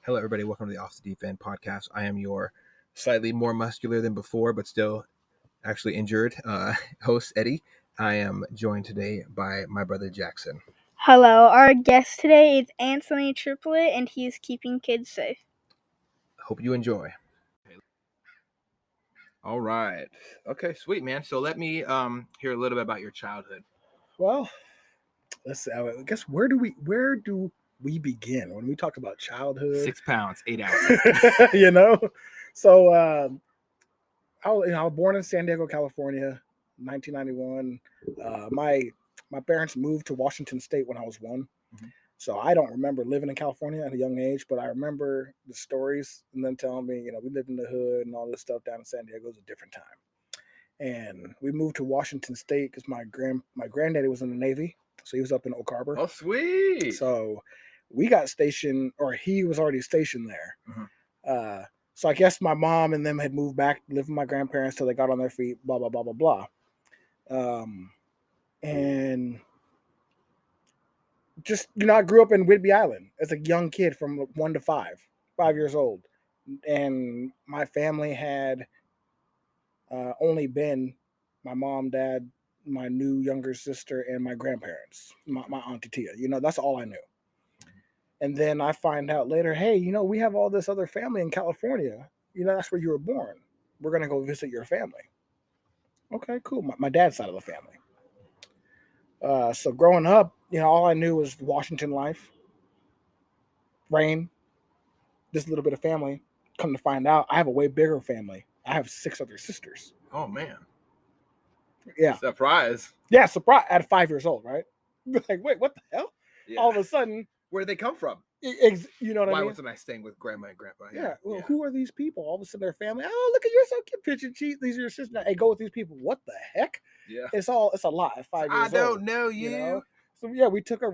Hello, everybody. Welcome to the Off the Deep End podcast. I am your slightly more muscular than before, but still actually injured host, Eddie. I am joined today by my brother, Jackson. Hello, our guest today is Anthony Triplet, and he is keeping kids safe. Hope you enjoy. All right. Okay, sweet, man. So let me hear a little bit about your childhood. Well, let's see. I guess where do we begin when we talk about childhood? 6 pounds, 8 ounces. So I was born in San Diego, California, 1991. My parents moved to Washington State when I was one. Mhm. So I don't remember living in California at a young age, but I remember the stories and them telling me, we lived in the hood and all this stuff down in San Diego. It was a different time. And we moved to Washington State because my granddaddy was in the Navy, so he was up in Oak Harbor. Oh, sweet. So we got stationed, or he was already stationed there. Mhm. So I guess my mom and them had moved back, lived with my grandparents till they got on their feet, blah, blah, blah, blah, blah. And just, I grew up in Whidbey Island as a young kid from 1 to 5 years old. And my family had only been my mom, dad, my new younger sister, and my grandparents, my auntie Tia. That's all I knew. And then I find out later, hey, we have all this other family in California. That's where you were born. We're going to go visit your family. Okay, cool. My dad's side of the family. So growing up, all I knew was Washington life, rain, just a little bit of family. Come to find out, I have a way bigger family. I have 6 other sisters. Oh, man. Yeah. Surprise. Yeah, surprise. At 5 years old, right? Like, wait, what the hell? Yeah. All of a sudden. Where did they come from? You know what I mean? Why wasn't I staying with grandma and grandpa? Yeah. Well, who are these people? All of a sudden, their family. Oh, look at you're so cute. Picture cheat. These are your sisters. Hey, go with these people. What the heck? Yeah. It's a lot at 5 years old. I don't know you. So yeah, we took a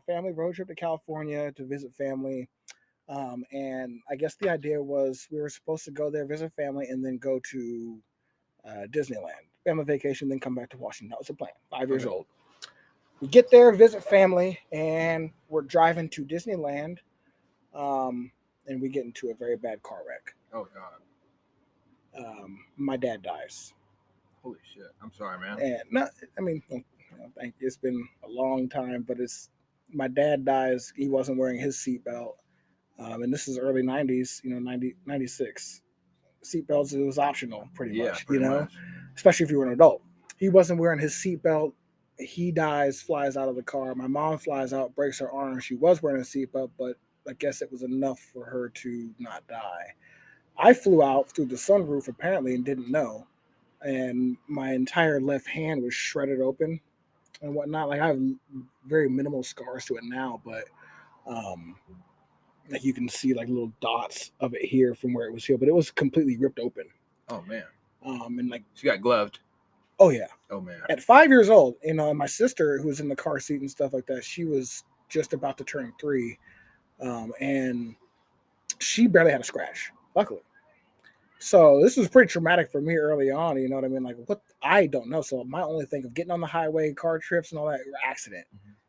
family road trip to California to visit family. And I guess the idea was we were supposed to go there, visit family, and then go to Disneyland, family vacation, then come back to Washington. That was the plan. 5 years old. We get there, visit family, and we're driving to Disneyland, and we get into a very bad car wreck. Oh, God. My dad dies. Holy shit. I'm sorry, man. And thank you. It's been a long time, but my dad dies. He wasn't wearing his seatbelt. And this is early 90s, 96. Seatbelts, it was optional pretty much, especially if you were an adult. He wasn't wearing his seatbelt. He dies, flies out of the car. My mom flies out, breaks her arm. She was wearing a seatbelt, but I guess it was enough for her to not die. I flew out through the sunroof apparently and didn't know. And my entire left hand was shredded open and whatnot. Like I have very minimal scars to it now, but like you can see like little dots of it here from where it was healed, but it was completely ripped open. Oh man. And like she got gloved. Oh yeah. Oh man. At 5 years old, and my sister who was in the car seat and stuff like that, she was just about to turn 3, and she barely had a scratch, luckily. So this was pretty traumatic for me early on. You know what I mean? Like what I don't know. So my only thing of getting on the highway, car trips, and all that accident.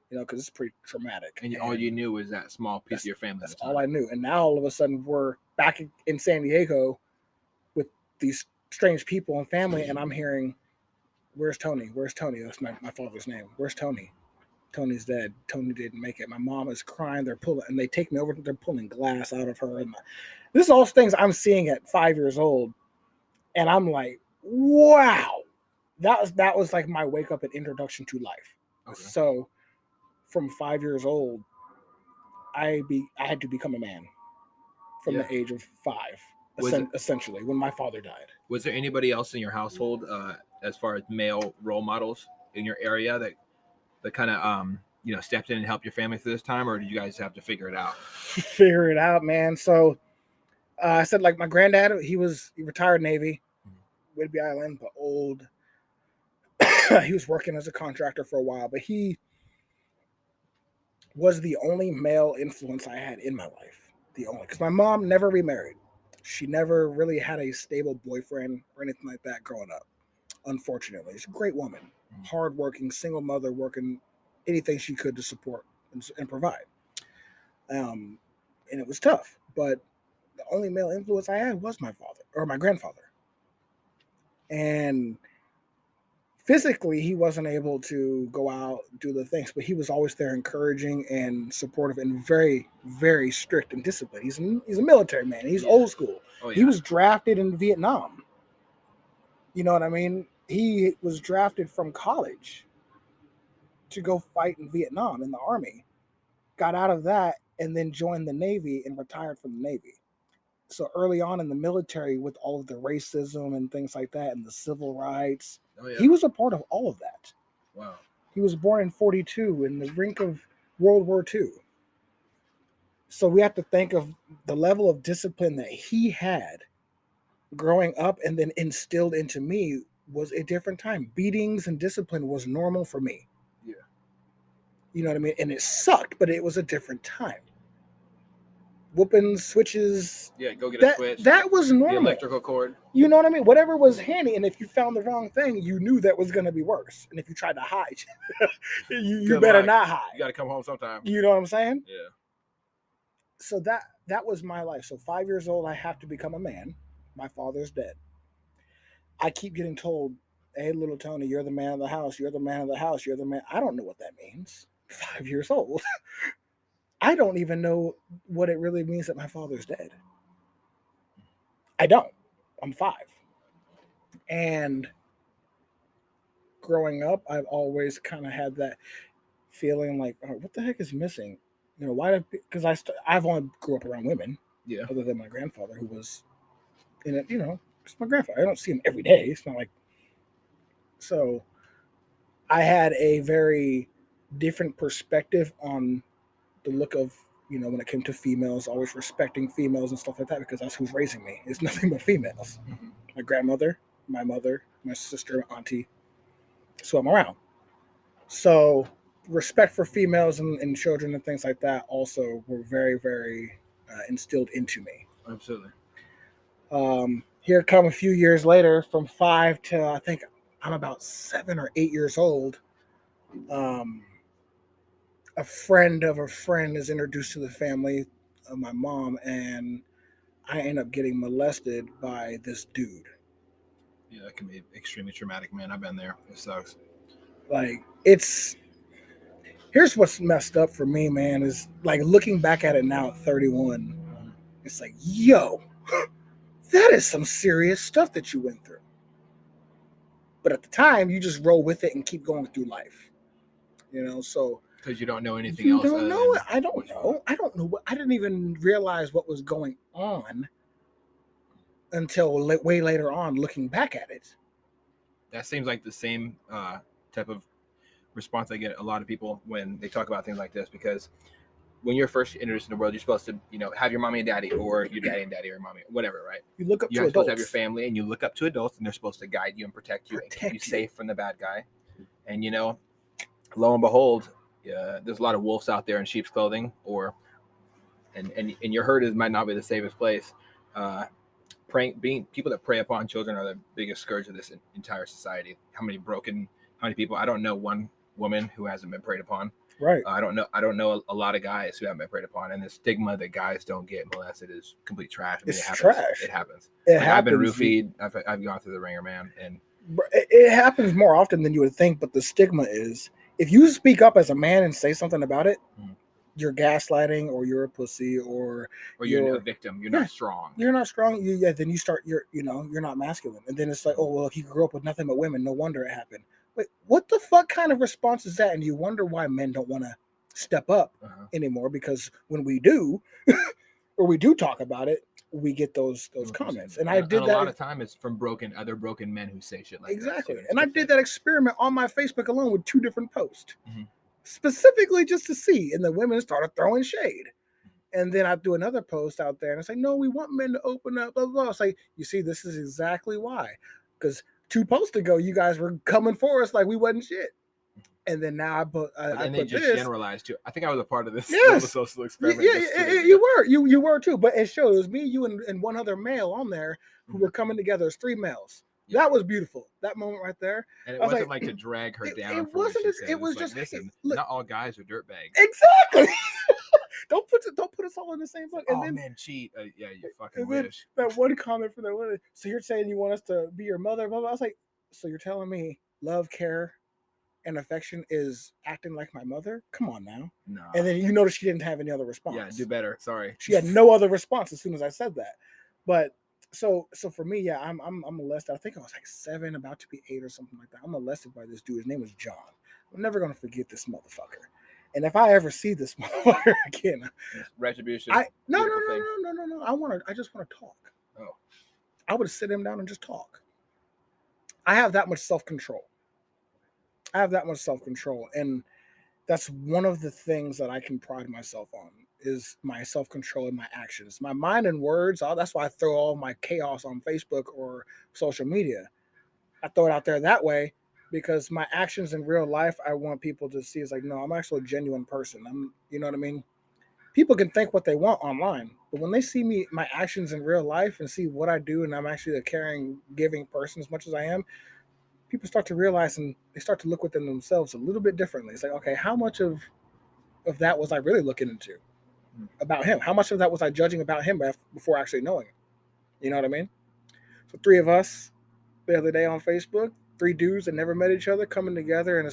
Because it's pretty traumatic. And all you knew was that small piece of your family. That's all I knew. And now all of a sudden we're back in San Diego with these strange people and family, and I'm hearing, "Where's Tony? Where's Tony?" That's my father's name. Where's Tony? Tony's dead. Tony didn't make it. My mom is crying. They're pulling, and they take me over. They're pulling glass out of her. And this is all things I'm seeing at 5 years old, and I'm like, wow, that was like my wake up and introduction to life. Okay. So from 5 years old, I had to become a man from the age of 5, essentially, when my father died. Was there anybody else in your household, as far as male role models in your area that kind of stepped in and helped your family through this time, or did you guys have to figure it out? Figure it out, man. So I said, like, my granddad, he retired Navy, Whidbey Island, but old. He was working as a contractor for a while, but he was the only male influence I had in my life. The only, because my mom never remarried. She never really had a stable boyfriend or anything like that growing up. Unfortunately, she's a great woman, hardworking, single mother, working anything she could to support and provide. And it was tough. But the only male influence I had was my father or my grandfather. And physically, he wasn't able to go out, do the things, but he was always there encouraging and supportive and very, very strict and disciplined. He's a military man. He's old school. Oh, He yeah. was drafted in Vietnam. You know what I mean? He was drafted from college to go fight in Vietnam in the army. Got out of that and then joined the Navy and retired from the Navy. So early on in the military, with all of the racism and things like that and the civil rights, Oh, yeah. he was a part of all of that. Wow. He was born in 42 in the brink of World War II. So we have to think of the level of discipline that he had growing up and then instilled into me was a different time. Beatings and discipline was normal for me. Yeah. You know what I mean? And it sucked, but it was a different time. Whoopings, switches. Yeah, go get a switch. That was The normal. electrical cord. You know what I mean? Whatever was handy, and if you found the wrong thing, you knew that was going to be worse. And if you tried to hide, you Good better luck. not hide. You got to come home sometime. You know what I'm saying? Yeah. So that was my life. So 5 years old, I have to become a man. My father's dead. I keep getting told, "Hey, little Tony, you're the man of the house. You're the man of the house. You're the man." I don't know what that means. 5 years old. I don't even know what it really means that my father's dead. I don't. I'm 5. And growing up, I've always kind of had that feeling like, oh, what the heck is missing? You know, why? Because I've only grew up around women, Yeah. other than my grandfather, who was in it. You know, it's my grandfather. I don't see him every day. It's not like so. I had a very different perspective on the look of, you know, when it came to females, always respecting females and stuff like that, because that's who's raising me. It's nothing but females. Mm-hmm. My grandmother, my mother, my sister, auntie. So I'm around. So respect for females and children and things like that also were very, very instilled into me. Absolutely. Here come a few years later, from 5 to I think I'm about 7 or 8 years old. A friend of a friend is introduced to the family of my mom, and I end up getting molested by this dude. Yeah, that can be extremely traumatic, man. I've been there. It sucks. Like, here's what's messed up for me, man, is like looking back at it now at 31, it's like, yo, that is some serious stuff that you went through. But at the time, you just roll with it and keep going through life. You know, so because you don't know anything you else. don't know it. I don't know. I don't know what. I didn't even realize what was going on until way later on, looking back at it. That seems like the same type of response I get a lot of people when they talk about things like this, because when you're first introduced in the world, you're supposed to, you know, have your mommy and daddy, or your daddy and daddy, or mommy, whatever, right? You look up You're to supposed adults. to have your family, and you look up to adults, and they're supposed to guide you and protect you and keep you safe from the bad guy. And, you know, lo and behold, there's a lot of wolves out there in sheep's clothing, or and your herd might not be the safest place. People that prey upon children are the biggest scourge of this entire society. How many people? I don't know one woman who hasn't been preyed upon. Right. I don't know a lot of guys who haven't been preyed upon, and the stigma that guys don't get molested is complete trash. I mean, It's trash. It happens. I've been roofied. I've gone through the ringer, man, and it happens more often than you would think. But the stigma is, if you speak up as a man and say something about it, you're gaslighting, or you're a pussy, or you're a victim. You're not strong. You're not strong. Then you start. You're not masculine, and then it's like, oh well, if you grew up with nothing but women, no wonder it happened. Wait, what the fuck kind of response is that? And you wonder why men don't want to step up anymore, because when we do, or we do talk about it, we get those comments. And I did that a lot of time. It's from other broken men who say shit like exactly. That. And I did that experiment on my Facebook alone with 2 different posts, specifically just to see. And the women started throwing shade. And then I do another post out there, and it's like, no, we want men to open up, blah, blah, blah. It's like, you see, this is exactly why. Because 2 posts ago, you guys were coming for us like we wasn't shit. And then now they just generalized too. I think I was a part of this social experiment. You were. You were too. But it showed it was me, you, and one other male on there who were coming together as 3 males. Yeah. That was beautiful. That moment right there. And it wasn't like to drag her down. It wasn't. It was like, just, listen, look, not all guys are dirtbags. Exactly. Don't put us all in the same book. And Oh then, man, cheat. Yeah, you fucking and then wish. that one comment for that one. So you're saying you want us to be your mother? Blah, blah. I was like, so you're telling me love, care, and affection is acting like my mother? Come on now. No. And then you notice she didn't have any other response. Yeah, do better. Sorry. She had no other response as soon as I said that. But so for me, yeah, I'm molested. I think I was like 7, about to be 8 or something like that. I'm molested by this dude. His name was John. I'm never gonna forget this motherfucker. And if I ever see this motherfucker again, retribution. No. I just want to talk. Oh. I would sit him down and just talk. I have that much self-control. And that's one of the things that I can pride myself on is my self-control and my actions. My mind and words, that's why I throw all my chaos on Facebook or social media. I throw it out there that way because my actions in real life, I want people to see is like, no, I'm actually a genuine person. You know what I mean? People can think what they want online, but when they see me, my actions in real life and see what I do, and I'm actually a caring, giving person as much as I am, people start to realize and they start to look within themselves a little bit differently. It's like, okay, how much of that was I really looking into about him? How much of that was I judging about him before actually knowing him? You know what I mean? So 3 of us the other day on Facebook, 3 dudes that never met each other coming together in a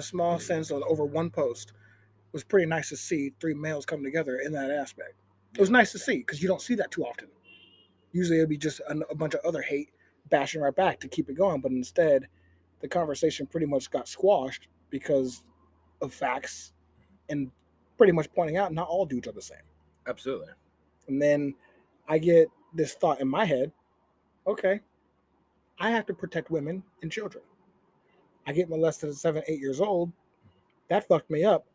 small sense over one post. It was pretty nice to see 3 males come together in that aspect. It was nice to see because you don't see that too often. Usually it'd be just a bunch of other hate bashing right back to keep it going, but instead the conversation pretty much got squashed because of facts and pretty much pointing out not all dudes are the same. Absolutely. And then I get this thought in my head, okay, I have to protect women and children. I get molested at 7, 8 years old. That fucked me up.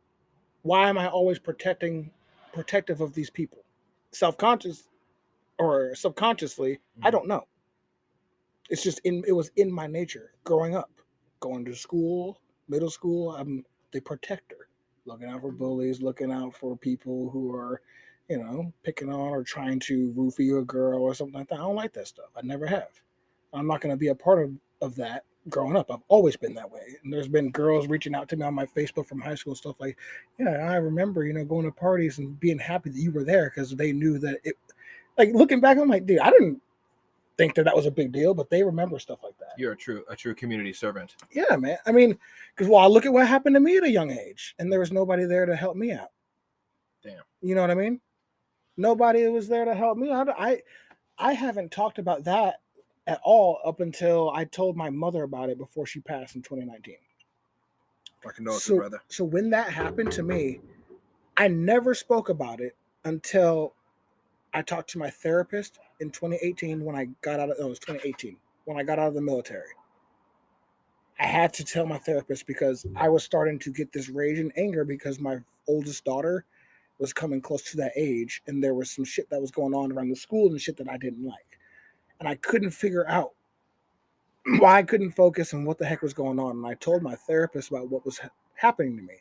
Why am I always protective of these people? Self-conscious or subconsciously, I don't know. It's just it was in my nature growing up, going to school, middle school. I'm the protector, looking out for bullies, looking out for people who are, picking on or trying to roofie a girl or something like that. I don't like that stuff. I never have. I'm not going to be a part of that growing up. I've always been that way. And there's been girls reaching out to me on my Facebook from high school, stuff like, yeah, I remember, going to parties and being happy that you were there because they knew that it, like looking back, I'm like, dude, I didn't think that was a big deal, but they remember stuff like that. You're a true community servant. Yeah, man. I mean, because look at what happened to me at a young age, and there was nobody there to help me out. Damn. You know what I mean? Nobody was there to help me out. I haven't talked about that at all up until I told my mother about it before she passed in 2019. My condolences, brother. So when that happened to me, I never spoke about it until I talked to my therapist in 2018 when I got out of, it was 2018, when I got out of the military. I had to tell my therapist because I was starting to get this rage and anger because my oldest daughter was coming close to that age and there was some shit that was going on around the school and shit that I didn't like. And I couldn't figure out why I couldn't focus on what the heck was going on. And I told my therapist about what was happening to me.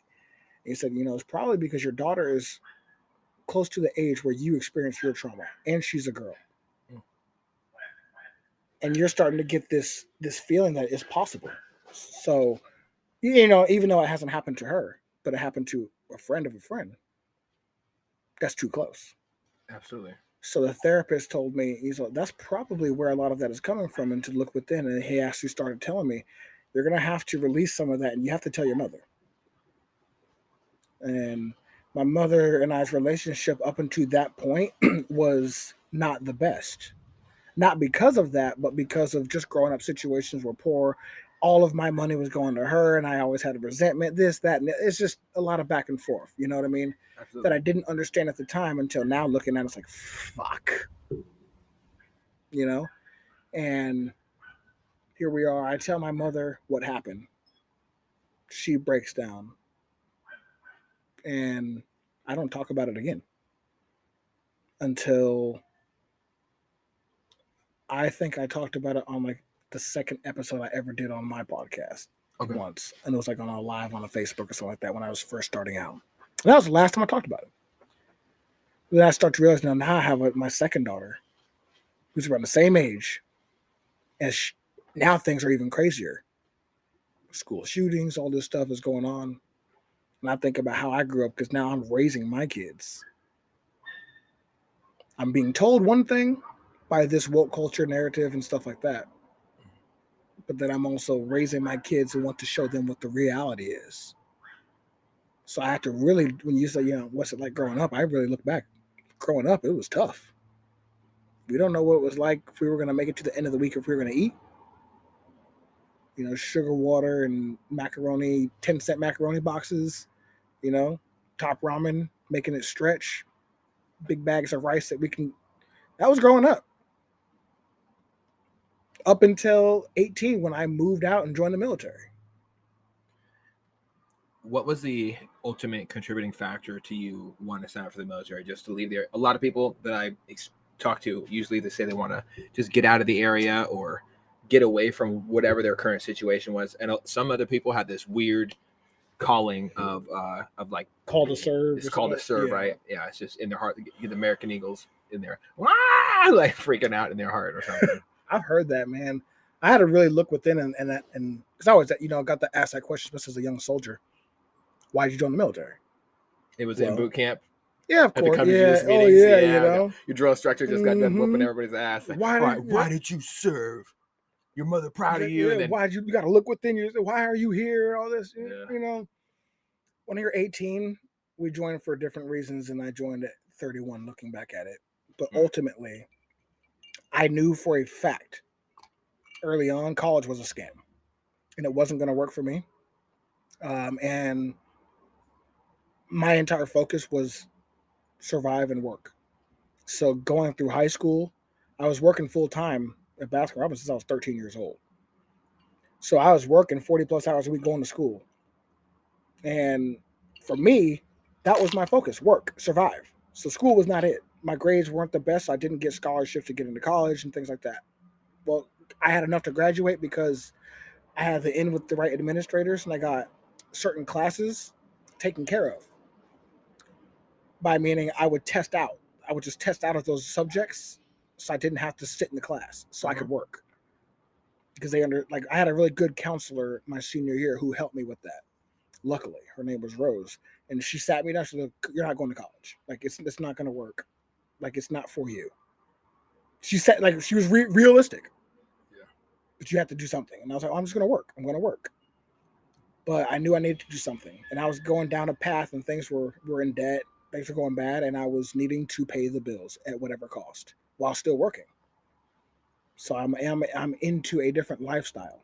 And he said, it's probably because your daughter is close to the age where you experienced your trauma and she's a girl. And you're starting to get this feeling that it's possible. So, even though it hasn't happened to her, but it happened to a friend of a friend, that's too close. Absolutely. So the therapist told me, he's like, that's probably where a lot of that is coming from, and to look within. And he actually started telling me, you're going to have to release some of that, and you have to tell your mother. And my mother and I's relationship up until that point was not the best. Not because of that, but because of just growing up situations where poor, all of my money was going to her, and I always had a resentment, this, that, and it's just a lot of back and forth. You know what I mean? Absolutely. That I didn't understand at the time until now looking at it, it's like, fuck. And here we are. I tell my mother what happened. She breaks down. And I don't talk about it again until I think I talked about it on like the second episode I ever did on my podcast once. And it was like on a live on a Facebook or something like that when I was first starting out. And that was the last time I talked about it. Then I start to realize now I have my second daughter who's around the same age. And now things are even crazier. School shootings, all this stuff is going on. And I think about how I grew up because now I'm raising my kids. I'm being told one thing by this woke culture narrative and stuff like that. But then I'm also raising my kids and want to show them what the reality is. So I have to really, when you say, what's it like growing up? I really look back. Growing up, it was tough. We don't know what it was like if we were going to make it to the end of the week, if we were going to eat. Sugar water and macaroni, 10-cent macaroni boxes, top ramen, making it stretch, big bags of rice that was growing up. Up until 18 when I moved out and joined the military. What was the ultimate contributing factor to you wanting to sign up for the military, just to leave there? A lot of people that I talk to, usually they say they want to just get out of the area or get away from whatever their current situation was. And some other people had this weird calling of like call to serve. It's called to serve, yeah. Right? Yeah, it's just in their heart. The American Eagles in there, like freaking out in their heart or something. I've heard that, man. I had to really look within and because I always, got to ask that question, especially as a young soldier. Why did you join the military? It was in boot camp. Yeah, of course. Yeah. Oh, yeah. Your drill instructor just got done whooping everybody's ass. Why did you serve? Your mother proud of you. Yeah, and then why you got to look within you. Why are you here? All this, When you're 18, we joined for different reasons, and I joined at 31. Looking back at it, but ultimately, I knew for a fact early on college was a scam, and it wasn't going to work for me. And my entire focus was survive and work. So going through high school, I was working full time at Baskin Robbins since I was 13 years old. So I was working 40 plus hours a week going to school. And for me, that was my focus, work, survive. So school was not it. My grades weren't the best. So I didn't get scholarships to get into college and things like that. Well, I had enough to graduate because I had the in with the right administrators and I got certain classes taken care of. By meaning I would test out. I would just test out of those subjects so I didn't have to sit in the class so I could work. Because I had a really good counselor my senior year who helped me with that. Luckily, her name was Rose. And she sat me down. She said, "You're not going to college. Like, it's not going to work. Like, it's not for you." She said, she was realistic. Yeah. But you have to do something. And I was like, I'm just going to work. I'm going to work. But I knew I needed to do something. And I was going down a path and things were in debt. Things were going bad. And I was needing to pay the bills at whatever cost while still working. So I'm into a different lifestyle.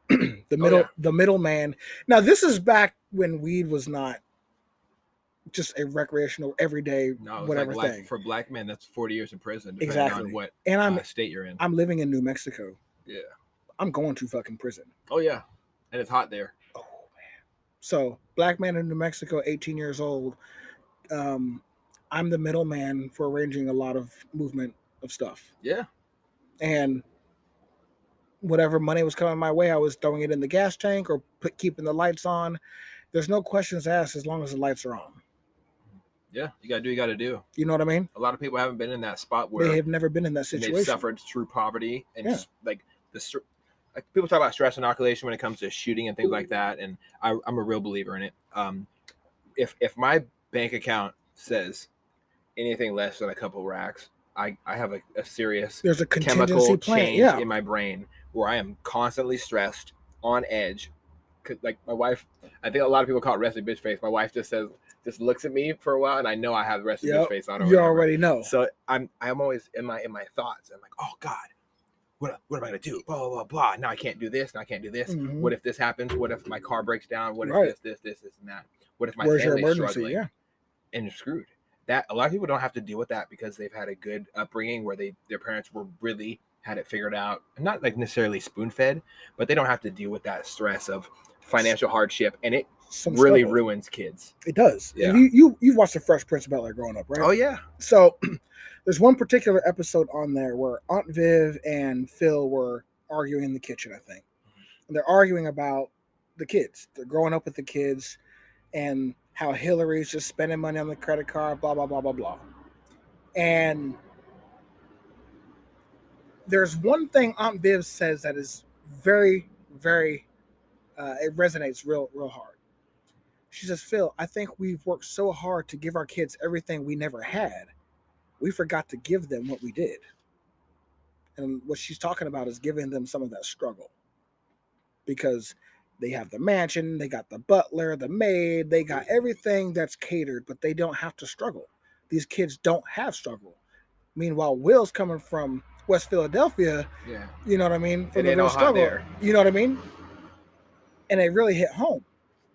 The middleman. Now this is back when weed was not just a recreational everyday whatever thing. For black men, that's 40 years in prison, depending on what state you're in. I'm living in New Mexico. Yeah, I'm going to fucking prison. Oh yeah, and it's hot there. Oh man. So black man in New Mexico, 18 years old. I'm the middleman for arranging a lot of movement of stuff. Yeah. And whatever money was coming my way, I was throwing it in the gas tank or keeping the lights on. There's no questions asked as long as the lights are on. Yeah, you gotta do what you gotta do. You know what I mean? A lot of people haven't been in that spot where they have never been in that situation. They've suffered through poverty and people talk about stress inoculation when it comes to shooting and things like that, and I'm a real believer in it. If my bank account says anything less than a couple racks, I have a serious chemical change in my brain where I am constantly stressed, on edge. Like my wife, I think a lot of people call it resting bitch face. My wife just looks at me for a while, and I know I have resting bitch face on. You already know. So I'm always in my thoughts. I'm like, oh God, what am I gonna do? Blah blah blah blah. Now I can't do this. Now I can't do this. Mm-hmm. What if this happens? What if my car breaks down? What if this and that? What if my family's struggling? Yeah. And you're screwed. That a lot of people don't have to deal with that because they've had a good upbringing where their parents were really had it figured out. Not like necessarily spoon fed, but they don't have to deal with that stress of financial hardship, and it really ruins kids. It does. Yeah. You've watched The Fresh Prince of Bel-Air growing up, right? Oh yeah. So there's one particular episode on there where Aunt Viv and Phil were arguing in the kitchen, I think. And they're arguing about the kids. They're growing up with the kids and how Hillary's just spending money on the credit card, blah, blah, blah, blah, blah. And there's one thing Aunt Viv says that is very, very, it resonates real, real hard. She says, Phil, I think we've worked so hard to give our kids everything we never had. We forgot to give them what we did. And what she's talking about is giving them some of that struggle because they have the mansion, they got the butler, the maid, they got everything that's catered, but they don't have to struggle. These kids don't have struggle. Meanwhile, Will's coming from West Philadelphia, Yeah. you know what I mean? From It the ain't real all hot struggle. there. You know what I mean? And it really hit home.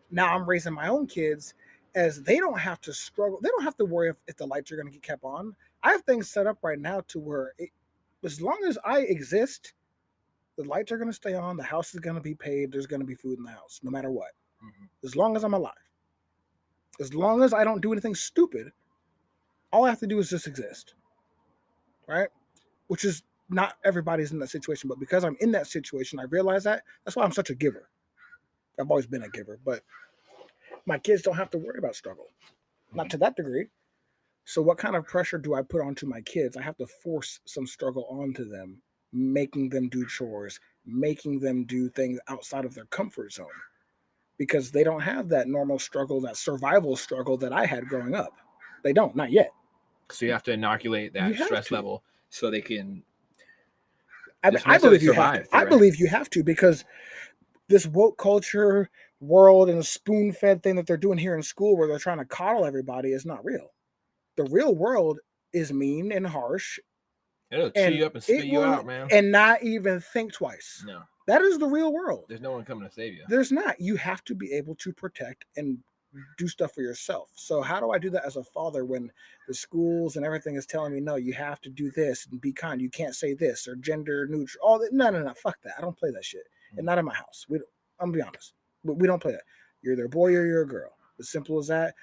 Now I'm raising my own kids as they don't have to struggle. They don't have to worry if the lights are going to get kept on. I have things set up right now to where as long as I exist, the lights are going to stay on. The house is going to be paid. There's going to be food in the house, no matter what. Mm-hmm. As long as I'm alive. As long as I don't do anything stupid, all I have to do is just exist. Right? Which is not everybody's in that situation, but because I'm in that situation, I realize that. That's why I'm such a giver. I've always been a giver, but my kids don't have to worry about struggle. Not to that degree. So what kind of pressure do I put onto my kids? I have to force some struggle onto them, making them do chores, making them do things outside of their comfort zone, because they don't have that normal struggle, that survival struggle that I had growing up. They don't, not yet. So you have to inoculate that stress level so they can. I believe you have to. I believe you have to, because this woke culture world and a spoon-fed thing that they're doing here in school where they're trying to coddle everybody is not real. The real world is mean and harsh. It'll chew you up and spit you out, man. And not even think twice. No. That is the real world. There's no one coming to save you. There's not. You have to be able to protect and do stuff for yourself. So how do I do that as a father when the schools and everything is telling me, no, you have to do this and be kind. You can't say this or gender neutral. All that. No. Fuck that. I don't play that shit. Mm-hmm. And not in my house. I'm going to be honest. We don't play that. You're either a boy or you're a girl. As simple as that.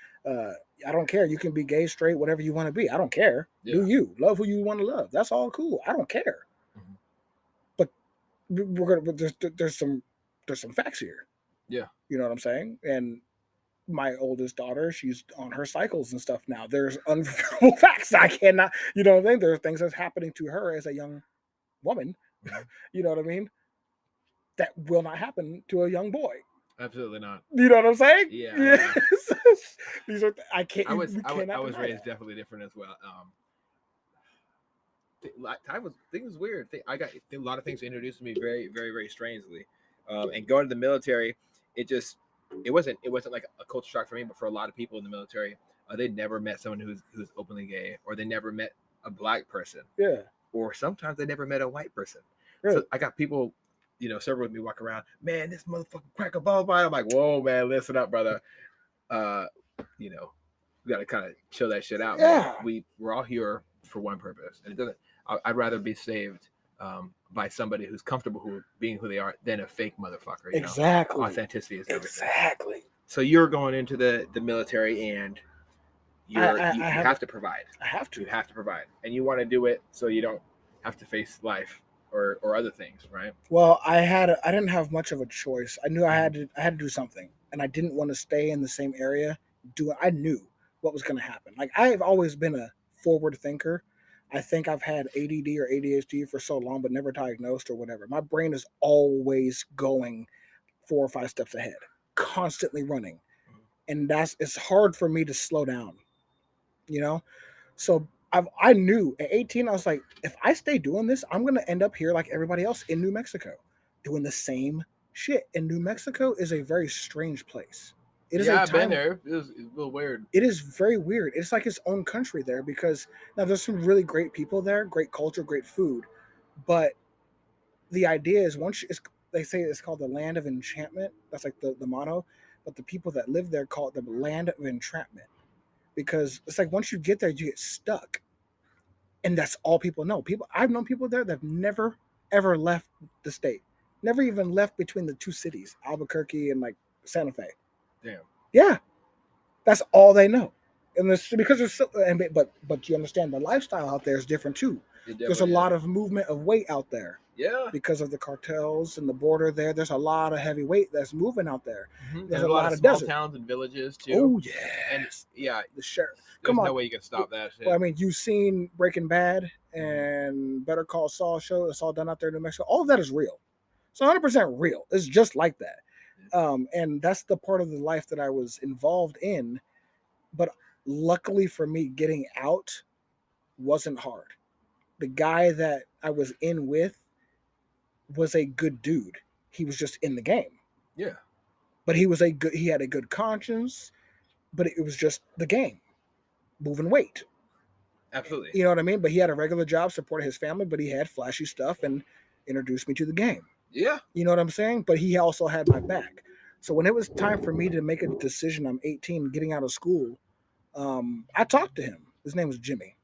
I don't care. You can be gay, straight, whatever you want to be. I don't care. Yeah. Do you. Love who you want to love. That's all cool. I don't care. Mm-hmm. But there's some facts here. Yeah. You know what I'm saying? And my oldest daughter, she's on her cycles and stuff now. There's unforgivable facts. I cannot, you know what I mean? There are things that's happening to her as a young woman, mm-hmm. You know what I mean? That will not happen to a young boy. Absolutely not. You know what I'm saying? Yeah. These are I can't. I was raised definitely different as well. Thing was weird. I got a lot of things introduced to me very, very, very strangely. And going to the military, it wasn't like a culture shock for me, but for a lot of people in the military, they'd never met someone who's openly gay, or they never met a black person. Yeah. Or sometimes they never met a white person. Really? So I got people, several of me walk around, man, this motherfucking cracker ball bite. I'm like, whoa, man, listen up, brother. We got to kind of chill that shit out. Yeah. Man. We're all here for one purpose, and it doesn't. I'd rather be saved by somebody who's comfortable being who they are than a fake motherfucker. Exactly. Authenticity is everything. Exactly. So you're going into the military, and you have to provide. I have to. You have to provide, and you want to do it so you don't have to face life or other things, right? Well, I didn't have much of a choice. I knew I had to do something, and I didn't want to stay in the same area. I knew what was going to happen. Like, I've always been a forward thinker. I think I've had ADD or ADHD for so long, but never diagnosed or whatever. My brain is always going 4 or 5 steps ahead, constantly running. And it's hard for me to slow down, So I knew at 18, I was like, if I stay doing this, I'm going to end up here like everybody else in New Mexico, doing the same shit. And New Mexico is a very strange place. I've been there. It's a little weird. It is very weird. It's like its own country there, because now there's some really great people there, great culture, great food. But the idea is they say it's called the land of enchantment. That's like the motto. But the people that live there call it the land of entrapment, because it's like once you get there, you get stuck. And that's all people know. I've known people there that have never, ever left the state. Never even left between the 2 cities, Albuquerque and like Santa Fe. Damn. Yeah, that's all they know, and it's because there's but you understand the lifestyle out there is different too. There's a lot of movement of weight out there. Yeah, because of the cartels and the border there. There's a lot of heavy weight that's moving out there. Mm-hmm. There's a lot of small towns and villages too. Oh yeah, and the sheriff. There's no way you can stop that shit. Well, I mean, you've seen Breaking Bad and Better Call Saul show. It's all done out there in New Mexico. All of that is real. It's 100% real. It's just like that. And that's the part of the life that I was involved in. But luckily for me, getting out wasn't hard. The guy that I was in with was a good dude. He was just in the game. Yeah. But he had a good conscience, but it was just the game. Moving weight. Absolutely. You know what I mean? But he had a regular job supporting his family, but he had flashy stuff and introduced me to the game. Yeah. You know what I'm saying? But he also had my back. So when it was time for me to make a decision, I'm 18, getting out of school, I talked to him. His name was Jimmy.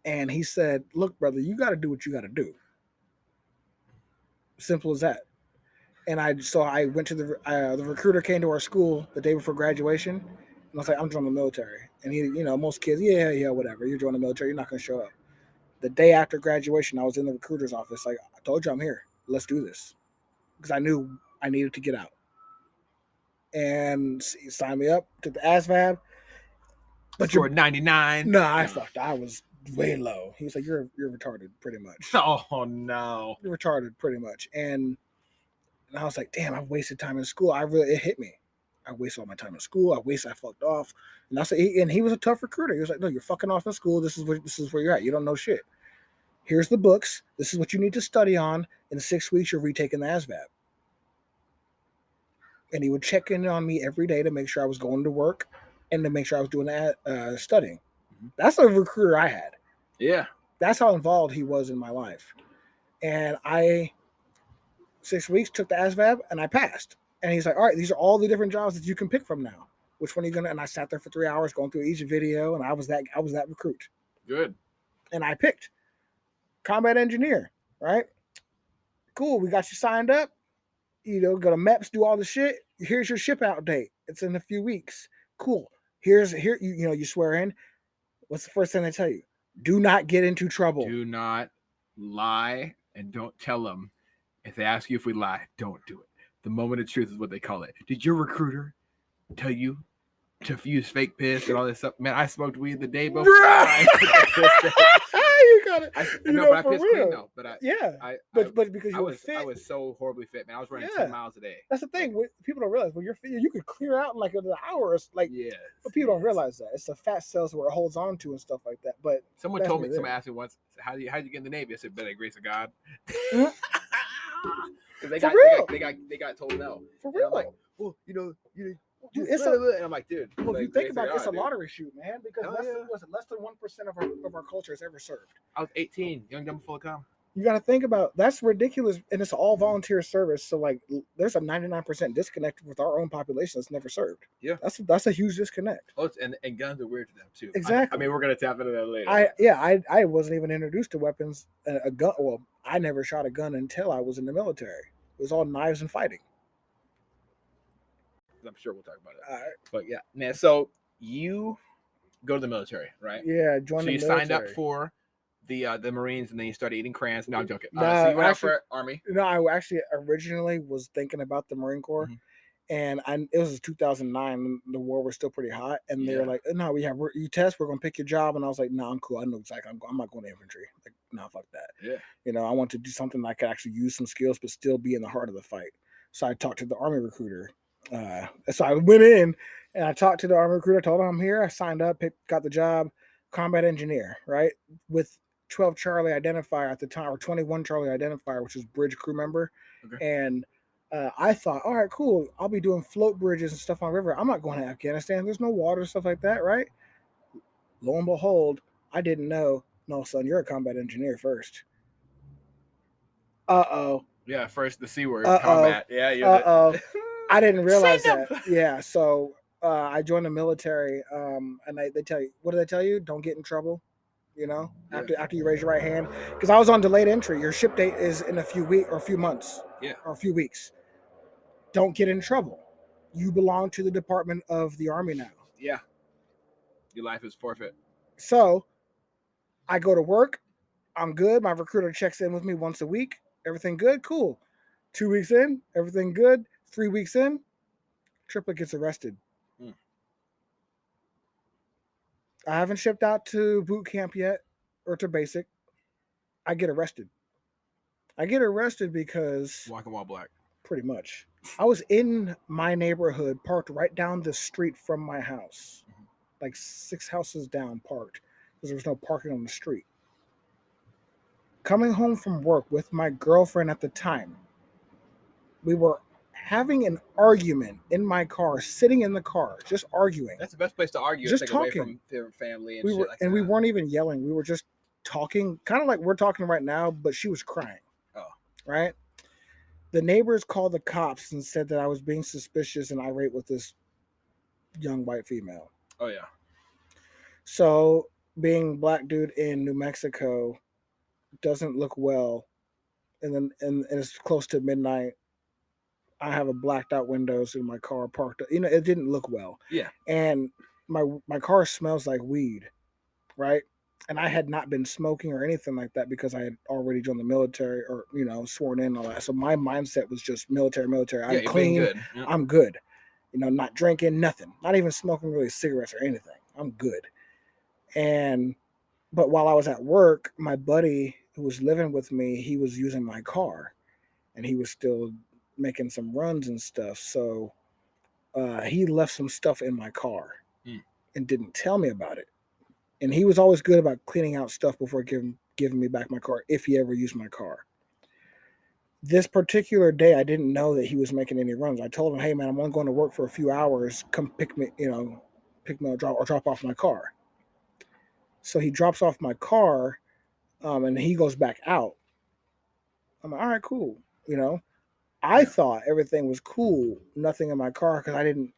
And he said, look, brother, you got to do what you got to do. Simple as that. And I went to the recruiter came to our school the day before graduation. And I was like, I'm joining the military. And he, most kids, yeah, whatever. You're joining the military. You're not going to show up. The day after graduation, I was in the recruiter's office. Like, I told you I'm here. Let's do this. Because I knew I needed to get out. And he signed me up, took the ASVAB. But you're 99. No, I fucked. I was way low. He was like, you're retarded, pretty much. Oh, no. You're retarded, pretty much. And I was like, damn, I've wasted time in school. It hit me. I wasted all my time in school. I fucked off. And I said, he was a tough recruiter. He was like, no, you're fucking off in school. This is where you're at. You don't know shit. Here's the books. This is what you need to study on. In 6 weeks, you're retaking the ASVAB. And he would check in on me every day to make sure I was going to work and to make sure I was doing studying. That's the recruiter I had. Yeah. That's how involved he was in my life. And 6 weeks, took the ASVAB, and I passed. And he's like, all right, these are all the different jobs that you can pick from now. Which one are you going to? And I sat there for 3 hours going through each video, and I was that recruit. Good. And I picked combat engineer, right? Cool, we got you signed up. Go to MEPS, do all the shit. Here's your ship out date. It's in a few weeks. Cool. Here you swear in. What's the first thing they tell you? Do not get into trouble. Do not lie and don't tell them. If they ask you if we lie, don't do it. The moment of truth is what they call it. Did your recruiter tell you to use fake piss and all this stuff? Man, I smoked weed the day before. You got it. I pissed clean though. But because you were fit. I was so horribly fit, man. I was running 10 miles a day. That's the thing. People don't realize when you're fit, you could clear out in like an hour. Like, but people don't realize that it's the fat cells where it holds on to and stuff like that. But someone asked me once, how do you get in the Navy? I said, by the grace of God. They got told no. For real. I'm like, well, dude, and I'm like, dude. Well, if you think about it, it's a lottery shoot, man. Because less than 1% of our culture has ever served. I was 18, young, dumb, full of cum. You got to think about that's ridiculous, and it's all volunteer service. So like, there's a 99% disconnect with our own population that's never served. Yeah, that's a huge disconnect. Oh, and guns are weird to them too. Exactly. I mean, we're gonna tap into that later. I wasn't even introduced to weapons. A gun. Well, I never shot a gun until I was in the military. It was all knives and fighting. I'm sure we'll talk about it. But yeah, man. So you go to the military, right? Yeah, joined the military. So you signed up for the Marines, and then you started eating crayons. No, I'm joking. So you went out for Army. No, I actually originally was thinking about the Marine Corps, and it was 2009. The war was still pretty hot, and they were like, "No, you test. We're gonna pick your job." And I was like, "No, I'm cool. I know exactly. I'm not going to infantry. Like, no, fuck that. Yeah. I want to do something that I could actually use some skills, but still be in the heart of the fight." So I talked to the Army recruiter. So I went in and I talked to the Army recruiter. I told him I'm here. I signed up, got the job, combat engineer, right? With 12 Charlie identifier at the time, or 21 Charlie identifier, which is bridge crew member. Okay. And I thought, all right, cool. I'll be doing float bridges and stuff on the river. I'm not going to Afghanistan. There's no water, stuff like that, right? Lo and behold, I didn't know. No, son, you're a combat engineer first. Yeah, first the C word, combat. Yeah, I didn't realize that. Yeah, so I joined the military, and they tell you, what do they tell you? Don't get in trouble, after you raise your right hand. Because I was on delayed entry. Your ship date is in a few weeks or a few months. Yeah. Or a few weeks. Don't get in trouble. You belong to the Department of the Army now. Yeah. Your life is forfeit. So I go to work. I'm good. My recruiter checks in with me once a week. Everything good? Cool. 2 weeks in, everything good. 3 weeks in, Triplet gets arrested. I haven't shipped out to boot camp yet or to basic. I get arrested. I get arrested because... Walking while black. Pretty much. I was in my neighborhood, parked right down the street from my house, like 6 houses down, parked because there was no parking on the street. Coming home from work with my girlfriend at the time, we were having an argument in my car, sitting in the car, just arguing. That's the best place to argue. Just It's like talking. away from family and We shit were, like and that. we weren't even yelling. We were just talking, kind of like we're talking right now, but she was crying. Oh. Right? The neighbors called the cops and said that I was being suspicious and irate with this young white female. Oh yeah. So being black dude in New Mexico doesn't look well, and then and it's close to midnight. I have a blacked out windows in my car parked. It didn't look well. Yeah. And my car smells like weed, right? And I had not been smoking or anything like that because I had already joined the military or sworn in and all that. So my mindset was just military. Yeah, I'm clean. good. Yeah. I'm good. Not drinking, nothing. Not even smoking really cigarettes or anything. I'm good. But while I was at work, my buddy who was living with me, he was using my car, and he was still making some runs and stuff. So he left some stuff in my car and didn't tell me about it. And he was always good about cleaning out stuff before giving me back my car if he ever used my car. This particular day, I didn't know that he was making any runs. I told him, "Hey man, I'm only going to work for a few hours. Come pick me or drop off my car." So he drops off my car, and he goes back out. I'm like, all right, cool. I thought everything was cool, nothing in my car, because I didn't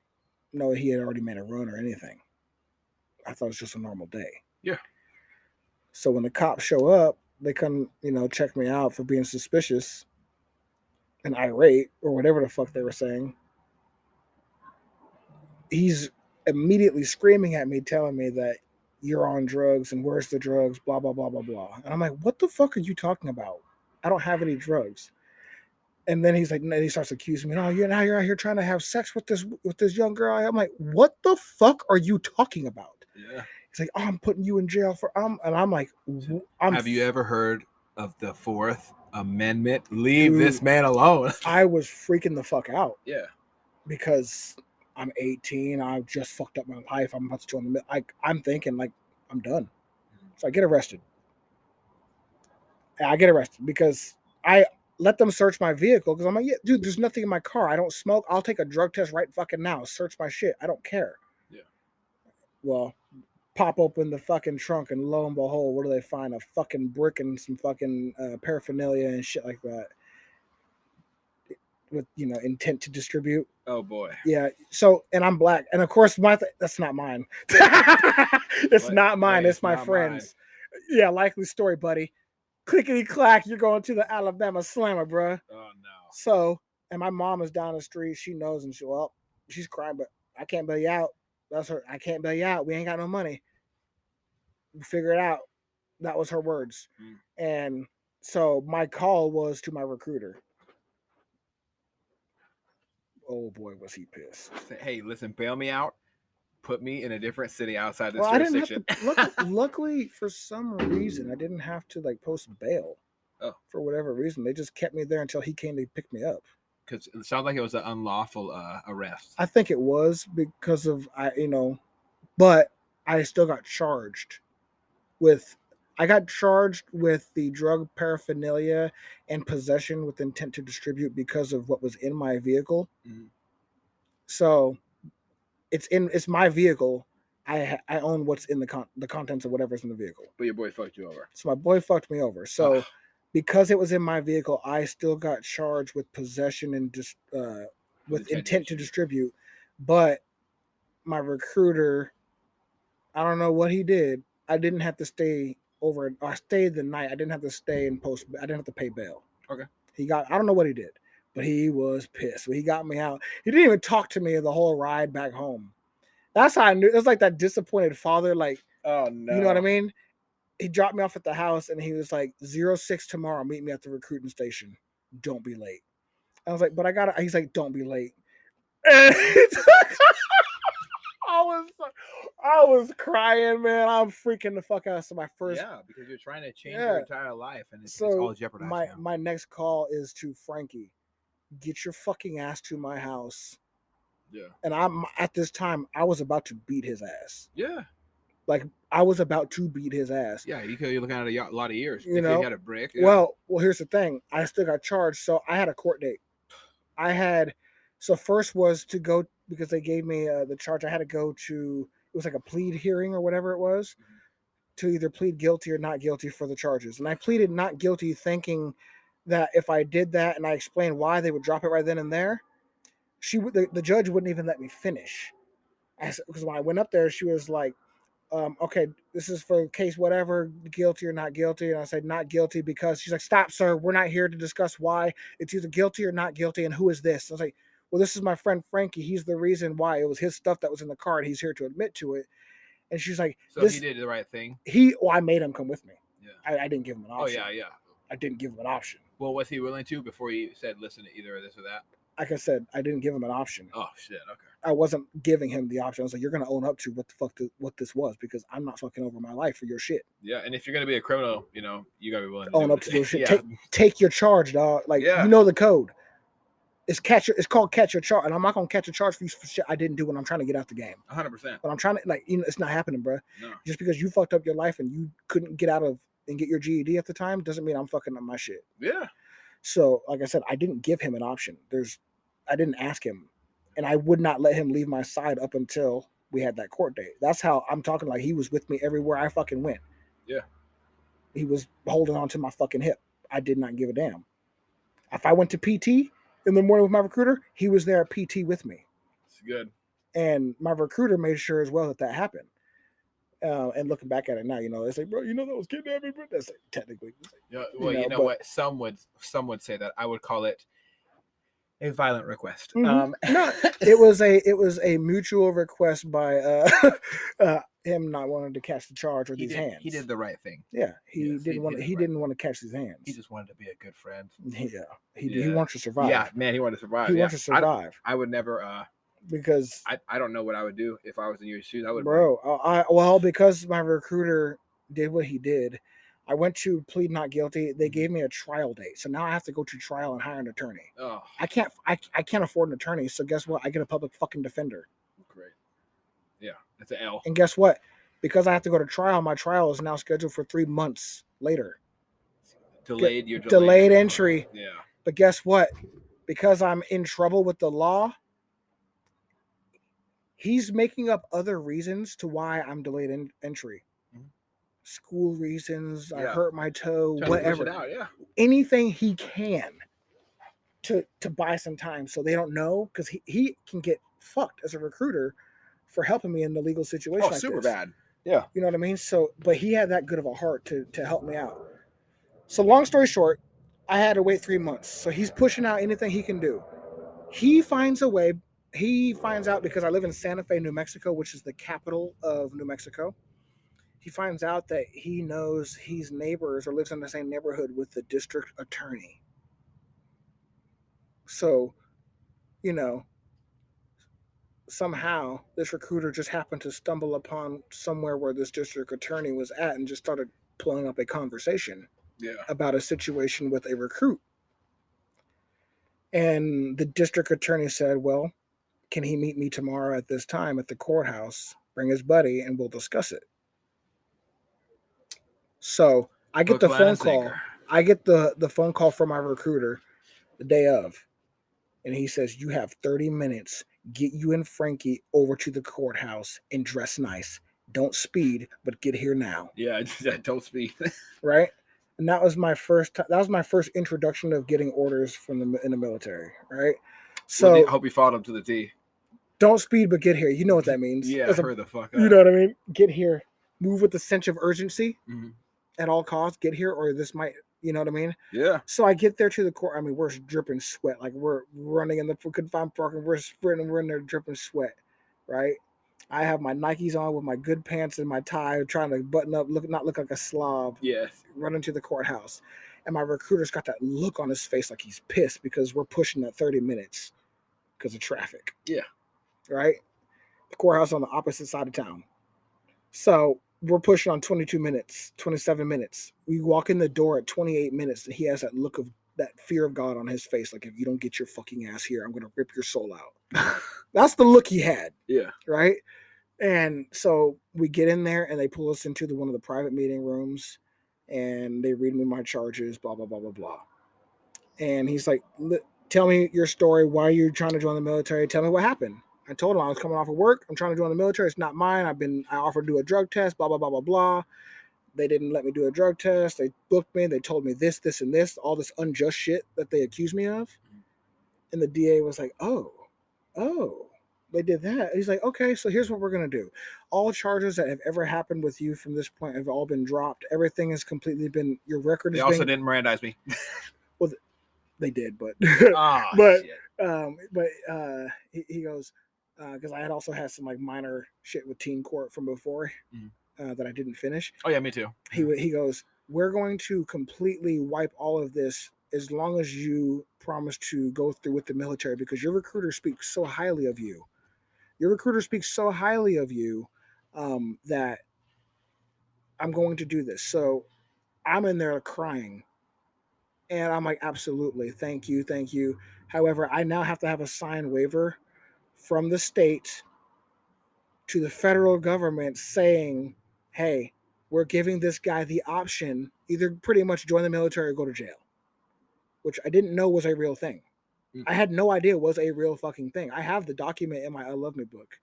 know he had already made a run or anything. I thought it was just a normal day. Yeah. So when the cops show up, they come, check me out for being suspicious and irate or whatever the fuck they were saying. He's immediately screaming at me, telling me that you're on drugs and where's the drugs, blah, blah, blah, blah, blah. And I'm like, what the fuck are you talking about? I don't have any drugs. And then he's like, he starts accusing me. Oh, you're out here trying to have sex with this young girl. I'm like, what the fuck are you talking about? Yeah. He's like, oh, I'm putting you in jail for and I'm like, have you ever heard of the Fourth Amendment? Leave this man alone. I was freaking the fuck out. Yeah. Because I'm 18. I've just fucked up my life. I'm about to join the I'm thinking like I'm done. So I get arrested. I get arrested because I let them search my vehicle because I'm like, yeah, dude, there's nothing in my car. I don't smoke. I'll take a drug test right fucking now. Search my shit. I don't care. Yeah. Well, pop open the fucking trunk and lo and behold, what do they find? A fucking brick and some fucking paraphernalia and shit like that. With intent to distribute. Oh boy. Yeah. So, and I'm black, and of course that's not mine. It's not mine. It's my friend's. Mine. Yeah, likely story, buddy. Clickety clack, you're going to the Alabama Slammer, bro. Oh no. So, and my mom is down the street. She knows, and she's crying, but I can't bail you out. That's her. I can't bail you out. We ain't got no money. We figure it out. That was her words. And so my call was to my recruiter. Oh boy, was he pissed. Hey, listen, bail me out. Put me in a different city outside this jurisdiction. I didn't have to, luckily, for some reason, I didn't have to post bail. Oh. For whatever reason, they just kept me there until he came to pick me up. Because it sounds like it was an unlawful arrest. I think it was because of but I still got charged with. I got charged with the drug paraphernalia and possession with intent to distribute because of what was in my vehicle. Mm-hmm. So it's my vehicle. I own what's in the contents of whatever's in the vehicle. But your boy fucked you over. So my boy fucked me over. So because it was in my vehicle, I still got charged with possession and with intent to distribute. But my recruiter, I don't know what he did. I didn't have to stay over. I stayed the night. I didn't have to stay and post. I didn't have to pay bail. Okay. I don't know what he did, but he was pissed. He got me out. He didn't even talk to me the whole ride back home. That's how I knew. It was like that disappointed father. Like, oh no, you know what I mean? He dropped me off at the house and he was like, 06 tomorrow, meet me at the recruiting station. Don't be late. I was like, but he's like, don't be late. I was crying, man. I'm freaking the fuck out. So my first, because you're trying to change your entire life and it's all jeopardized. My next call is to Frankie get your fucking ass to my house. Yeah. And at this time, I was about to beat his ass. Yeah. Like, I was about to beat his ass. Yeah, you're looking at a lot of years. You if know? you had a brick. Yeah. Well, here's the thing. I still got charged, so I had a court date. So first was to go, because they gave me the charge. I had to go to, it was like a plead hearing or whatever it was, to either plead guilty or not guilty for the charges. And I pleaded not guilty, thinking that if I did that and I explained why, they would drop it right then and there. The judge wouldn't even let me finish. Because when I went up there, she was like, okay, this is for case whatever, guilty or not guilty. And I said, not guilty, because she's like, stop, sir. We're not here to discuss why. It's either guilty or not guilty. And who is this? I was like, well, this is my friend Frankie. He's the reason why. It was his stuff that was in the car, and he's here to admit to it. And she's like, so he did the right thing. I made him come with me. Yeah. I didn't give him an option. Oh, yeah. I didn't give him an option. Well, was he willing to before you said, listen to either this or that? Like I said, I didn't give him an option. Oh, shit. Okay. I wasn't giving him the option. I was like, you're going to own up to what this was, because I'm not fucking over my life for your shit. Yeah, and if you're going to be a criminal, you got to be willing to own up to your shit. Yeah. Take your charge, dog. Like, you know the code. It's called catch your charge, and I'm not going to catch a charge for you for shit I didn't do when I'm trying to get out the game. 100%. But I'm trying to, it's not happening, bro. No. Just because you fucked up your life and you couldn't get out of and get your GED at the time doesn't mean I'm fucking up my shit. Yeah. So, like I said, I didn't give him an option. I didn't ask him, and I would not let him leave my side up until we had that court date. That's how I'm talking. Like, he was with me everywhere I fucking went. Yeah. He was holding on to my fucking hip. I did not give a damn. If I went to PT in the morning with my recruiter, he was there at PT with me. It's good. And my recruiter made sure as well that happened. And looking back at it now, it's like, bro, that was kidnapping, but that's technically. Yeah. Well, you know what? Some would say that. I would call it a violent request. Mm-hmm. No, it was a mutual request by him not wanting to catch the charge with hands. He did the right thing. Yeah, he didn't want to catch these hands. He just wanted to be a good friend. Yeah, he wants to survive. Yeah, man, he wanted to survive. He wants to survive. I would never. Because I don't know what I would do if I was in your shoes. I would. Bro, because my recruiter did what he did, I went to plead not guilty. They gave me a trial date, so now I have to go to trial and hire an attorney. Oh, I can't afford an attorney, so guess what? I get a public fucking defender. Great. Yeah, that's an L. And guess what? Because I have to go to trial, my trial is now scheduled for 3 months later. Delayed entry. Yeah. But guess what? Because I'm in trouble with the law, he's making up other reasons to why I'm delayed entry. Mm-hmm. School reasons, I hurt my toe, whatever. Anything he can to buy some time so they don't know, because he can get fucked as a recruiter for helping me in the legal situation. Oh, super bad. Yeah. You know what I mean? So, but he had that good of a heart to help me out. So long story short, I had to wait 3 months. So he's pushing out anything he can do. He finds a way. He finds out, because I live in Santa Fe, New Mexico, which is the capital of New Mexico. He finds out that he knows he's neighbors or lives in the same neighborhood with the district attorney. So, somehow this recruiter just happened to stumble upon somewhere where this district attorney was at and just started pulling up a conversation about a situation with a recruit. And the district attorney said, well, can he meet me tomorrow at this time at the courthouse, bring his buddy, and we'll discuss it. So I get the phone call. I get the phone call from my recruiter the day of. And he says, you have 30 minutes. Get you and Frankie over to the courthouse and dress nice. Don't speed, but get here now. Yeah, don't speed. Right? And that was my first introduction of getting orders in the military, right? So I hope you followed him to the T. Don't speed, but get here. You know what that means. Yeah, hurry the fuck up. You know what I mean? Get here. Move with the sense of urgency at all costs. Get here, or this might, you know what I mean? Yeah. So I get there to the court. I mean, we're dripping sweat. Like, we're running in the confined parking. We're sprinting. We're in there dripping sweat, right? I have my Nikes on with my good pants and my tie, trying to button up, not look like a slob. Yes. Running to the courthouse. And my recruiter's got that look on his face like he's pissed because we're pushing that 30 minutes because of traffic. Yeah. Right? The courthouse on the opposite side of town. So we're pushing on 22 minutes, 27 minutes. We walk in the door at 28 minutes, and he has that look of that fear of God on his face. Like, if you don't get your fucking ass here, I'm gonna rip your soul out. That's the look he had. Yeah. Right. And so we get in there and they pull us into one of the private meeting rooms and they read me my charges, blah, blah, blah, blah, blah. And he's like, tell me your story. Why are you trying to join the military? Tell me what happened. I told him I was coming off of work. I'm trying to join the military. It's not mine. I offered to do a drug test, blah, blah, blah, blah, blah. They didn't let me do a drug test. They booked me. They told me this, this, and this, all this unjust shit that they accused me of. And the DA was like, oh, they did that. He's like, okay, so here's what we're going to do. All charges that have ever happened with you from this point have all been dropped. Everything has completely been, your record They has also been... didn't Mirandize me. Well, they did, but... He goes, because I had also had some like minor shit with teen court from before that I didn't finish. Oh, yeah, me too. He goes, we're going to completely wipe all of this as long as you promise to go through with the military, because your recruiter speaks so highly of you. That I'm going to do this. So I'm in there crying. And I'm like, absolutely. Thank you. However, I now have to have a signed waiver from the state to the federal government saying, hey, we're giving this guy the option, either pretty much join the military or go to jail, which I didn't know was a real thing. I had no idea it was a real fucking thing. I have the document in my I Love Me book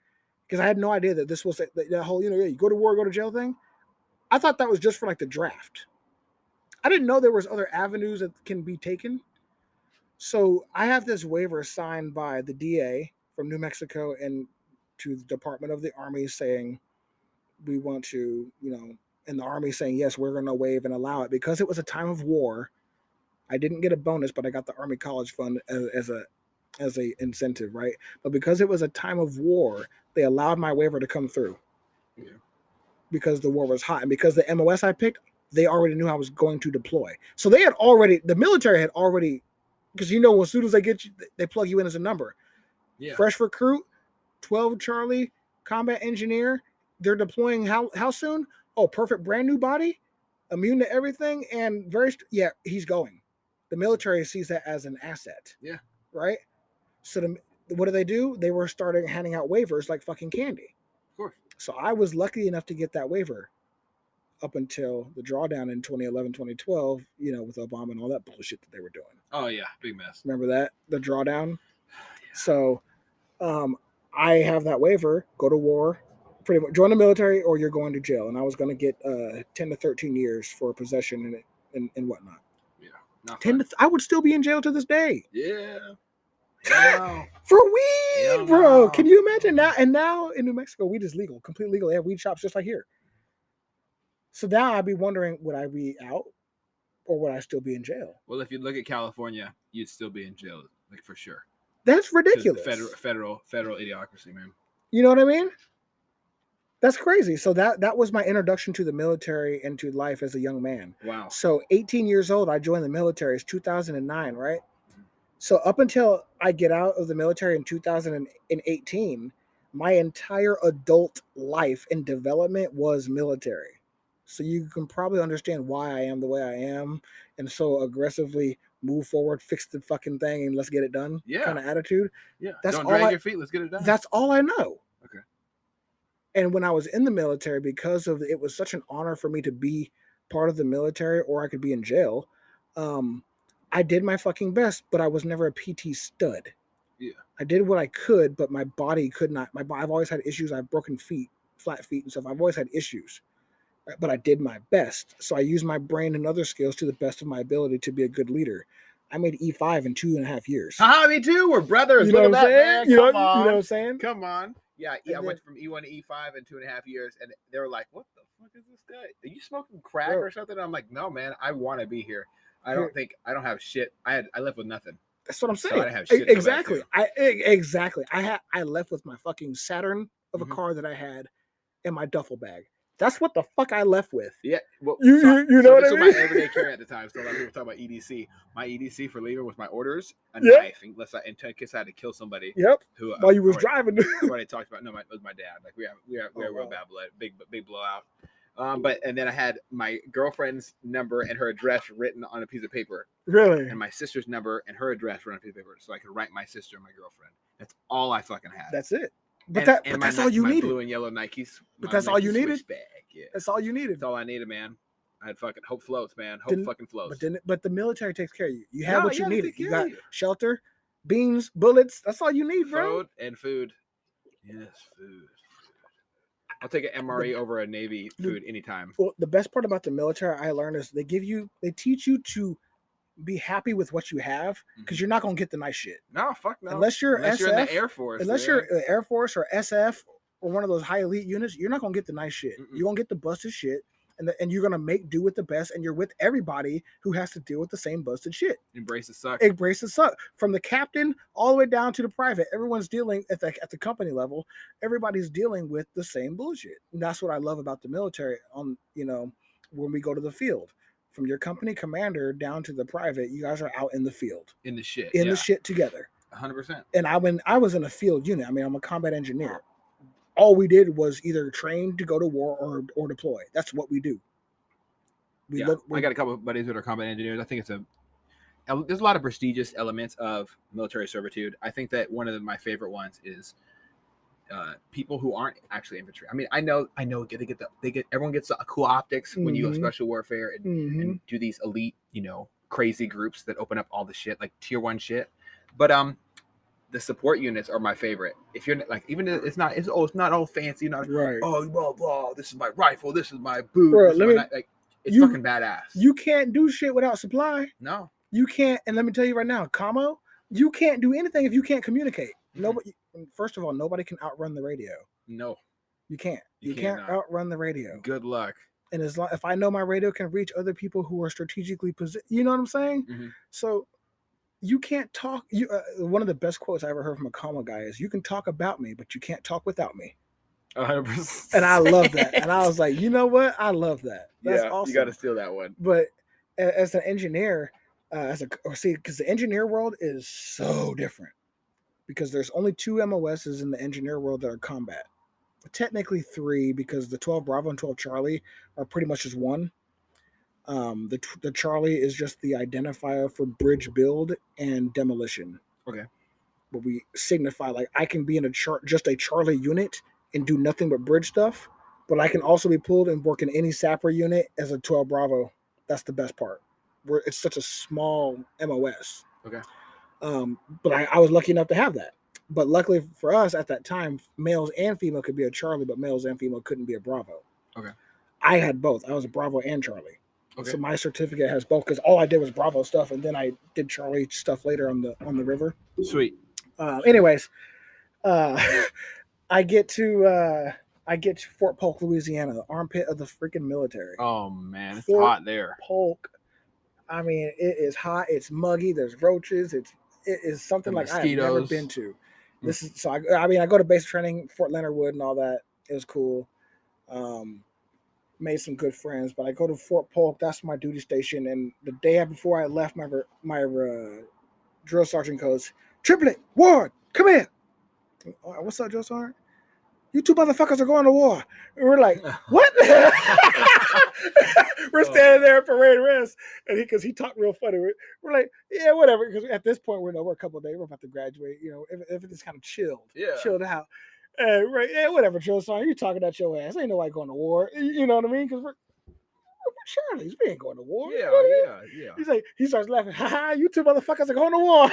because I had no idea that this was that whole, you go to war, go to jail thing. I thought that was just for like the draft. I didn't know there was other avenues that can be taken. So I have this waiver signed by the DA from New Mexico and to the Department of the Army saying we want to, and the Army saying, yes, we're going to waive and allow it because it was a time of war. I didn't get a bonus, but I got the Army College Fund as a incentive, right? But because it was a time of war, they allowed my waiver to come through. Yeah. Because the war was hot. And because the MOS I picked, they already knew I was going to deploy. So the military had already, because as soon as they get you, they plug you in as a number. Yeah. Fresh recruit, 12 Charlie, combat engineer. They're deploying how soon? Oh, perfect brand new body, immune to everything, and he's going. The military sees that as an asset. Yeah. Right? So what do? They were starting handing out waivers like fucking candy. Of course. So I was lucky enough to get that waiver up until the drawdown in 2011, 2012, with Obama and all that bullshit that they were doing. Oh, yeah. Big mess. Remember that? The drawdown? Yeah. So I have that waiver, go to war, pretty much join the military or you're going to jail. And I was going to get 10 to 13 years for possession and whatnot. I would still be in jail to this day. Yeah. For weed, bro. Can you imagine now? And now in New Mexico, weed is legal, completely legal. They have weed shops just like here. So now I'd be wondering, would I be out or would I still be in jail? Well, if you look at California, you'd still be in jail, like for sure. That's ridiculous. Federal idiocracy, man. You know what I mean? That's crazy. So that was my introduction to the military and to life as a young man. Wow. So 18 years old, I joined the military. It's 2009, right? So up until I get out of the military in 2018, my entire adult life and development was military. So you can probably understand why I am the way I am and so aggressively move forward, fix the fucking thing, and let's get it done kind of attitude. Yeah. Don't drag your feet. Let's get it done. That's all I know. Okay. And when I was in the military, because of it was such an honor for me to be part of the military, or I could be in jail. I did my fucking best, but I was never a PT stud. Yeah. I did what I could, but my body could not. I've always had issues. I've broken feet, flat feet and stuff. I've always had issues, but I did my best. So I used my brain and other skills to the best of my ability to be a good leader. I made E5 in 2.5 years. Me too. We're brothers. You know Look what I'm saying? Man. You know on. What I'm saying? Come on. Yeah, I went from E1 to E5 in 2.5 years, and they were like, "What the fuck is this guy? Are you smoking crack or something?" And I'm like, "No, man. I want to be here. I don't have shit. I left with nothing." That's what I'm saying. So I didn't have shit exactly. I left with my fucking Saturn of a car that I had in my duffel bag. That's what the fuck I left with. Yeah. Well, you know what I mean? My everyday carry at the time. So a lot of people talk about EDC. My EDC for leaving was my orders, a knife, in case I had to kill somebody. Yep. Who while you was driving. What I talked about. No, it was my dad. Like we have real bad blood, big blowout. And then I had my girlfriend's number and her address written on a piece of paper, Really? and my sister's number and her address written on a piece of paper, so I could write my sister and my girlfriend. That's all I fucking had. That's it. But that's all you my needed. blue and yellow Nikes. But that's all you needed. Bag. Yeah. That's all you needed. That's all I needed, man. I had fucking hope floats, man. Hope fucking floats. But the military takes care of you. You have what you needed. You got you. shelter, beans, bullets. That's all you need, bro. Food and food. Yes, food. I'll take an MRE over a Navy food anytime. Well, the best part about the military I learned is they teach you to be happy with what you have, because you're not gonna get the nice shit. No, fuck no. Unless you're SF, in the Air Force. Unless you're Air Force or SF or one of those high elite units, you're not gonna get the nice shit. You're gonna get the busted shit, and you're gonna make do with the best, and you're with everybody who has to deal with the same busted shit. Embrace the suck. Embrace the suck. From the captain all the way down to the private, everyone's dealing at the company level. Everybody's dealing with the same bullshit. And that's what I love about the military. When we go to the field, from your company commander down to the private, you guys are out in the field, in the shit, the shit together. 100%. And I was in a field unit. I mean, I'm a combat engineer. All we did was either train to go to war or deploy. That's what we do. I got a couple of buddies that are combat engineers. I think there's a lot of prestigious elements of military servitude. I think that one of my favorite ones is people who aren't actually infantry. I mean, I know everyone gets cool optics when you go special warfare and do these elite, crazy groups that open up all the shit, like tier 1 shit. But the support units are my favorite. If you're like, even it's not all fancy, right. Oh, blah blah. This is my rifle. This is my boot. Bro, it's fucking badass. You can't do shit without supply. No, you can't. And let me tell you right now, Camo, you can't do anything if you can't communicate. Nobody. First of all, nobody can outrun the radio. No, you can't. You can't outrun the radio. Good luck. And if I know my radio can reach other people who are strategically positioned, you know what I'm saying? Mm-hmm. So you can't talk. One of the best quotes I ever heard from a Camo guy is, "You can talk about me, but you can't talk without me." 100%. And I love that. And I was like, you know what? I love that. That's awesome. You got to steal that one. But as an engineer, because the engineer world is so different, because there's only 2 MOSs in the engineer world that are combat. Technically 3, because the 12 Bravo and 12 Charlie are pretty much just one. The Charlie is just the identifier for bridge build and demolition. Okay. But we signify, like, I can be in just a Charlie unit and do nothing but bridge stuff, but I can also be pulled and work in any sapper unit as a 12 Bravo. That's the best part. It's such a small MOS. Okay. But I was lucky enough to have that. But luckily for us at that time, males and female could be a Charlie, but males and female couldn't be a Bravo. Okay. I had both. I was a Bravo and Charlie. Okay. So my certificate has both, because all I did was Bravo stuff, and then I did Charlie stuff later on the river. Sweet. Anyways, I get to Fort Polk, Louisiana, the armpit of the freaking military. Oh man, it's Fort hot there. Polk. I mean, it is hot. It's muggy. There's roaches. It is something like I've never been to. This is I go to basic training, Fort Leonard Wood, and all that. It was cool. Made some good friends, but I go to Fort Polk. That's my duty station. And the day before I left, my drill sergeant goes, "Triplet, Ward, come here." What's up, drill sergeant? "You 2 motherfuckers are going to war." And we're like, "What?" We're standing there at parade rest, and because he talked real funny, we're like, "Yeah, whatever." Because at this point, we're a couple of days. We're about to graduate. If it's kind of chilled out. And right, yeah, whatever, drill sergeant. You talking about your ass? Ain't nobody going to war. You know what I mean? Because we're Charlies. We ain't going to war. Yeah, yeah. He's like, he starts laughing. "Ha ha! You 2 motherfuckers are going to war,"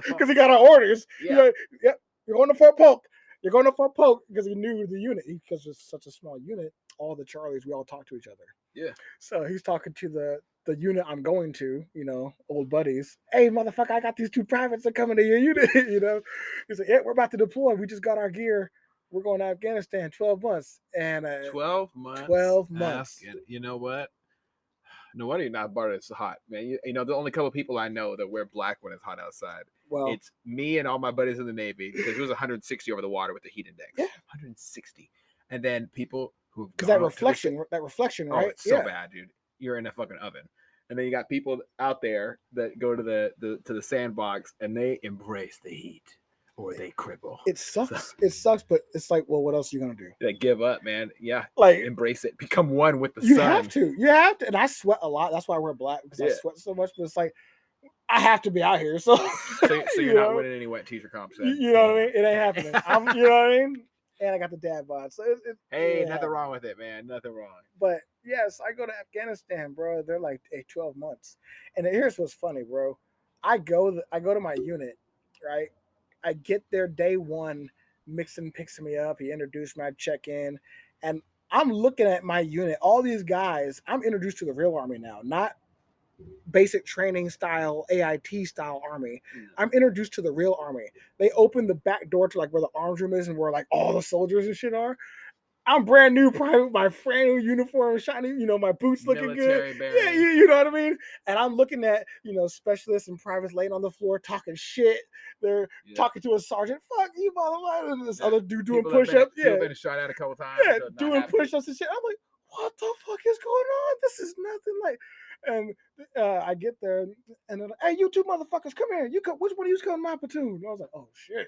because he got our orders. Yeah. He's like, "Yep, you're going to Fort Polk. You're going to Fort Polk," because he knew the unit. Because it's such a small unit, all the Charlies, we all talk to each other. Yeah. So he's talking to the unit I'm going to, old buddies. "Hey, motherfucker, I got these 2 privates that coming to your unit." He's like, "Yeah, we're about to deploy. We just got our gear. We're going to Afghanistan 12 months." And 12 months. 12 months. You know what? No wonder you're not part of it's hot, man. The only couple of people I know that wear black when it's hot outside. Well, it's me and all my buddies in the Navy, because it was 160 over the water with the heat index. Yeah. 160. And then people who, because that reflection, right? Oh, it's so bad, dude. You're in a fucking oven. And then you got people out there that go to the sandbox and they embrace the heat. or they cripple. It sucks. It sucks, but it's like, well, what else are you gonna do? Like, give up, man. Yeah, Like, embrace it. Become one with the you sun. have to. You have to. And I sweat a lot. That's why I wear black, because I sweat so much. But it's like, I have to be out here. So you're not winning any wet t-shirt comps. Then. You know what I mean? It ain't happening. You know what I mean? And I got the dad bod. So hey, nothing wrong with it, man. Nothing wrong. But yes, I go to Afghanistan, bro. They're like 12 months. And here's what's funny, bro. I go to my unit, right? I get there day one. Mixon picks me up. He introduced me. I check in, and I'm looking at my unit. All these guys. I'm introduced to the real army now, not basic training style, AIT style army. I'm introduced to the real army. They open the back door to like where the arms room is and where like all the soldiers and shit are. I'm brand new, private, my brand new uniform, shiny, my boots looking Military good. bearing. Yeah, you know what I mean? And I'm looking at, specialists and privates laying on the floor talking shit. They're talking to a sergeant. Fuck you, motherfucker. This other dude doing push-ups. People been shot at a couple times. Yeah, doing push-ups and shit. I'm like, what the fuck is going on? This is nothing like. And I get there, and they're like, hey, you two motherfuckers, come here. Which one of you coming to my platoon? And I was like, oh shit.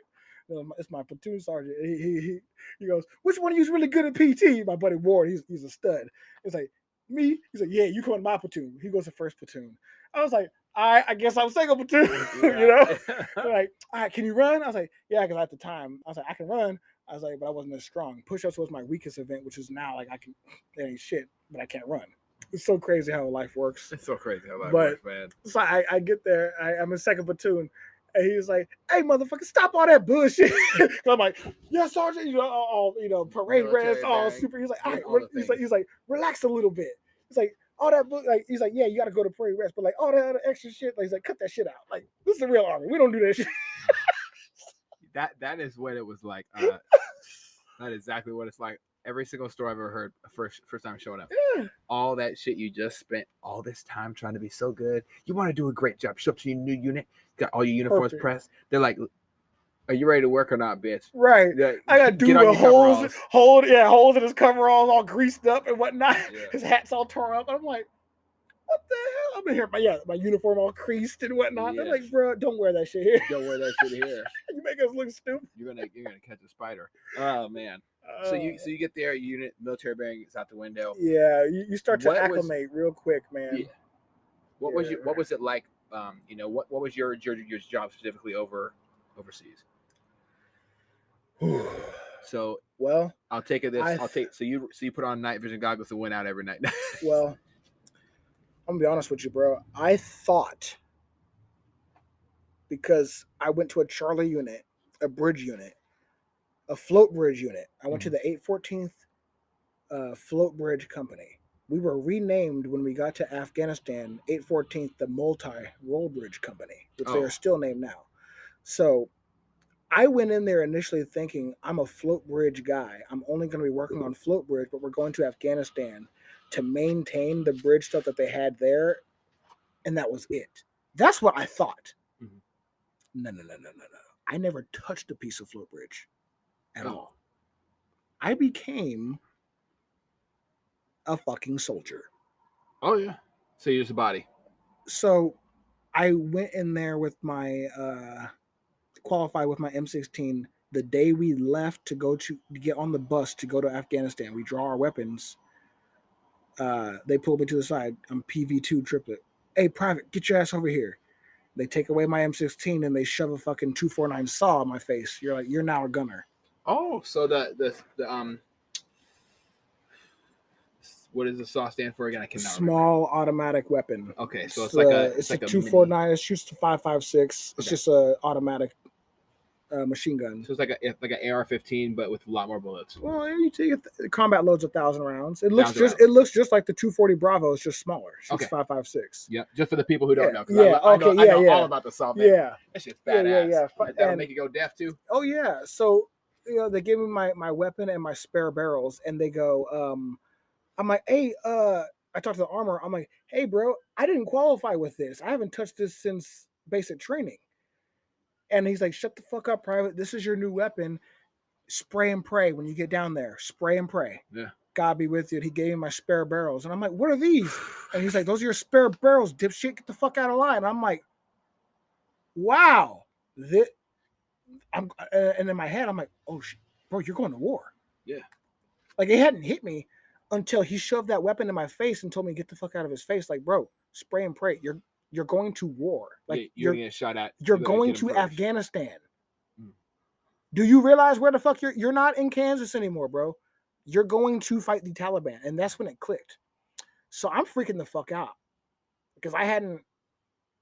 It's my platoon sergeant. He goes, which one of you's really good at PT? My buddy Ward, he's a stud. It's like, me? He's like, yeah, you come in my platoon. He goes to first platoon. I was like, I guess I'm second platoon. Like, all right, can you run? I was like, yeah, because at the time, I was like, I can run. I was like, but I wasn't as strong. Push-ups was my weakest event, which is now like it ain't shit, but I can't run. It's so crazy how life works. It's so crazy how life works, man. So I get there, I'm in second platoon. And he was like, hey, motherfucker, stop all that bullshit. So I'm like, yeah, sergeant, all parade rest, all super. He's like, all right, he's like, relax a little bit. He's like, all that, he's like, yeah, you got to go to parade rest, but like all that other extra shit, like, he's like, cut that shit out. Like, this is the real army. We don't do that shit. That is what it was like. That is exactly what it's like. Every single story I've ever heard, first time showing up. Yeah. All that shit you just spent all this time trying to be so good. You want to do a great job. Show up to your new unit, got all your uniforms pressed. They're like, are you ready to work or not, bitch? Right. I got dude with holes in his coveralls all greased up and whatnot. Yeah. His hat's all torn up. I'm like, what the hell? I'm in here, my uniform all creased and whatnot. Yeah. They're like, bro, don't wear that shit here. Don't wear that shit here. You make us look stupid. You're gonna catch a spider. Oh man. So you get there, unit military bearing is out the window. Yeah, you start to acclimate real quick, man. Yeah. What was it like? What was your job specifically overseas? So I'll take it this. So you put on night vision goggles and went out every night. Well, I'm gonna be honest with you, bro. I thought, because I went to a Charlie unit, a bridge unit, a float bridge unit. I went to the 814th Float Bridge Company. We were renamed when we got to Afghanistan, 814th, the Multi-Roll Bridge Company, which they are still named now. So I went in there initially thinking, I'm a float bridge guy. I'm only going to be working on float bridge, but we're going to Afghanistan to maintain the bridge stuff that they had there, and that was it. That's what I thought. Mm-hmm. No. I never touched a piece of float bridge at all. I became a fucking soldier. Oh, yeah. So you're just a body. So I went in there with my, qualified with my M16 the day we left to get on the bus to go to Afghanistan. We draw our weapons. They pulled me to the side. I'm PV2 triplet. Hey, private, get your ass over here. They take away my M16 and they shove a fucking 249 saw in my face. You're like, you're now a gunner. Oh, so the what does the SAW stand for again? I cannot Small remember. Automatic weapon. Okay, so it's like a 249. It shoots to 5.56. It's just a automatic machine gun. So it's like an AR-15, but with a lot more bullets. Well, the combat loads 1,000 rounds. It looks just like the 240 Bravo. It's just smaller. Shoots 5.56. Yeah, just for the people who don't know. I know all about the SAW. Yeah, that shit's badass. Yeah. That'll make you go deaf too. Oh yeah. So they gave me my weapon and my spare barrels, and they go. I'm like, hey, I talked to the armor. I'm like, hey, bro, I didn't qualify with this. I haven't touched this since basic training. And he's like, shut the fuck up, private. This is your new weapon. Spray and pray when you get down there. Spray and pray. Yeah. God be with you. And he gave me my spare barrels. And I'm like, what are these? And he's like, those are your spare barrels, dipshit. Get the fuck out of line. And I'm like, wow. and in my head, I'm like, oh, bro, you're going to war. Yeah. Like, it hadn't hit me until he shoved that weapon in my face and told me to get the fuck out of his face. Like, bro, spray and pray. You're going to war. Like, Yeah, you're gonna get shot at. You're going to Afghanistan. Do you realize where the fuck you're not in Kansas anymore, bro? You're going to fight the Taliban. And that's when it clicked. So I'm freaking the fuck out. Because I hadn't,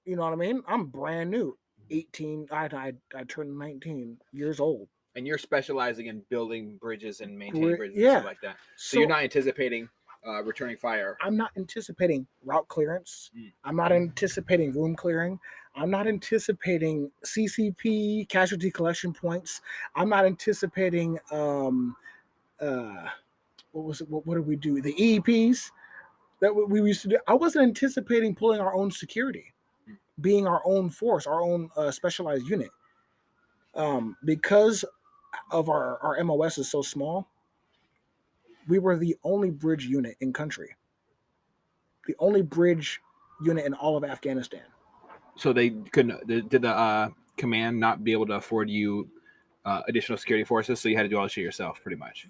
you know what I mean? I'm brand new. 18, I turned 19 years old. And you're specializing in building bridges and maintaining bridges and stuff like that. So you're not anticipating returning fire. I'm not anticipating route clearance. I'm not anticipating room clearing. I'm not anticipating CCP, casualty collection points. I'm not anticipating what did we do? The EEPs that we used to do. I wasn't anticipating pulling our own security, being our own force, our own specialized unit. Because of our MOS is so small, we were the only bridge unit in country. The only bridge unit in all of Afghanistan. So they couldn't. Did the command not be able to afford you additional security forces? So you had to do all the shit yourself, pretty much.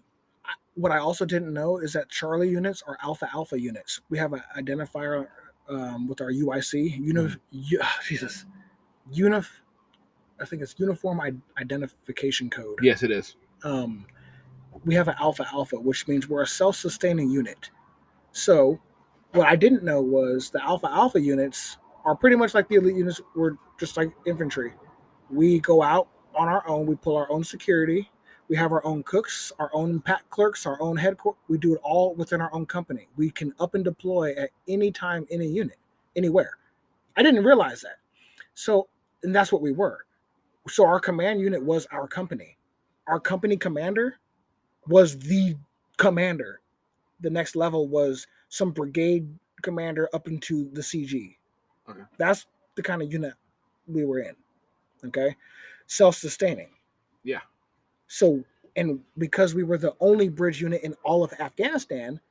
What I also didn't know is that Charlie units are Alpha units. We have an identifier with our UIC. Jesus. I think it's Uniform Identification Code. Yes, it is. We have an Alpha, which means we're a self-sustaining unit. So what I didn't know was the Alpha units are pretty much like the elite units. We're just like infantry. We go out on our own. We pull our own security. We have our own cooks, our own pack clerks, our own headquarters. We do it all within our own company. We can up and deploy at any time, any unit, anywhere. I didn't realize that. So, and that's what we were. So our command unit was our company. Our company commander was the commander. The next level was some brigade commander up into the CG. Okay. That's the kind of unit we were in. Okay. Self-sustaining. Yeah. So, and because we were the only bridge unit in all of Afghanistan,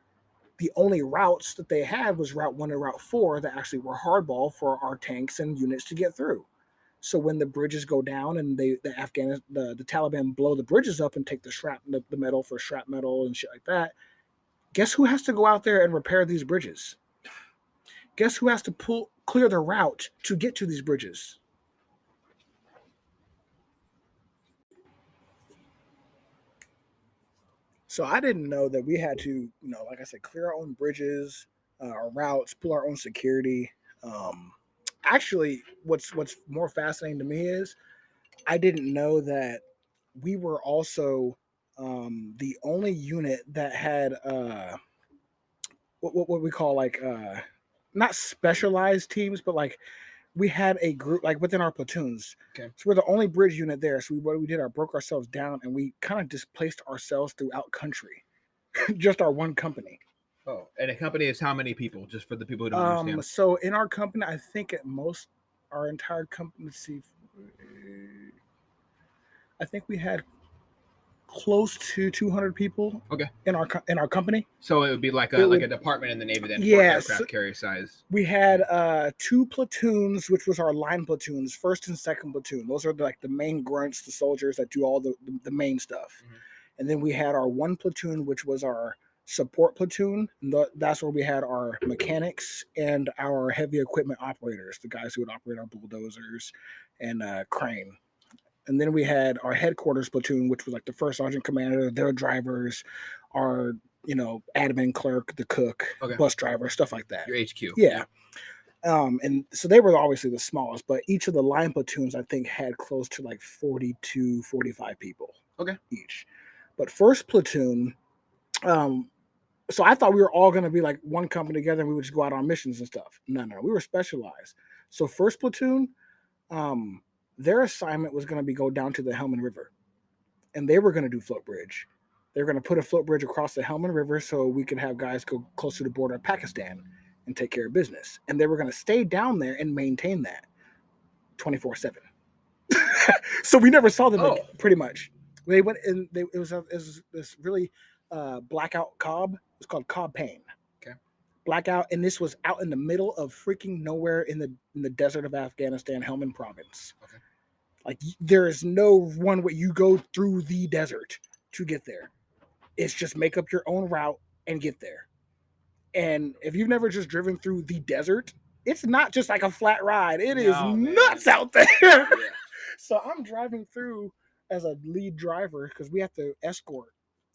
the only routes that they had was Route 1 and Route 4 that actually were hardball for our tanks and units to get through. So when the bridges go down and the Taliban blow the bridges up and take the metal for shrapnel and shit like that, guess who has to go out there and repair these bridges? Guess who has to clear the route to get to these bridges? So I didn't know that we had to, like I said, clear our own bridges, our routes, pull our own security. Actually, what's more fascinating to me is I didn't know that we were also the only unit that had what we call like not specialized teams, but like we had a group like within our platoons. Okay. So we're the only bridge unit there. So what we did, I broke ourselves down and we kind of displaced ourselves throughout country. Just our one company. Oh, and a company is how many people? Just for the people who don't understand. So in our company, I think at most our entire company. Let's see. I think we had close to 200 people. Okay. In our company. So it would be like a department in the Navy then. Yeah. Aircraft carrier size. We had 2 platoons, which was our line platoons, first and second platoon. Those are like the main grunts, the soldiers that do all the main stuff. Mm-hmm. And then we had our 1 platoon, which was our support platoon. And that's where we had our mechanics and our heavy equipment operators, the guys who would operate our bulldozers and crane. And then we had our headquarters platoon, which was like the first sergeant commander, their drivers, our admin clerk, the cook, bus driver, stuff like that. Your HQ. Yeah. And so they were obviously the smallest, but each of the line platoons, I think, had close to like 42, 45 people. Okay. Each. But first platoon, so I thought we were all going to be like one company together and we would just go out on missions and stuff. No, we were specialized. So first platoon, their assignment was going to be go down to the Helmand River. And they were going to do float bridge. They were going to put a float bridge across the Helmand River so we could have guys go close to the border of Pakistan and take care of business. And they were going to stay down there and maintain that 24/7. So we never saw them pretty much. They went and it was this really blackout cob. It was called Cobb Pain. Okay. Blackout, and this was out in the middle of freaking nowhere in the desert of Afghanistan, Helmand Province. Okay. Like there is no one way you go through the desert to get there. It's just make up your own route and get there. And if you've never just driven through the desert, it's not just like a flat ride. It is nuts out there. Yeah. So I'm driving through as a lead driver because we have to escort.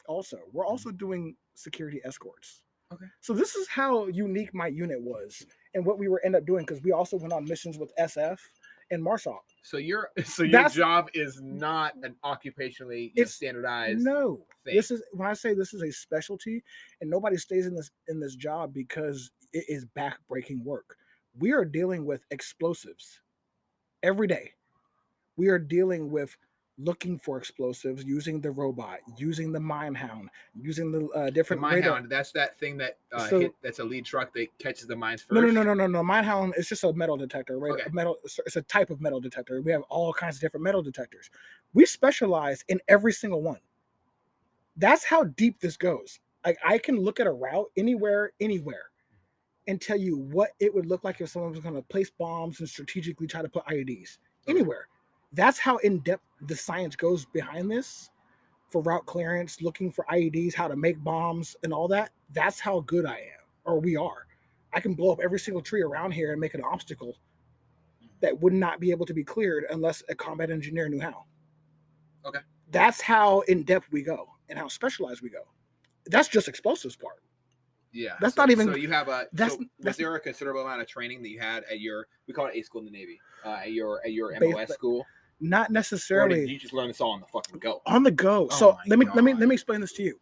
Also, we're also doing security escorts. Okay. So this is how unique my unit was and what we were end up doing because we also went on missions with SF and Marsoc. So your That's- job is not an occupationally standardized. No, thing. this is when I say this is a specialty, and nobody stays in this job because it is back-breaking work. We are dealing with explosives every day. We are dealing with looking for explosives, using the robot, using the mine hound, using the different The mine radar. hound, that's that thing that that's a lead truck that catches the mines first. No. Mine hound is just a metal detector. Right? Okay. It's a type of metal detector. We have all kinds of different metal detectors. We specialize in every single one. That's how deep this goes. Like I can look at a route anywhere, and tell you what it would look like if someone was going to place bombs and strategically try to put IEDs anywhere. That's how in depth the science goes behind this for route clearance, looking for IEDs, how to make bombs, and all that. That's how good I am, or we are. I can blow up every single tree around here and make an obstacle that would not be able to be cleared unless a combat engineer knew how. Okay. That's how in depth we go and how specialized we go. That's just explosives part. Yeah. That's not even. So you have a. That's, was there a considerable amount of training that you had at your? We call it A school in the Navy. At your MOS school. Not necessarily. Or did you just learn this all on the fucking go? On the go. Oh so let me explain this to you.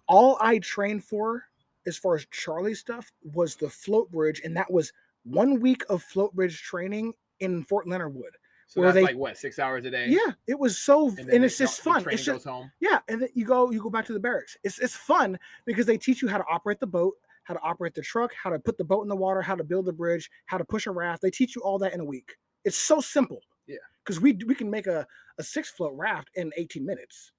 All I trained for, as far as Charlie stuff, was the float bridge, and that was 1 week of float bridge training in Fort Leonard Wood. So that's like what, 6 hours a day? Yeah, it was so, and it's just fun. Training goes home. Yeah, and then you go back to the barracks. It's fun because they teach you how to operate the boat, how to operate the truck, how to put the boat in the water, how to build the bridge, how to push a raft. They teach you all that in a week. It's so simple. Yeah, because we can make a 6-float raft in 18 minutes.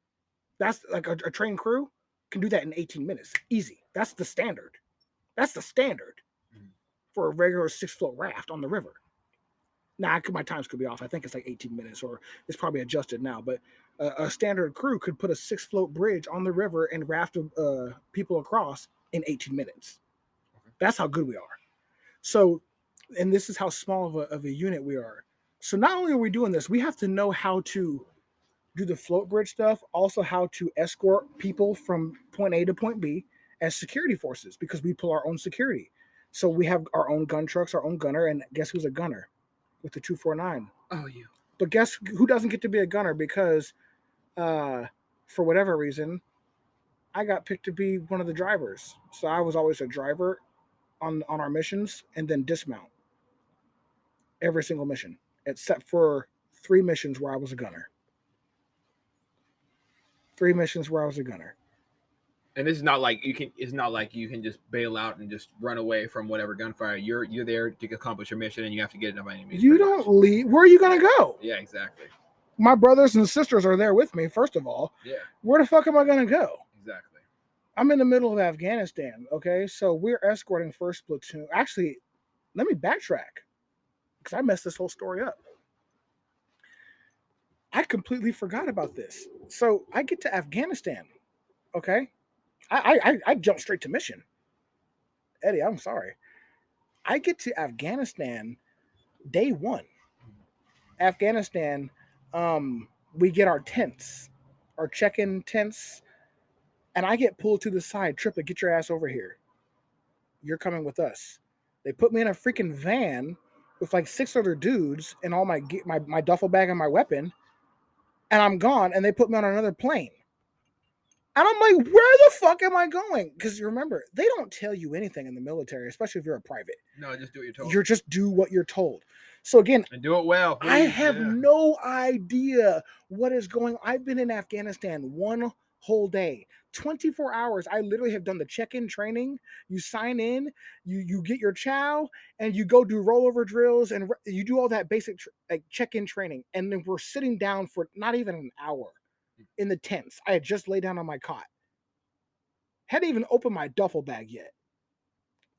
That's like a trained crew can do that in 18 minutes, easy. That's the standard. For a regular 6-float raft on the river. Now, my times could be off. I think it's like 18 minutes, or it's probably adjusted now. But a standard crew could put a 6-float bridge on the river and raft people across in 18 minutes. That's how good we are. So, and this is how small of a unit we are. So not only are we doing this, we have to know how to do the float bridge stuff, also how to escort people from point A to point B as security forces, because we pull our own security. So we have our own gun trucks, our own gunner, and guess who's a gunner? With the 249. Oh, you. But guess who doesn't get to be a gunner because for whatever reason, I got picked to be one of the drivers. So I was always a driver on our missions and then dismount. Every single mission, except for 3 missions where I was a gunner. 3 missions where I was a gunner. And this is not like you can. It's not like you can just bail out and just run away from whatever gunfire. You're there to accomplish your mission, and you have to get it done by any means. You don't leave. Where are you gonna go? Yeah, exactly. My brothers and sisters are there with me. First of all, yeah. Where the fuck am I gonna go? Exactly. I'm in the middle of Afghanistan. Okay, so we're escorting 1st Platoon. Actually, let me backtrack because I messed this whole story up. I completely forgot about this. So I get to Afghanistan. Okay. I jumped straight to mission. Eddie, I'm sorry. I get to Afghanistan day 1. Afghanistan, we get our tents, our check-in tents, and I get pulled to the side. Triplet, get your ass over here. You're coming with us. They put me in a freaking van with like 6 other dudes and all my duffel bag and my weapon, and I'm gone, and they put me on another plane. And I'm like, where the fuck am I going? Because remember, they don't tell you anything in the military, especially if you're a private. No, just do what you're told. You just do what you're told. So again, and do it well. Please. I have no idea what is going on. I've been in Afghanistan 1 whole day, 24 hours. I literally have done the check-in training. You sign in, you get your chow, and you go do rollover drills, and you do all that basic check-in training. And then we're sitting down for not even an hour in the tents. I had just laid down on my cot. Hadn't even opened my duffel bag yet.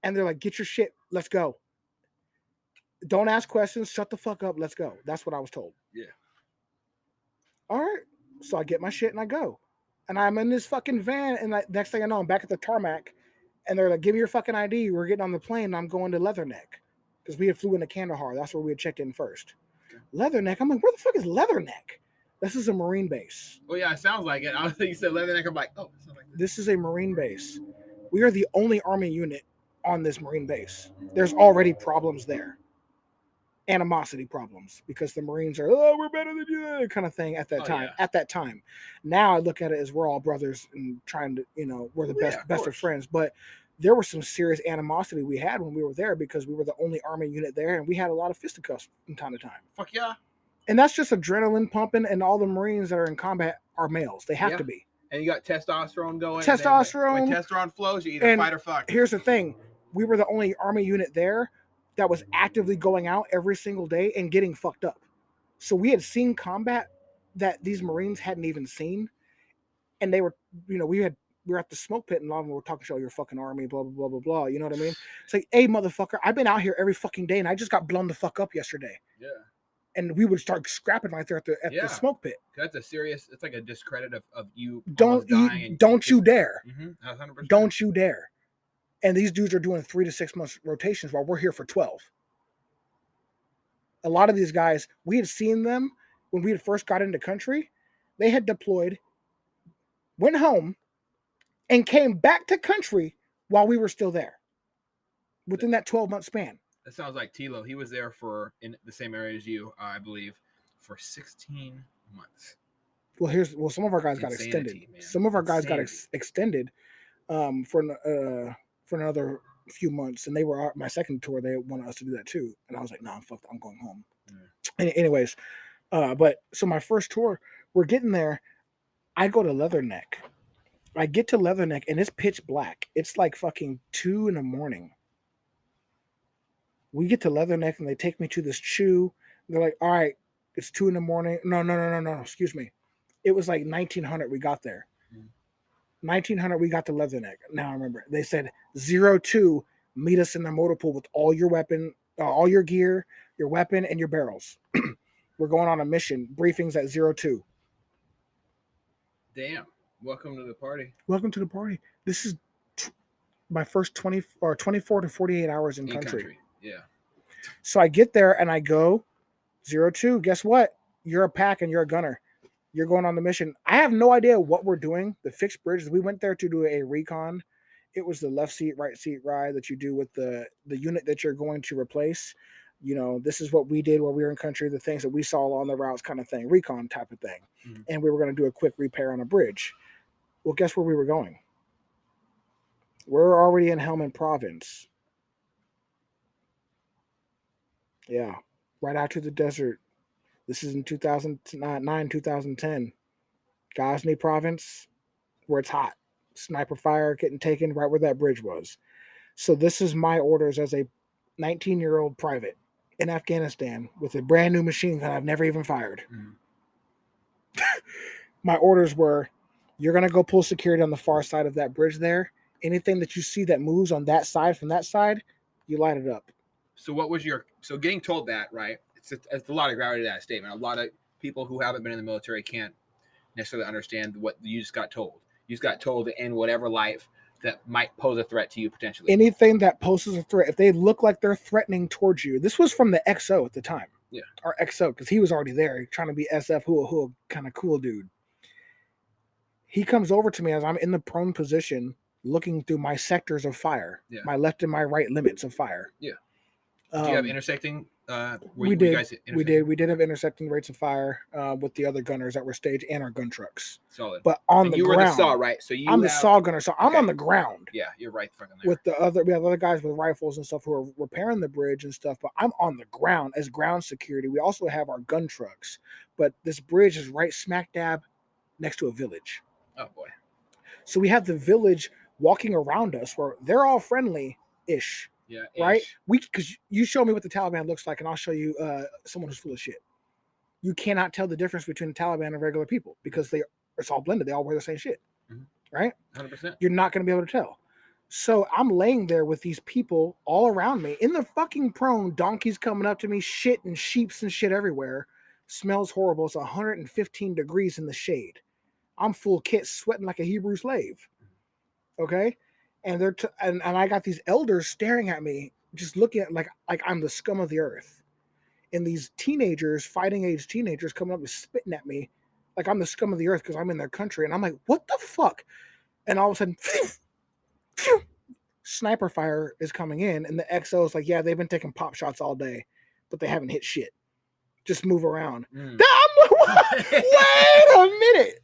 And they're like, get your shit, let's go. Don't ask questions, shut the fuck up, let's go. That's what I was told. Yeah. All right. So I get my shit and I go. And I'm in this fucking van, and next thing I know, I'm back at the tarmac, and they're like, "Give me your fucking ID. We're getting on the plane. And I'm going to Leatherneck because we had flew into Kandahar. That's where we had checked in first. Okay. Leatherneck. I'm like, where the fuck is Leatherneck? This is a Marine base. Oh yeah, it sounds like it. I think you said Leatherneck. I'm like, oh, it sounds like this is a Marine base. We are the only Army unit on this Marine base. There's already problems there. Animosity problems because the Marines are, oh, we're better than you, kind of thing at that time. Yeah. At that time, now I look at it as we're all brothers and trying to, we're the best of friends. But there was some serious animosity we had when we were there because we were the only Army unit there, and we had a lot of fisticuffs from time to time. Fuck yeah! And that's just adrenaline pumping, and all the Marines that are in combat are males. They have to be. And you got testosterone going. Testosterone. When testosterone flows, you either fight or fuck. Here's the thing: we were the only Army unit there that was actively going out every single day and getting fucked up. So we had seen combat that these Marines hadn't even seen. And they were, we were at the smoke pit and a lot of them were talking about your fucking Army, blah, blah, blah, blah, blah. You know what I mean? It's like, hey, motherfucker, I've been out here every fucking day and I just got blown the fuck up yesterday. Yeah. And we would start scrapping right there at the smoke pit. That's a serious, it's like a discredit of you. Don't you dare. 100%. Don't you dare. And these dudes are doing 3 to 6 months rotations while we're here for 12. A lot of these guys, we had seen them when we had first got into country. They had deployed, went home, and came back to country while we were still there. Within that 12-month span. That sounds like Tilo. He was there in the same area as you, I believe, for 16 months. Well, some of our guys got extended. Man. Some of our guys got extended for another few months, and they were my second tour. They wanted us to do that too, and I was like, "Nah, fuck, I'm going home." Yeah. Anyways, but so my first tour, we're getting there. I go to Leatherneck. I get to Leatherneck, and it's pitch black. It's like fucking 2 a.m. We get to Leatherneck, and they take me to this chew. They're like, "All right, it's 2 a.m. No. Excuse me. It was like 1900. We got there." 1900, we got to Leatherneck. Now I remember. They said 02, meet us in the motor pool with all your weapon, all your gear, your weapon, and your barrels. We're going on a mission. Briefings at 02. Damn. Welcome to the party. Welcome to the party. This is my first 24 to 48 hours in country. Yeah. So I get there and I go 02. Guess what? You're a pack and you're a gunner. You're going on the mission. I have no idea what we're doing. The fixed bridges, we went there to do a recon. It was the left seat, right seat ride that you do with the unit that you're going to replace. This is what we did while we were in country, the things that we saw along the routes kind of thing, recon type of thing. Mm-hmm. And we were going to do a quick repair on a bridge. Well, guess where we were going? We're already in Helmand Province. Yeah, right out to the desert. This is in 2009, 2010. Ghazni province, where it's hot. Sniper fire getting taken right where that bridge was. So this is my orders as a 19-year-old private in Afghanistan with a brand new machine gun I've never even fired. Mm. My orders were, you're going to go pull security on the far side of that bridge there. Anything that you see that moves on that side from that side, you light it up. So what was so getting told that, right? It's a lot of gravity to that statement. A lot of people who haven't been in the military can't necessarily understand what you just got told. You just got told to end whatever life that might pose a threat to you potentially. Anything that poses a threat, if they look like they're threatening towards you. This was from the XO at the time. Yeah. Our XO, because he was already there trying to be SF hoo kind of cool dude. He comes over to me as I'm in the prone position looking through my sectors of fire. Yeah. My left and my right limits of fire. Yeah. Do you have intersecting? We did have intersecting rates of fire with the other gunners that were staged and our gun trucks. Solid. But on the ground, you were the SAW, right? So I'm the SAW gunner, so I'm on the ground. Yeah, you're right fucking there. We have other guys with rifles and stuff who are repairing the bridge and stuff. But I'm on the ground as ground security. We also have our gun trucks, but this bridge is right smack dab next to a village. Oh boy. So we have the village walking around us where they're all friendly-ish. Yeah, right. Because you show me what the Taliban looks like, and I'll show you someone who's full of shit. You cannot tell the difference between the Taliban and regular people because it's all blended. They all wear the same shit, right? 100%. You're not going to be able to tell. So I'm laying there with these people all around me in the fucking prone. Donkeys coming up to me, shit and sheeps and shit everywhere. smells horrible. It's 115 degrees in the shade. I'm full kit, sweating like a Hebrew slave. Okay, and and I got these elders staring at me, just looking at like I'm the scum of the earth. And these teenagers, fighting age teenagers, coming up and spitting at me like I'm the scum of the earth because I'm in their country. And I'm like, what the fuck? And all of a sudden, phew, phew, sniper fire is coming in, and the XO is like, yeah, they've been taking pop shots all day, but they haven't hit shit. Just move around. I'm like, wait a minute.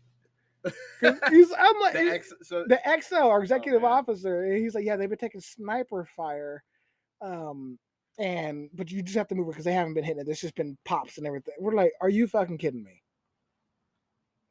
I'm like, the XO, our executive officer, and he's like, yeah, they've been taking sniper fire. But you just have to move it because they haven't been hitting it. There's just been pops and everything. We're like, are you fucking kidding me?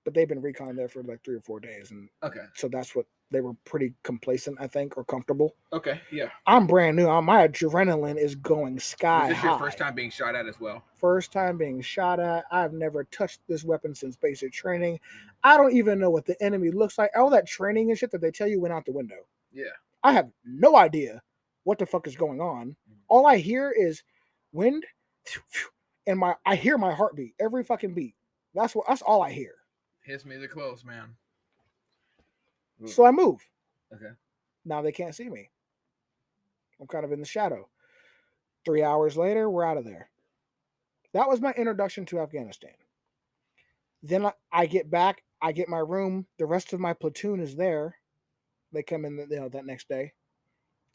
But they've been recon there for like 3 or 4 days, and so that's what they were pretty complacent, I think, or comfortable. Okay, yeah. I'm brand new. My adrenaline is going sky high. Was this your first time being shot at as well? First time being shot at. I've never touched this weapon since basic training. I don't even know what the enemy looks like. All that training and shit that they tell you went out the window. Yeah. I have no idea what the fuck is going on. All I hear is wind, and I hear my heartbeat every fucking beat. That's all I hear. Hits me the close, man. Ooh. So I move. Okay. Now they can't see me. I'm kind of in the shadow. 3 hours later, we're out of there. That was my introduction to Afghanistan. Then I get back. I get my room. The rest of my platoon is there. They come in, that next day.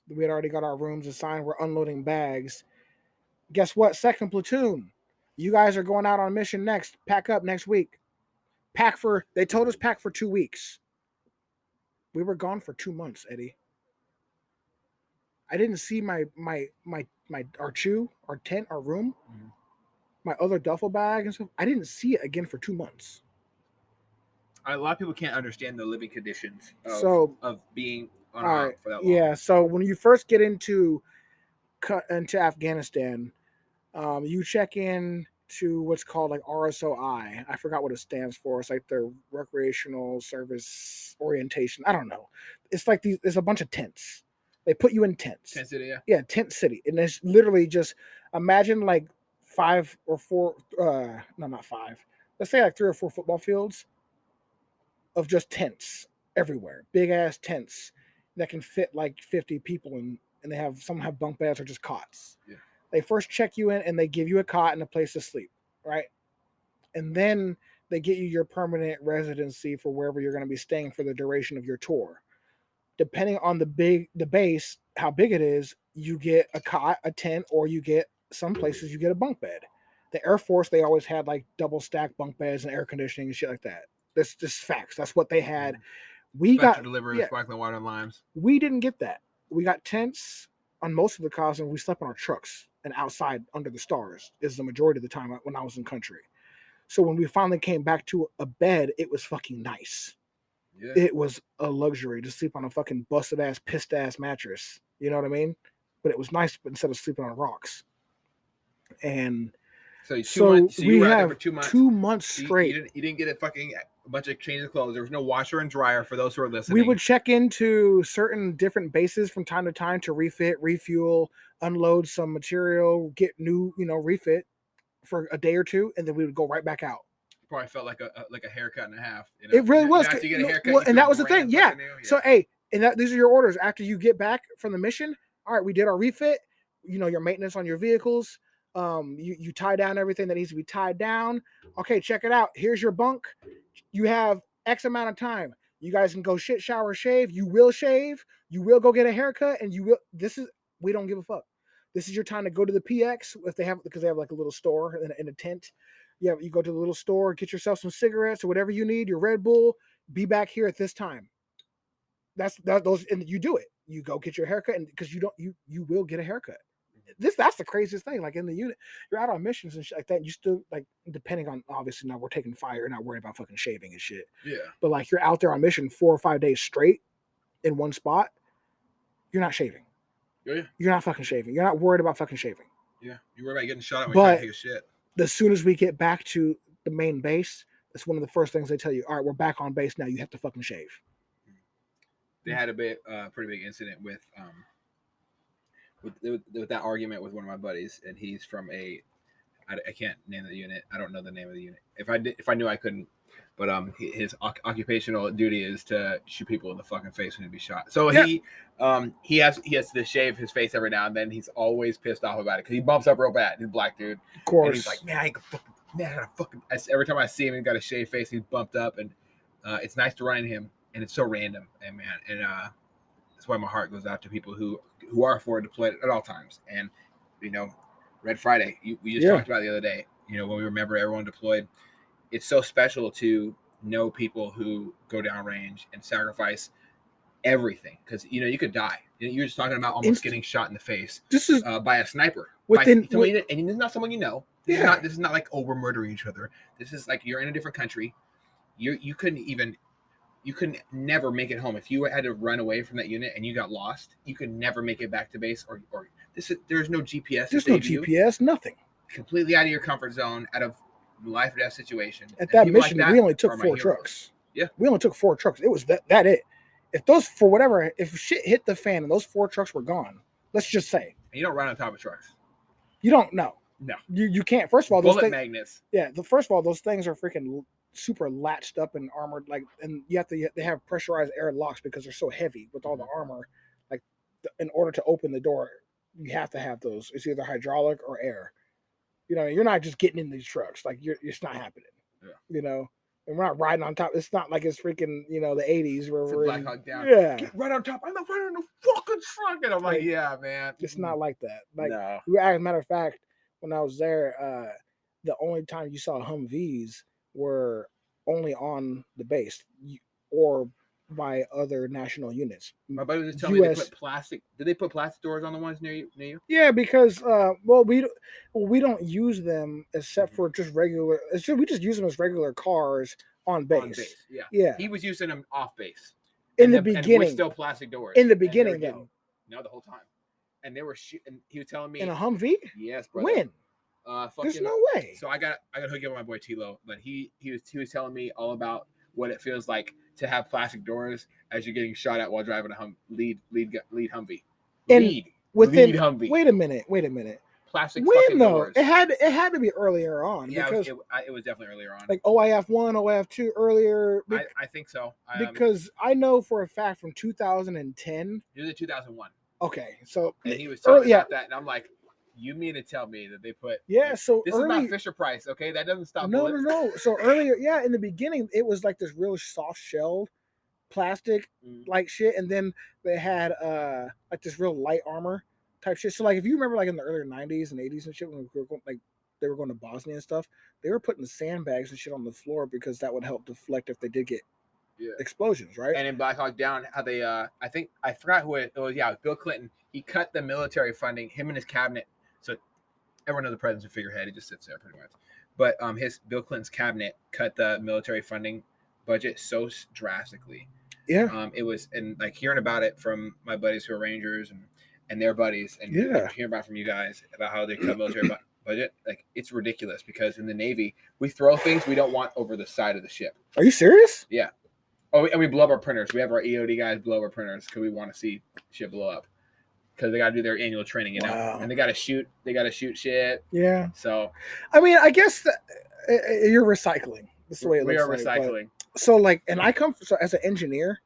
We had already got our rooms assigned. We're unloading bags. Guess what? Second platoon. You guys are going out on mission next. Pack up next week. They told us pack for 2 weeks. We were gone for 2 months, Eddie. I didn't see our chew, our tent, our room, my other duffel bag and stuff. I didn't see it again for 2 months. A lot of people can't understand the living conditions of being on a hunt for that long. Yeah, so when you first get into Afghanistan, you check in to what's called like RSOI. I forgot what it stands for. It's like their recreational service orientation. I don't know. It's like there's a bunch of tents. They put you in tents. Tent city, yeah. Yeah, tent city. And it's literally just imagine like 5 or 4 no, not 5. Let's say like 3 or 4 football fields of just tents everywhere. Big ass tents that can fit like 50 people in, and some have bunk beds or just cots. Yeah. They first check you in and they give you a cot and a place to sleep, right? And then they get you your permanent residency for wherever you're going to be staying for the duration of your tour. Depending on the base, how big it is, you get a cot, a tent, or you get some places you get a bunk bed. The Air Force, they always had like double stacked bunk beds and air conditioning and shit like that. That's just facts. That's what they had. We got delivery sparkling water and limes. We didn't get that. We got tents on most of the cars, and we slept on our trucks and outside under the stars is the majority of the time when I was in country. So when we finally came back to a bed, it was fucking nice. Yeah. It was a luxury to sleep on a fucking busted ass, pissed ass mattress. You know what I mean? But it was nice, but instead of sleeping on rocks. And so we have for 2 months straight. You didn't get a bunch of changes of clothes. There was no washer and dryer for those who are listening. We would check into certain different bases from time to time to refit, refuel, unload some material, get new, refit for a day or 2, and then we would go right back out. Probably felt like a haircut and a half. It really was. After you get a haircut, and that was the thing. Yeah. So hey, these are your orders after you get back from the mission. All right, we did our refit. Your maintenance on your vehicles. You tie down everything that needs to be tied down. Okay, check it out. Here's your bunk. You have X amount of time. You guys can go shit, shower, shave. You will shave. You will go get a haircut, and you will. We don't give a fuck. This is your time to go to the PX because they have like a little store in a tent. Yeah, you go to the little store, get yourself some cigarettes or whatever you need, your Red Bull. Be back here at this time. Those, and you do it. You go get your haircut, and because you will get a haircut. That's the craziest thing. Like in the unit, you're out on missions and shit like that. And you still like, depending on obviously now we're taking fire. You're not worried about fucking shaving and shit. Yeah. But like you're out there on mission 4 or 5 days straight in one spot. You're not shaving. Yeah. You're not fucking shaving. You're not worried about fucking shaving. Yeah. You're worried about getting shot at when you're trying to take a shit. As soon as we get back to the main base, that's one of the first things they tell you. All right, we're back on base now. You have to fucking shave. They had a pretty big incident with that argument with one of my buddies, and he's from a I can't name the unit. I don't know the name of the unit. If I knew, I couldn't. But his occupational duty is to shoot people in the fucking face when he'd be shot. So he has to shave his face every now and then. He's always pissed off about it because he bumps up real bad. He's a black dude, of course. And he's like, man, I gotta fucking. Every time I see him, he's got a shaved face. He's bumped up, and it's nice to run into him. And it's so random, and man, and that's why my heart goes out to people who are forward deployed at all times. And Red Friday, we just talked about it the other day. When we remember everyone deployed. It's so special to know people who go downrange and sacrifice everything because you could die. You're just talking about almost getting shot in the face. This is by a sniper. And this is not someone you know. This is not like we're murdering each other. This is like you're in a different country. You couldn't never make it home if you had to run away from that unit and you got lost. You could never make it back to base or there's no GPS. There's no GPS. Nothing. Completely out of your comfort zone. Out of life or death situation. At that mission, we only took 4 trucks. Yeah, we only took 4 trucks. It was that it. If shit hit the fan and those 4 trucks were gone, let's just say. And you don't run on top of trucks. You don't know. No, you can't. First of all, those magnets. Yeah, first of all, those things are freaking super latched up and armored. And they have pressurized air locks because they're so heavy with all the armor. In order to open the door, you have to have those. It's either hydraulic or air. You're not just getting in these trucks. It's not happening. Yeah. And we're not riding on top. It's not like it's freaking, the 80s where we're Black Hawk Down. Yeah. Get right on top. I'm not riding on the fucking truck. And I'm like, yeah, man. It's not like that. No. As a matter of fact, when I was there, the only time you saw Humvees were only on the base or by other national units. My buddy was just telling me they put plastic. Did they put plastic doors on the ones near you? Yeah, because we don't use them except for just regular. We just use them as regular cars on base. On base, yeah. Yeah. He was using them off base. In the beginning, still plastic doors. In the beginning, though. No, the whole time. And they were shooting. He was telling me in a Humvee. Yes, brother. When? There's no way. So I got hook up with my boy Tilo, but he was telling me all about what it feels like to have plastic doors as you're getting shot at while driving a lead Humvee. Lead Humvee. Wait a minute. Plastic when though? Doors. It had to be earlier on. Yeah, because it was definitely earlier on. Like OIF 1, OIF 2 earlier. I think so. Because I know for a fact from 2010. It was in 2001. Okay, so and he was talking about that, and I'm like, you mean to tell me that they put? Yeah, so this is not Fisher Price, okay? That doesn't stop. No. So earlier, in the beginning, it was like this real soft shelled plastic like shit, and then they had like this real light armor type shit. So like if you remember like in the earlier 90s and 80s and shit when we were going, like they were going to Bosnia and stuff, they were putting sandbags and shit on the floor because that would help deflect if they did get explosions, right? And in Black Hawk Down, how they I forgot who it was. Yeah, it was Bill Clinton. He cut the military funding, him and his cabinet. So everyone knows the president's a figurehead. He just sits there pretty much. But Bill Clinton's cabinet cut the military funding budget so drastically. Yeah. It was, and like hearing about it from my buddies who are Rangers and their buddies, and hearing about from you guys about how they cut military budget, like it's ridiculous because in the Navy we throw things we don't want over the side of the ship. Are you serious? Yeah. Oh, and we blow up our printers. We have our EOD guys blow up our printers because we want to see shit blow up. Because they got to do their annual training, and they got to shoot. They got to shoot shit. Yeah. So, I mean, I guess that you're recycling. That's the way it looks. We are recycling. So, like, and I come as an engineer.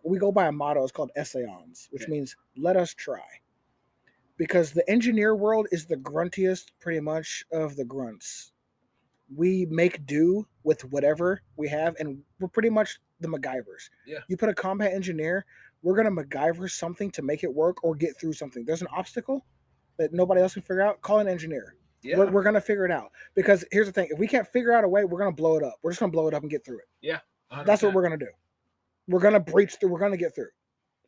We go by a motto. It's called Essayons, which means let us try. Because the engineer world is the gruntiest, pretty much, of the grunts. We make do with whatever we have, and we're pretty much the MacGyvers. Yeah. You put a combat engineer. We're going to MacGyver something to make it work or get through something. There's an obstacle that nobody else can figure out. Call an engineer. Yeah. We're going to figure it out. Because here's the thing. If we can't figure out a way, we're going to blow it up. We're just going to blow it up and get through it. Yeah. 100%. That's what we're going to do. We're going to breach through. We're going to get through.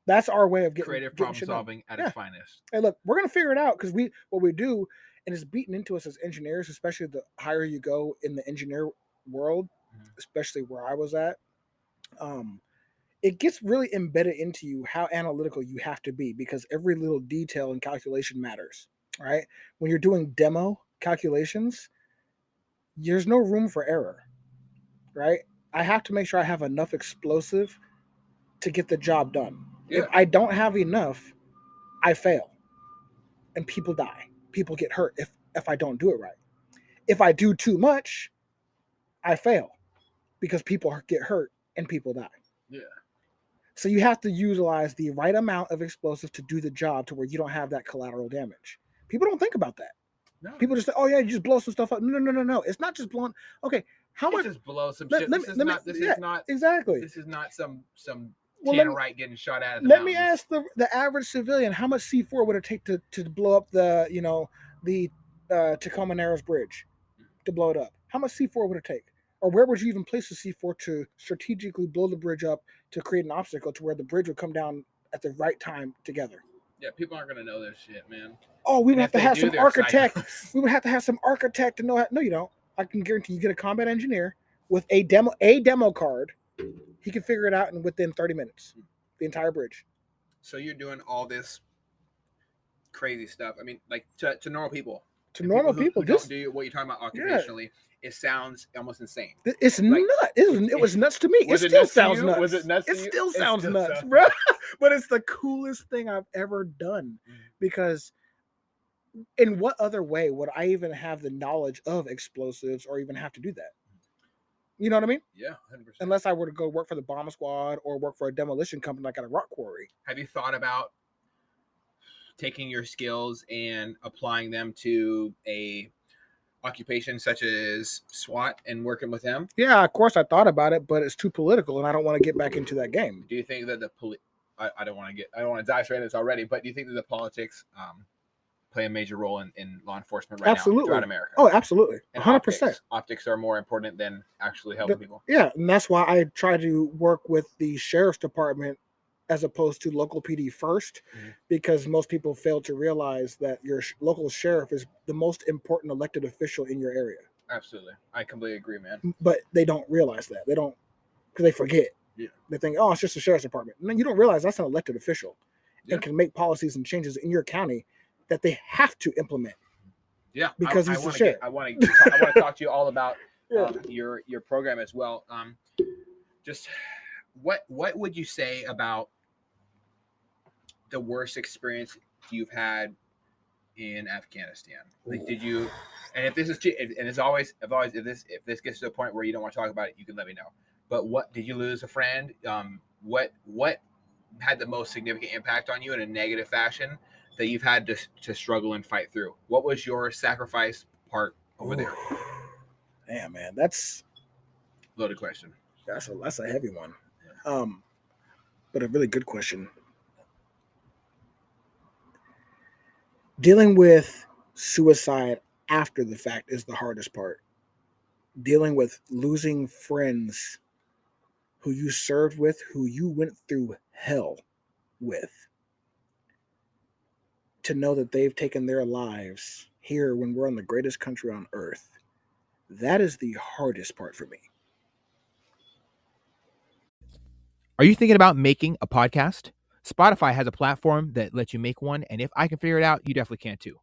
That's our way of getting creative problem solving at its finest. Hey, look, we're going to figure it out because what we do, and it's beaten into us as engineers, especially the higher you go in the engineer world, especially where I was at, it gets really embedded into you how analytical you have to be because every little detail and calculation matters, right? When you're doing demo calculations, there's no room for error, right? I have to make sure I have enough explosive to get the job done. Yeah. If I don't have enough, I fail. And people die. People get hurt. If if I don't do it right. If I do too much, I fail because people get hurt and people die. Yeah. So you have to utilize the right amount of explosives to do the job to where you don't have that collateral damage. People don't think about that. No. People just say, "Oh yeah, you just blow some stuff up." No. It's not just blowing. Okay, how much? Just blow some shit. This is not exactly. This is not some Well, Tannerite getting shot at. Let me ask the average civilian, how much C4 would it take to blow up the Tacoma Narrows Bridge, to blow it up? How much C4 would it take? Or where would you even place the C4 to strategically blow the bridge up to create an obstacle to where the bridge would come down at the right time together? Yeah, people aren't gonna know this shit, man. Oh, we would have to have some architect. We would have to have some architect to know how. No, you don't. I can guarantee you get a combat engineer with a demo card. He can figure it out in within 30 minutes. The entire bridge. So you're doing all this crazy stuff. I mean, like to normal people. To normal people, who don't do what you're talking about occupationally, it sounds almost insane. It's nuts. It was nuts to me. It still sounds nuts. Was it nuts? It still sounds nuts, bro. But it's the coolest thing I've ever done, because in what other way would I even have the knowledge of explosives or even have to do that? You know what I mean? Yeah, 100%. Unless I were to go work for the bomb squad or work for a demolition company like at a rock quarry. Have you thought about taking your skills and applying them to a occupation such as SWAT and working with them? Yeah, of course I thought about it, but it's too political and I don't want to get back into that game. Do you think that I don't want to dive straight into this already, but do you think that the politics play a major role in law enforcement right now throughout America? Oh, absolutely. 100%. Optics are more important than actually helping people. Yeah, and that's why I try to work with the sheriff's department as opposed to local PD first, because most people fail to realize that your local sheriff is the most important elected official in your area. Absolutely. I completely agree, man. But they don't realize that. They don't, because they forget. Yeah. They think, oh, it's just the sheriff's department. And then you don't realize that's an elected official and can make policies and changes in your county that they have to implement. Yeah, because he's the sheriff. I want to talk to you all about your program as well. Just what would you say about the worst experience you've had in Afghanistan? Like, did you? And if this is, and as always, if this gets to a point where you don't want to talk about it, you can let me know. But what did you lose a friend? What had the most significant impact on you in a negative fashion that you've had to struggle and fight through? What was your sacrifice part over there? Damn, man, that's loaded question. That's a heavy one, but a really good question. Dealing with suicide after the fact is the hardest part. Dealing with losing friends who you served with, who you went through hell with, to know that they've taken their lives here when we're in the greatest country on earth, that is the hardest part for me. Are you thinking about making a podcast? Spotify has a platform that lets you make one, and if I can figure it out, you definitely can too.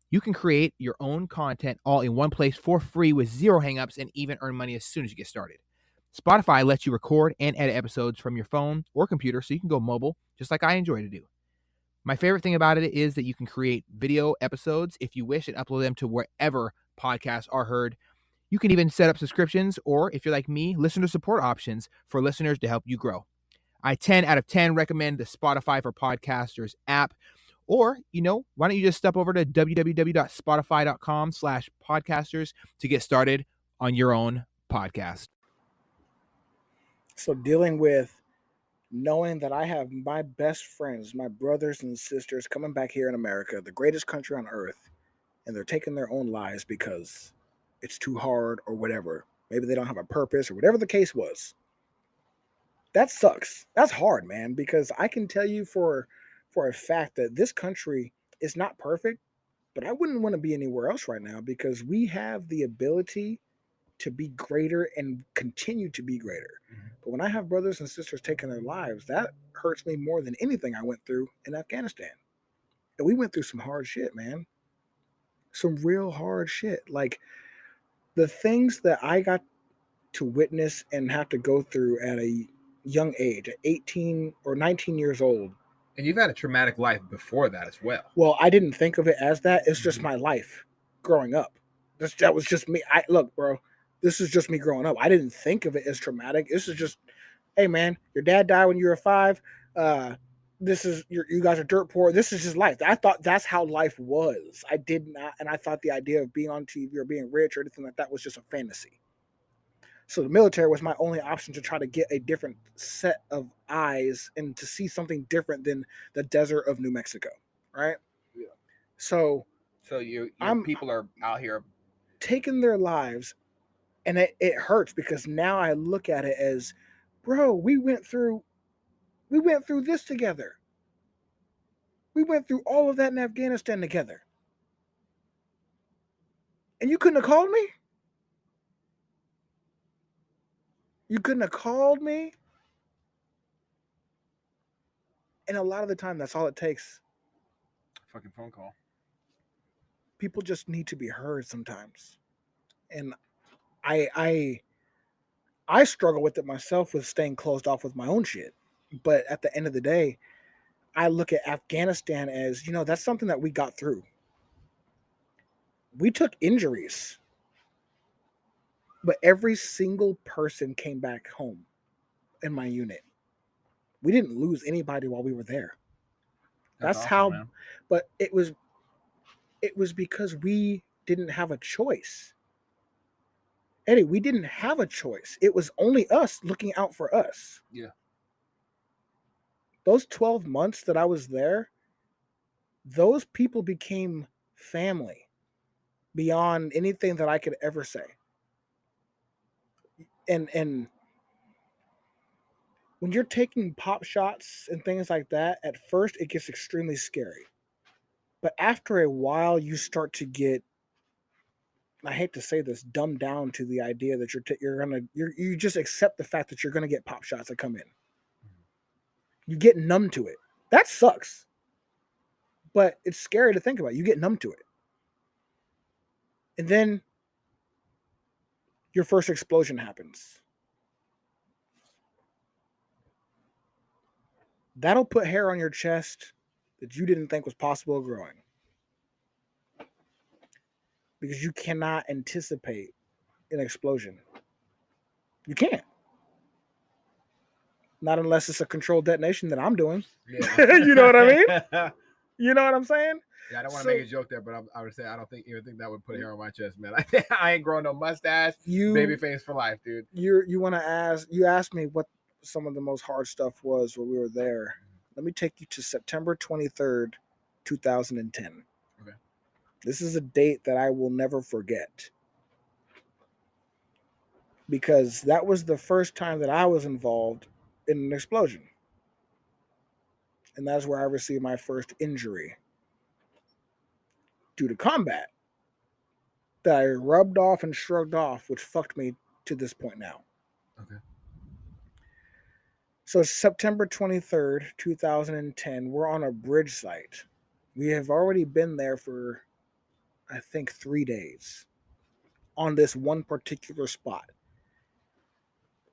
You can create your own content all in one place for free with zero hangups and even earn money as soon as you get started. Spotify lets you record and edit episodes from your phone or computer so you can go mobile, just like I enjoy to do. My favorite thing about it is that you can create video episodes if you wish and upload them to wherever podcasts are heard. You can even set up subscriptions, or if you're like me, listener support options for listeners to help you grow. I 10 out of 10 recommend the Spotify for Podcasters app. Or, why don't you just step over to www.spotify.com/podcasters to get started on your own podcast. So dealing with knowing that I have my best friends, my brothers and sisters coming back here in America, the greatest country on earth, and they're taking their own lives because it's too hard or whatever. Maybe they don't have a purpose or whatever the case was. That sucks. That's hard, man, because I can tell you for a fact that this country is not perfect, but I wouldn't want to be anywhere else right now because we have the ability to be greater and continue to be greater. But when I have brothers and sisters taking their lives, that hurts me more than anything I went through in Afghanistan. And we went through some hard shit, man. Some real hard shit. Like the things that I got to witness and have to go through at a young age, at 18 or 19 years old. And you've had a traumatic life before that as well. Well, I didn't think of it as that. It's just my life growing up. That was just me. Look, bro, this is just me growing up. I didn't think of it as traumatic. This is just, hey man, your dad died when you were 5. This is you guys are dirt poor. This is just life. I thought that's how life was. I did not, and I thought the idea of being on TV or being rich or anything like that was just a fantasy. So the military was my only option to try to get a different set of eyes and to see something different than the desert of New Mexico, right? Yeah. So your I'm people are out here taking their lives, and it hurts because now I look at it as, bro, we went through this together. We went through all of that in Afghanistan together. And you couldn't have called me? You couldn't have called me? And a lot of the time, that's all it takes. fucking phone call. People just need to be heard sometimes. And I struggle with it myself with staying closed off with my own shit. But at the end of the day, I look at Afghanistan as, that's something that we got through. We took injuries, but every single person came back home in my unit. We didn't lose anybody while we were there. That's awesome, how, man. But it was because we didn't have a choice. Eddie, we didn't have a choice. It was only us looking out for us. Yeah. Those 12 months that I was there, those people became family beyond anything that I could ever say. And when you're taking pop shots and things like that, at first it gets extremely scary. But after a while, you start to get, I hate to say this, dumbed down to the idea that you just accept the fact that you're gonna get pop shots that come in. You get numb to it. That sucks. But it's scary to think about. You get numb to it. And then your first explosion happens. That'll put hair on your chest that you didn't think was possible growing. Because you cannot anticipate an explosion. You can't. Not unless it's a controlled detonation that I'm doing. Yeah. You know what I mean? You know what I'm saying? Yeah, I don't want to make a joke there, but I would say I don't even think that would put hair on my chest, man. I ain't growing no mustache. Baby face for life, dude. You asked me what some of the most hard stuff was when we were there. Let me take you to September 23rd, 2010. Okay. This is a date that I will never forget. Because that was the first time that I was involved in an explosion. And that's where I received my first injury due to combat that I rubbed off and shrugged off, which fucked me to this point now. Okay. So September 23rd, 2010, we're on a bridge site. We have already been there for, I think, 3 days on this one particular spot.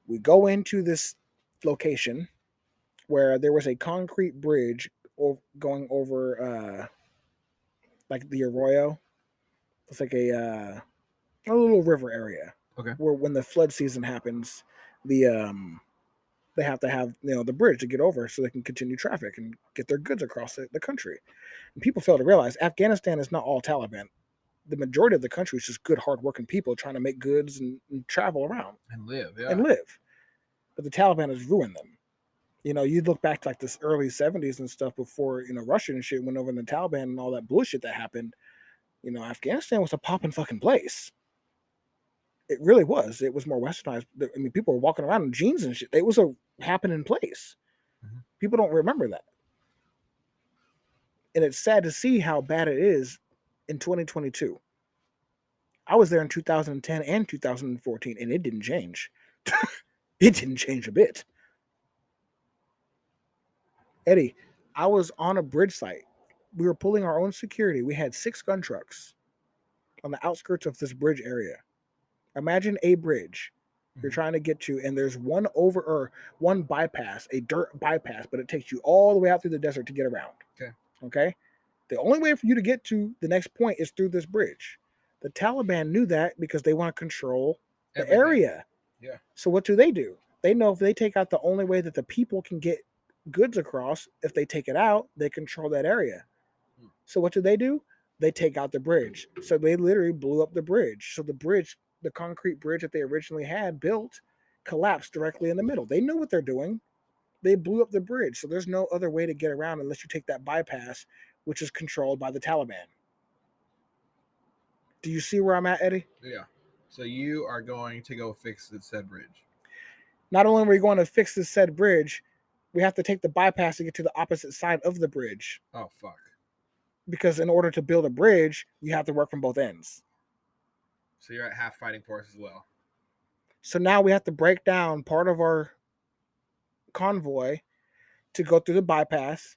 We go into this location where there was a concrete bridge going over like the arroyo. It's like a little river area. Okay. Where when the flood season happens, they have to have the bridge to get over so they can continue traffic and get their goods across the country. And people fail to realize Afghanistan is not all Taliban. The majority of the country is just good, hardworking people trying to make goods and travel around and live. Yeah. And live. But the Taliban has ruined them. You look back to like this early 70s and stuff before, Russia and shit went over in the Taliban and all that bullshit that happened. Afghanistan was a poppin' fucking place. It really was. It was more westernized. I mean, people were walking around in jeans and shit. It was a happening place. Mm-hmm. People don't remember that. And it's sad to see how bad it is in 2022. I was there in 2010 and 2014, and it didn't change. It didn't change a bit. Eddie, I was on a bridge site. We were pulling our own security. We had 6 gun trucks on the outskirts of this bridge area. Imagine a bridge you're trying to get to, and there's one bypass, a dirt bypass, but it takes you all the way out through the desert to get around. Okay. Okay? The only way for you to get to the next point is through this bridge. The Taliban knew that because they want to control the Everything. area. Yeah. So what do? They know if they take out the only way that the people can get goods across, if they take it out, they control that area. So what do? They take out the bridge. So they literally blew up the bridge. So the concrete bridge that they originally had built, collapsed directly in the middle. They know what they're doing. They blew up the bridge. So there's no other way to get around unless you take that bypass, which is controlled by the Taliban. Do you see where I'm at, Eddie? Yeah. So you are going to go fix the said bridge. Not only are we going to fix this said bridge, we have to take the bypass to get to the opposite side of the bridge. Oh, fuck. Because in order to build a bridge, you have to work from both ends. So you're at half fighting force as well. So now we have to break down part of our convoy to go through the bypass,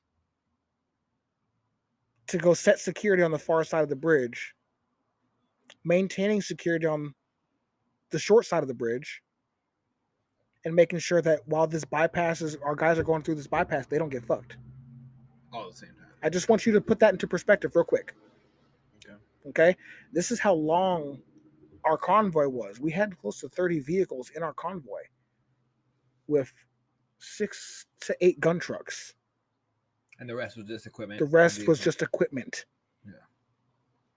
to go set security on the far side of the bridge, maintaining security on the short side of the bridge, and making sure that while this bypasses, our guys are going through this bypass, they don't get fucked. All at the same time. I just want you to put that into perspective real quick. Okay? This is how long our convoy was. We had close to 30 vehicles in our convoy with 6 to 8 gun trucks. And the rest was just equipment. The rest was just equipment. Yeah.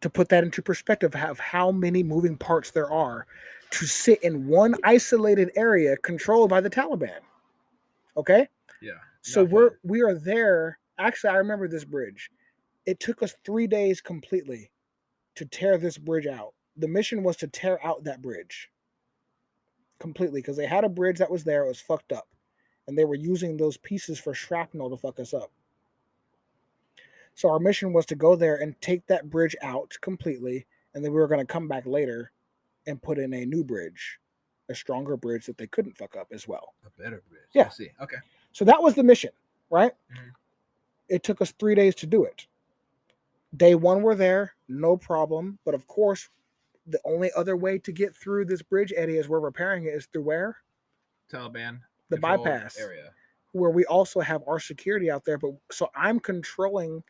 To put that into perspective of how many moving parts there are to sit in one isolated area controlled by the Taliban. Okay? Yeah. So we are there. Actually, I remember this bridge. It took us 3 days completely to tear this bridge out. The mission was to tear out that bridge completely because they had a bridge that was there. It was fucked up. And they were using those pieces for shrapnel to fuck us up. So our mission was to go there and take that bridge out completely. And then we were going to come back later and put in a new bridge, a stronger bridge that they couldn't fuck up as well. A better bridge. Yeah. I see. Okay. So that was the mission, right? Mm-hmm. It took us 3 days to do it. Day 1, we're there, no problem. But of course, the only other way to get through this bridge, Eddie, as we're repairing it, is through where? Taliban. The bypass area. Where we also have our security out there. But so I'm controlling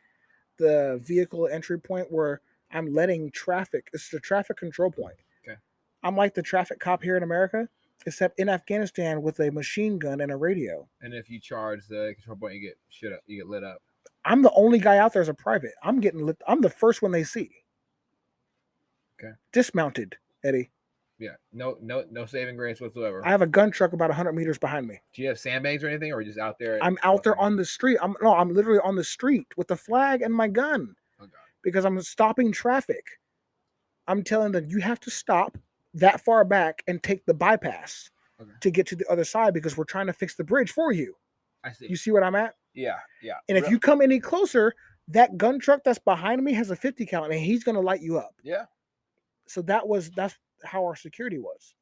the vehicle entry point where I'm letting traffic. It's the traffic control point. Okay. I'm like the traffic cop here in America, except in Afghanistan with a machine gun and a radio. And if you charge the control point, you get lit up. I'm the only guy out there as a private. I'm getting lit. I'm the first one they see. Okay. Dismounted, Eddie. Yeah. No saving grace whatsoever. I have a gun truck about 100 meters behind me. Do you have sandbags or anything, or just out there? I'm out there on the street. I'm literally on the street with the flag and my gun. Oh, God. Because I'm stopping traffic. I'm telling them you have to stop that far back and take the bypass to get to the other side because we're trying to fix the bridge for you. I see. You see what I'm at? Yeah. And if you come any closer, that gun truck that's behind me has a 50 caliber and he's going to light you up. Yeah. So that's how our security was.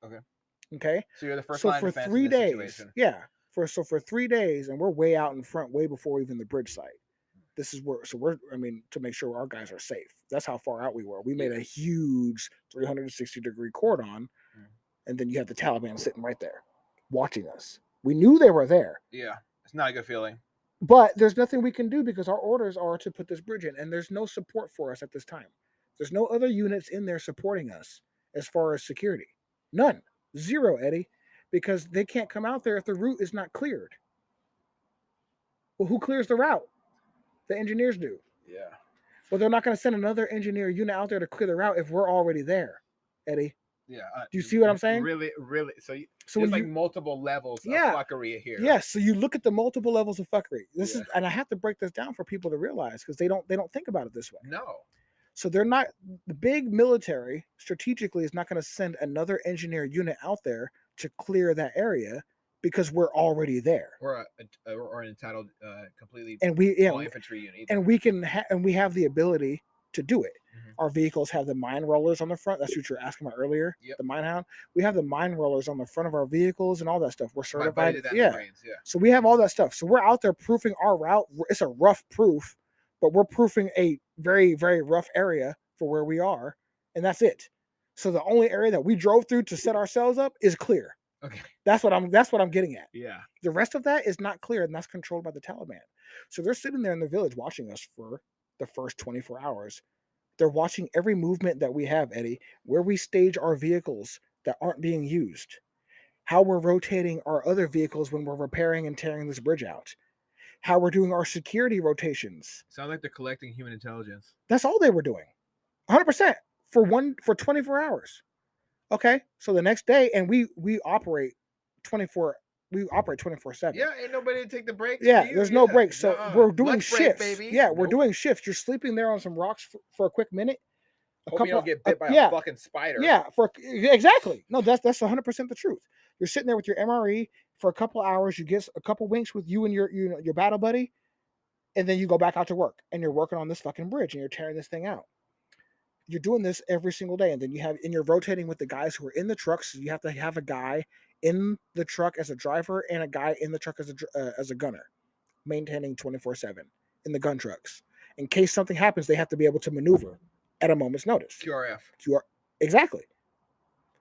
Okay. So you're the first so line for of defense 3 in this days. situation. Yeah. For 3 days, and we're way out in front, way before even the bridge site. This is where, to make sure our guys are safe. That's how far out we were. We made a huge 360-degree cordon, and then you have the Taliban sitting right there, watching us. We knew they were there. Yeah, it's not a good feeling. But there's nothing we can do because our orders are to put this bridge in, and there's no support for us at this time. There's no other units in there supporting us as far as security. None. Zero, Eddie, because they can't come out there if the route is not cleared. Well, who clears the route? The engineers do. Yeah. Well, they're not going to send another engineer unit out there to clear the route if we're already there, Eddie. Yeah. Do you see what I'm saying? Really. So there's like multiple levels of fuckery here. Yes. So you look at the multiple levels of fuckery. This is, and I have to break this down for people to realize because they don't think about it this way. No. So they're not, the big military strategically is not going to send another engineer unit out there to clear that area because we're already there. Or an entitled completely and we all infantry unit. And we can and we have the ability to do it. Our vehicles have the mine rollers on the front. That's what you were asking about earlier. Yep. The mine hound. We have the mine rollers on the front of our vehicles and all that stuff. We're certified. Yeah. So we have all that stuff. So we're out there proofing our route. It's a rough proof, but we're proofing a very, very rough area for where we are, and that's it. So the only area that we drove through to set ourselves up is clear. Okay. That's what I'm getting at. Yeah. The rest of that is not clear, and that's controlled by the Taliban. So they're sitting there in the village watching us for the first 24 hours, They're watching every movement that we have, Eddie, where we stage our vehicles that aren't being used, how we're rotating our other vehicles when we're repairing and tearing this bridge out, how we're doing our security rotations. Sounds like they're collecting human intelligence. That's all they were doing. 100% for 24 hours. Okay? So the next day, and we operate 24/7. Yeah, ain't nobody to take the breaks. Yeah, there's no breaks. So we're doing Lunch break, shifts. baby. Yeah, we're Nope. doing shifts. You're sleeping there on some rocks for a quick minute. Hope you don't get bit by a fucking spider. Yeah, exactly. No, that's 100% the truth. You're sitting there with your MRE for a couple hours. You get a couple winks with you and your battle buddy, and then you go back out to work, and you're working on this fucking bridge, and you're tearing this thing out. You're doing this every single day, and then you're rotating with the guys who are in the trucks. So you have to have a guy in the truck as a driver and a guy in the truck as a gunner, maintaining 24/7 in the gun trucks. In case something happens, they have to be able to maneuver at a moment's notice. QRF. Exactly.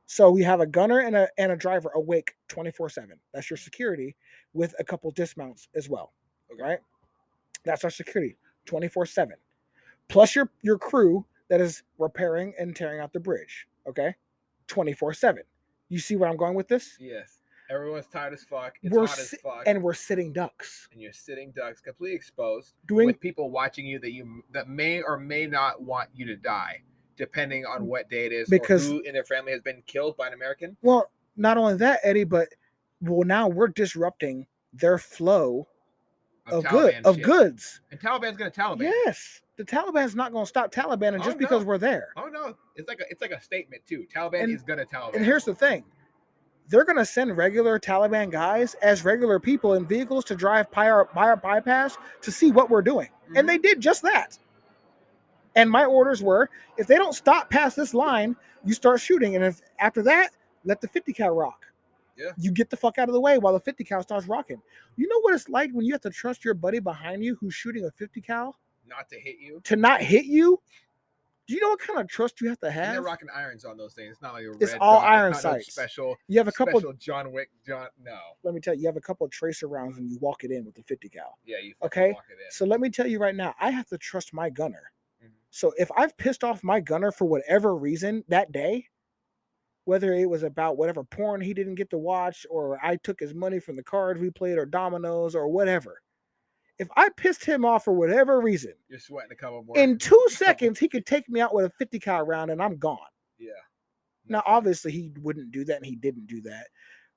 So we have a gunner and a driver awake 24/7. That's your security with a couple dismounts as well. Okay. Right? That's our security 24/7. Plus your crew that is repairing and tearing out the bridge. Okay? 24/7. You see where I'm going with this? Yes. Everyone's tired as fuck. It's hot as fuck. And we're sitting ducks. And you're sitting ducks, completely exposed, with people watching you that may or may not want you to die, depending on what day it is, because or who in their family has been killed by an American. Well, not only that, Eddie, but now we're disrupting their flow of goods. And Taliban's gonna Taliban. Yes. The Taliban's not going to stop Taliban, and just because we're there. Oh no, it's like a statement too. Taliban is gonna Taliban. And here's the thing: they're going to send regular Taliban guys as regular people in vehicles to drive by our bypass to see what we're doing, and they did just that. And my orders were: if they don't stop past this line, you start shooting, and if after that, let the 50 cal rock. Yeah. You get the fuck out of the way while the 50 cal starts rocking. You know what it's like when you have to trust your buddy behind you who's shooting a 50 cal? Not to hit you. To not hit you? Do you know what kind of trust you have to have? And they're rocking irons on those things. It's not like a red It's all dot. iron It's not sights. No special. You have a couple special John Wick. No. Let me tell you, you have a couple of tracer rounds and you walk it in with the 50 cal. Yeah, you okay. Walk it in. So let me tell you right now, I have to trust my gunner. Mm-hmm. So if I've pissed off my gunner for whatever reason that day, whether it was about whatever porn he didn't get to watch, or I took his money from the cards we played, or dominoes, or whatever. If I pissed him off for whatever reason, you're sweating a couple more. In 2 seconds, he could take me out with a 50 cal round and I'm gone. Yeah. Now, obviously, he wouldn't do that, and he didn't do that.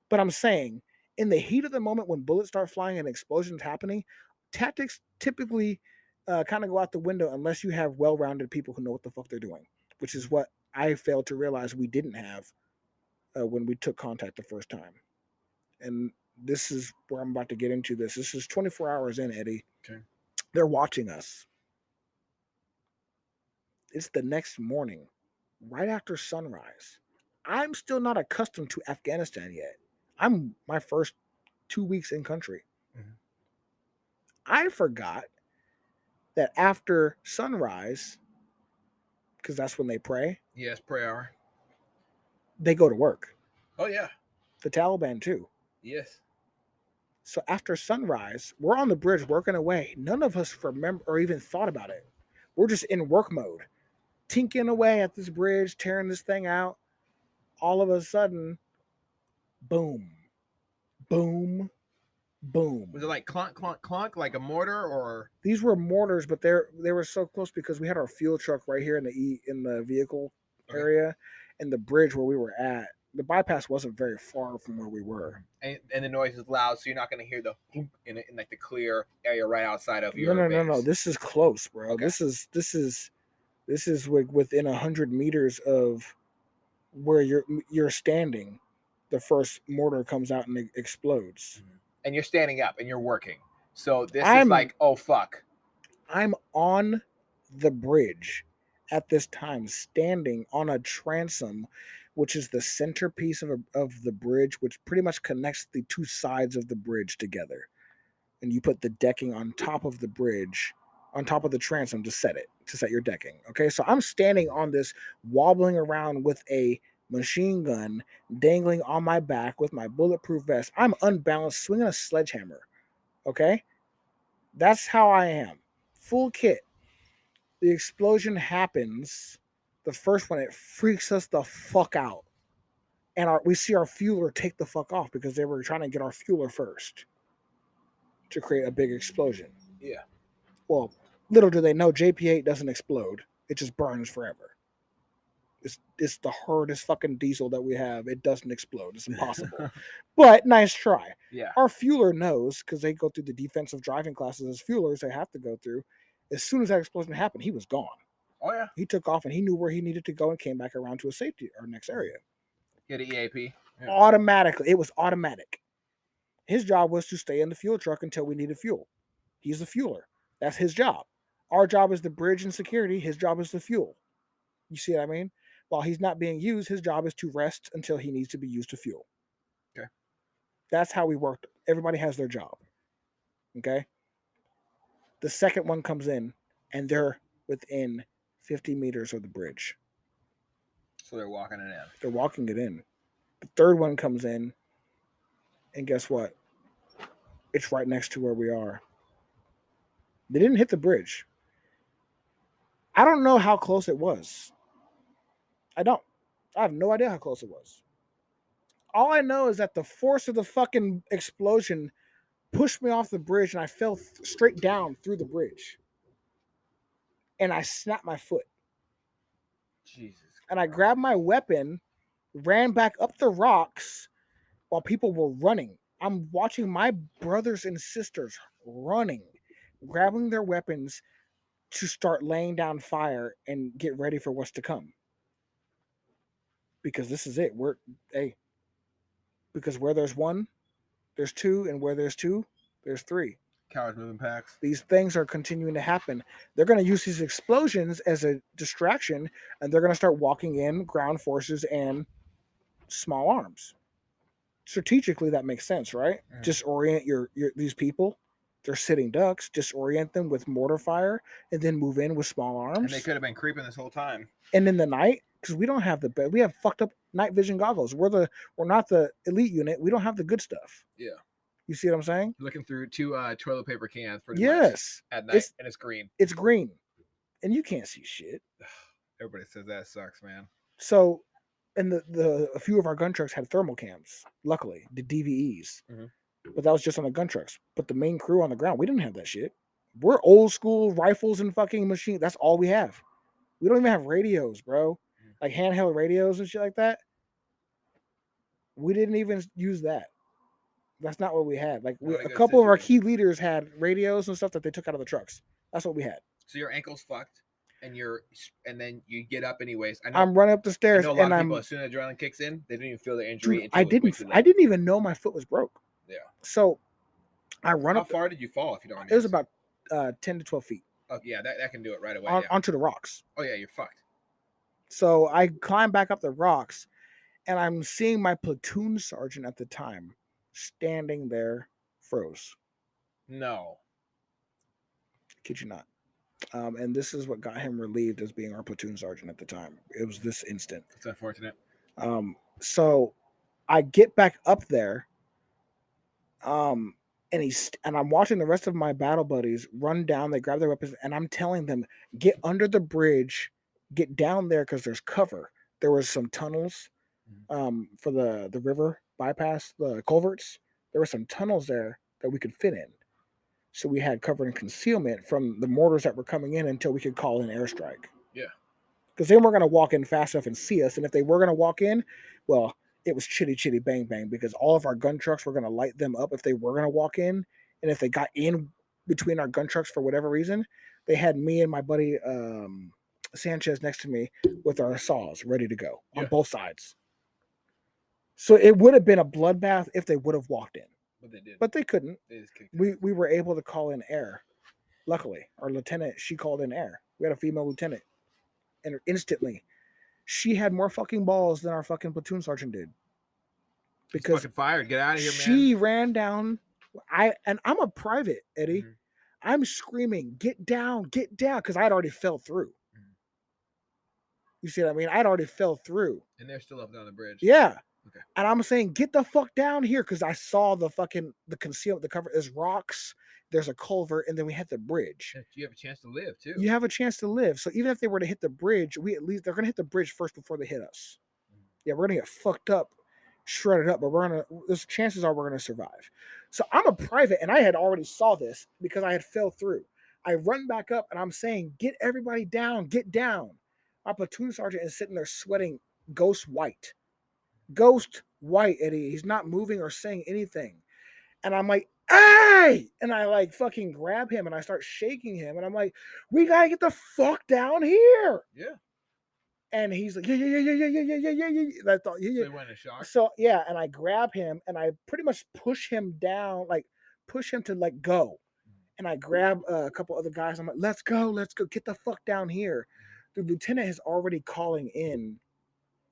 But I'm saying, in the heat of the moment when bullets start flying and explosions happening, tactics typically kind of go out the window unless you have well-rounded people who know what the fuck they're doing, which is what I failed to realize we didn't have when we took contact the first time. And this is where I'm about to get into this. This is 24 hours in, Eddie. Okay. They're watching us. It's the next morning, right after sunrise. I'm still not accustomed to Afghanistan yet. I'm my first 2 weeks in country. Mm-hmm. I forgot that after sunrise, because that's when they pray. Yes, prayer hour. They go to work. Oh, yeah. The Taliban, too. Yes. So after sunrise, we're on the bridge working away. None of us remember or even thought about it. We're just in work mode, tinking away at this bridge, tearing this thing out. All of a sudden, boom, boom, boom. Was it like clunk, clunk, clunk, like a mortar, or? These were mortars, but they were so close because we had our fuel truck right here in the vehicle area, and the bridge where we were at. The bypass wasn't very far from where we were, and the noise is loud, so you're not going to hear the whoop in like the clear area right outside of your. No. This is close, bro. Okay. This is within 100 meters of where you're standing. The first mortar comes out and it explodes, and you're standing up and you're working. So this is like, oh fuck. I'm on the bridge at this time, standing on a transom, which is the centerpiece of the bridge, which pretty much connects the two sides of the bridge together. And you put the decking on top of the bridge, on top of the transom to set your decking. Okay, so I'm standing on this, wobbling around with a machine gun dangling on my back with my bulletproof vest. I'm unbalanced, swinging a sledgehammer. Okay, that's how I am. Full kit. The explosion happens. The first one, it freaks us the fuck out. And we see our fueler take the fuck off because they were trying to get our fueler first to create a big explosion. Yeah. Well, little do they know, JP8 doesn't explode. It just burns forever. It's the hardest fucking diesel that we have. It doesn't explode. It's impossible. But nice try. Yeah. Our fueler knows, because they go through the defensive driving classes as fuelers, they have to go through. As soon as that explosion happened, he was gone. Oh yeah. He took off and he knew where he needed to go and came back around to a safety or next area. Get an EAP. Yeah. Automatically. It was automatic. His job was to stay in the fuel truck until we needed fuel. He's the fueler. That's his job. Our job is the bridge and security. His job is the fuel. You see what I mean? While he's not being used, his job is to rest until he needs to be used to fuel. Okay. That's how we worked. Everybody has their job. Okay? The second one comes in, and they're within 50 meters of the bridge. So they're walking it in. They're walking it in. The third one comes in, and guess what? It's right next to where we are. They didn't hit the bridge. I don't know how close it was. I don't. I have no idea how close it was. All I know is that the force of the fucking explosion pushed me off the bridge and I fell straight down through the bridge. And I snapped my foot. Jesus. And I grabbed my weapon, ran back up the rocks while people were running. I'm watching my brothers and sisters running, grabbing their weapons to start laying down fire and get ready for what's to come. Because this is it. Because where there's one, there's two, and where there's two, there's three. Cowards moving packs. These things are continuing to happen. They're going to use these explosions as a distraction, and they're going to start walking in ground forces and small arms. Strategically, that makes sense, right? Mm. Disorient your these people. They're sitting ducks. Disorient them with mortar fire, and then move in with small arms. And they could have been creeping this whole time. And in the night, because we don't have we have fucked up night vision goggles. We're not the elite unit. We don't have the good stuff. Yeah. You see what I'm saying? Looking through two toilet paper cans pretty yes. much at night, and it's green. It's green. And you can't see shit. Everybody says that sucks, man. So, and a few of our gun trucks had thermal cams, luckily, the DVEs. Mm-hmm. But that was just on the gun trucks. But the main crew on the ground, we didn't have that shit. We're old school rifles and fucking machine. That's all we have. We don't even have radios, bro. Like handheld radios and shit like that. We didn't even use that. That's not what we had. Like a couple of our key leaders had radios and stuff that they took out of the trucks. That's what we had. So your ankle's fucked, and then you get up anyways. I'm running up the stairs, I know a lot of people, as soon as adrenaline kicks in, they didn't even feel the injury. Dude, I didn't even know my foot was broke. Yeah. So I run up. How far did you fall? If you don't. It was about 10 to 12 feet. Oh yeah, that can do it right away. Onto the rocks. Oh yeah, you're fucked. So I climb back up the rocks, and I'm seeing my platoon sergeant at the time standing there, froze. No. Kid you not. And this is what got him relieved as being our platoon sergeant at the time. It was this instant. It's unfortunate. So I get back up there, and I'm watching the rest of my battle buddies run down. They grab their weapons, and I'm telling them, get under the bridge, get down there because there's cover. There was some tunnels for the river bypass, the culverts. There were some tunnels there that we could fit in. So we had cover and concealment from the mortars that were coming in until we could call in airstrike. Yeah. Because they weren't going to walk in fast enough and see us. And if they were going to walk in, well, it was chitty chitty bang bang, because all of our gun trucks were going to light them up if they were going to walk in. And if they got in between our gun trucks for whatever reason, they had me and my buddy Sanchez next to me with our saws ready to go on both sides. So it would have been a bloodbath if they would have walked in. But they did. But they couldn't. They just kicked we were able to call in air. Luckily, our lieutenant, she called in air. We had a female lieutenant. And instantly, she had more fucking balls than our fucking platoon sergeant did. Because fucking fired. Get out of here, man. She ran down. I'm a private, Eddie. Mm-hmm. I'm screaming, get down, because I'd already fell through. Mm-hmm. You see what I mean? I'd already fell through. And they're still up on the bridge. Yeah. Okay. And I'm saying, get the fuck down here, because I saw the concealment, the cover is rocks. There's a culvert, and then we hit the bridge. You have a chance to live too. You have a chance to live. So even if they were to hit the bridge, they're gonna hit the bridge first before they hit us. Yeah, we're gonna get fucked up, shredded up, but there's chances are we're gonna survive. So I'm a private, and I had already saw this because I had fell through. I run back up, and I'm saying, get everybody down, get down. Our platoon sergeant is sitting there sweating ghost white, Eddie. He's not moving or saying anything. And I'm like, hey! And I like fucking grab him and I start shaking him. And I'm like, we gotta get the fuck down here. Yeah. And he's like, yeah. I thought, yeah. So he went in shock. So yeah, and I grab him and I pretty much push him down, like push him to like go. And I grab a couple other guys. I'm like, let's go, get the fuck down here. The lieutenant is already calling in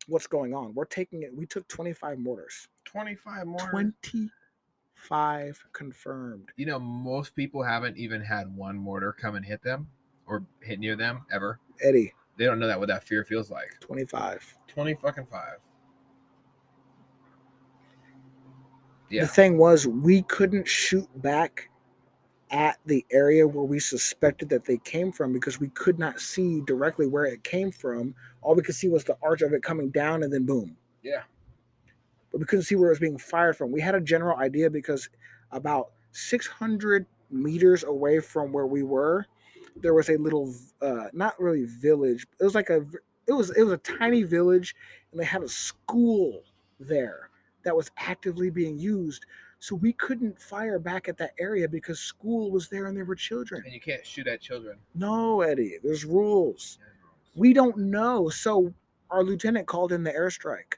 what's going on. We're taking it. We took 25 mortars. 25 mortars. 25 confirmed. You know, most people haven't even had one mortar come and hit them or hit near them ever. Eddie. They don't know what that fear feels like. 25. 20 fucking 5. Yeah. The thing was, we couldn't shoot back at the area where we suspected that they came from because we could not see directly where it came from. All we could see was the arch of it coming down and then boom. Yeah. But we couldn't see where it was being fired from. We had a general idea because about 600 meters away from where we were, there was a little, not really village. It was like it was a tiny village, and they had a school there that was actively being used. So we couldn't fire back at that area because school was there and there were children. And you can't shoot at children. No, Eddie, there's rules. We don't know. So our lieutenant called in the airstrike.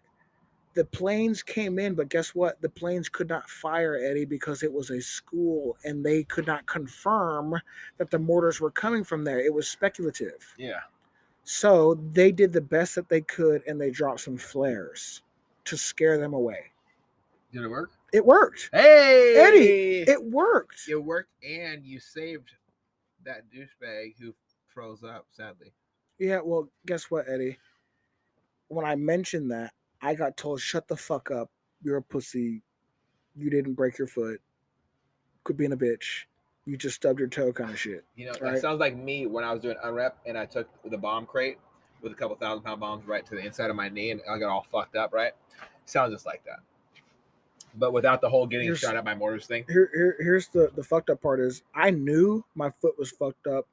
The planes came in, but guess what? The planes could not fire, Eddie, because it was a school and they could not confirm that the mortars were coming from there. It was speculative. Yeah. So they did the best that they could and they dropped some flares to scare them away. Did it work? It worked. Hey! Eddie, it worked. It worked, and you saved that douchebag who froze up, sadly. Yeah, well, guess what, Eddie? When I mentioned that, I got told, shut the fuck up. You're a pussy. You didn't break your foot. Quit being a bitch. You just stubbed your toe kind of shit. You know, right? That sounds like me when I was doing unrep and I took the bomb crate with a couple 1,000-pound bombs right to the inside of my knee and I got all fucked up, right? Sounds just like that. But without the whole getting shot at by mortars thing. Here's the fucked up part is I knew my foot was fucked up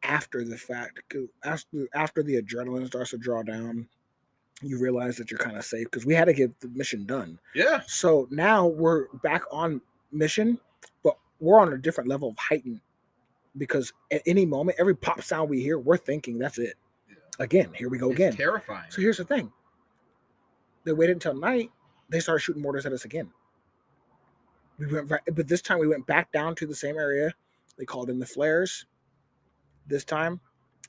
after the fact. After the adrenaline starts to draw down, you realize that you're kind of safe because we had to get the mission done. Yeah. So now we're back on mission, but we're on a different level of heightened because at any moment, every pop sound we hear, we're thinking that's it. Yeah. Again, here we go again. Terrifying. So here's the thing. They waited until night. They started shooting mortars at us again. But this time we went back down to the same area. They called in the flares. This time,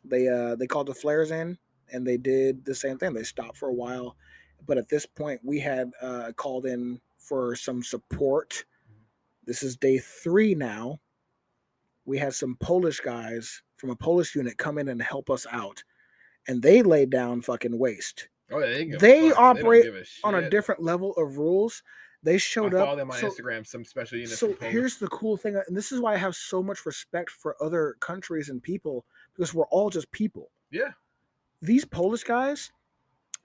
they called the flares in, and they did the same thing. They stopped for a while, but at this point, we had called in for some support. This is day 3 now. We had some Polish guys from a Polish unit come in and help us out, and they laid down fucking waste. Oh, they operate on a different level of rules. They showed up. Follow them on Instagram, some special units. So here's the cool thing, and this is why I have so much respect for other countries and people, because we're all just people. Yeah. These Polish guys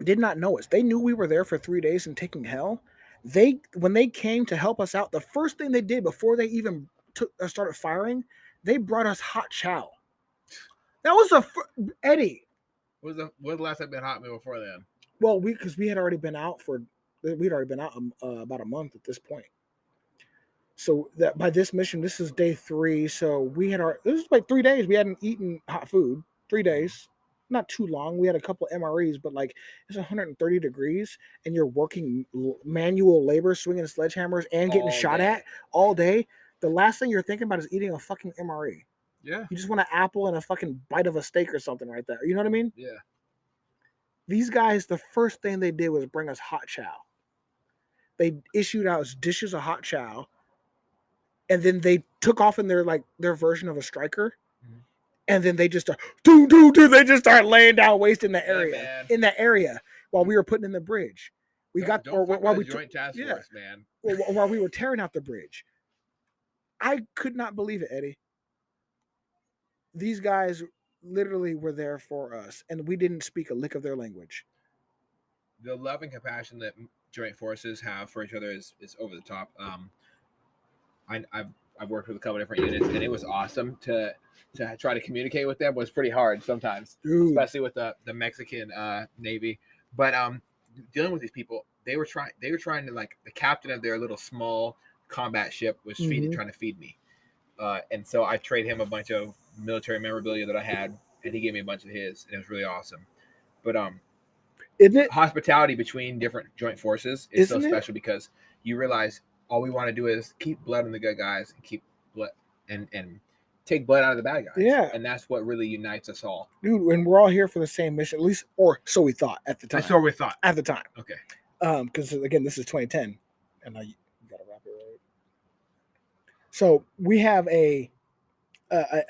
did not know us. They knew we were there for 3 days and taking hell. When they came to help us out, the first thing they did before they even started firing, they brought us hot chow. That was Eddie. What was the last time been hot meal before then? Well, because we had already been out about a month at this point. So that by this mission, this is day 3. So this is like 3 days. We hadn't eaten hot food. 3 days, not too long. We had a couple of MREs, but like it's 130 degrees, and you're working manual labor, swinging sledgehammers, and getting shot at all day. The last thing you're thinking about is eating a fucking MRE. Yeah. You just want an apple and a fucking bite of a steak or something right there. You know what I mean? Yeah. These guys, the first thing they did was bring us hot chow. They issued us dishes of hot chow, and then they took off in their version of a striker, and then they just they just start laying down waste in the area while we were putting in the bridge. We got don't fuck while with we the joint task yeah. force, man. while we were tearing out the bridge. I could not believe it, Eddie. These guys literally were there for us, and we didn't speak a lick of their language. The love and compassion that joint forces have for each other is over the top. I've worked with a couple different units, and it was awesome to try to communicate with them. It was pretty hard sometimes, Dude. especially with the Mexican Navy. But dealing with these people, they were trying to, like, the captain of their little small combat ship was trying to feed me, and so I traded him a bunch of military memorabilia that I had, and he gave me a bunch of his, and it was really awesome. But Isn't it hospitality between different joint forces is so Isn't it? special because you realize all we want to do is keep blood on the good guys and keep blood and take blood out of the bad guys. Yeah. And that's what really unites us all. dude? And we're all here for the same mission, at least, or so we thought at the time. That's what we thought. At the time, Okay. Because again, this is 2010, and you gotta wrap it right. So we have a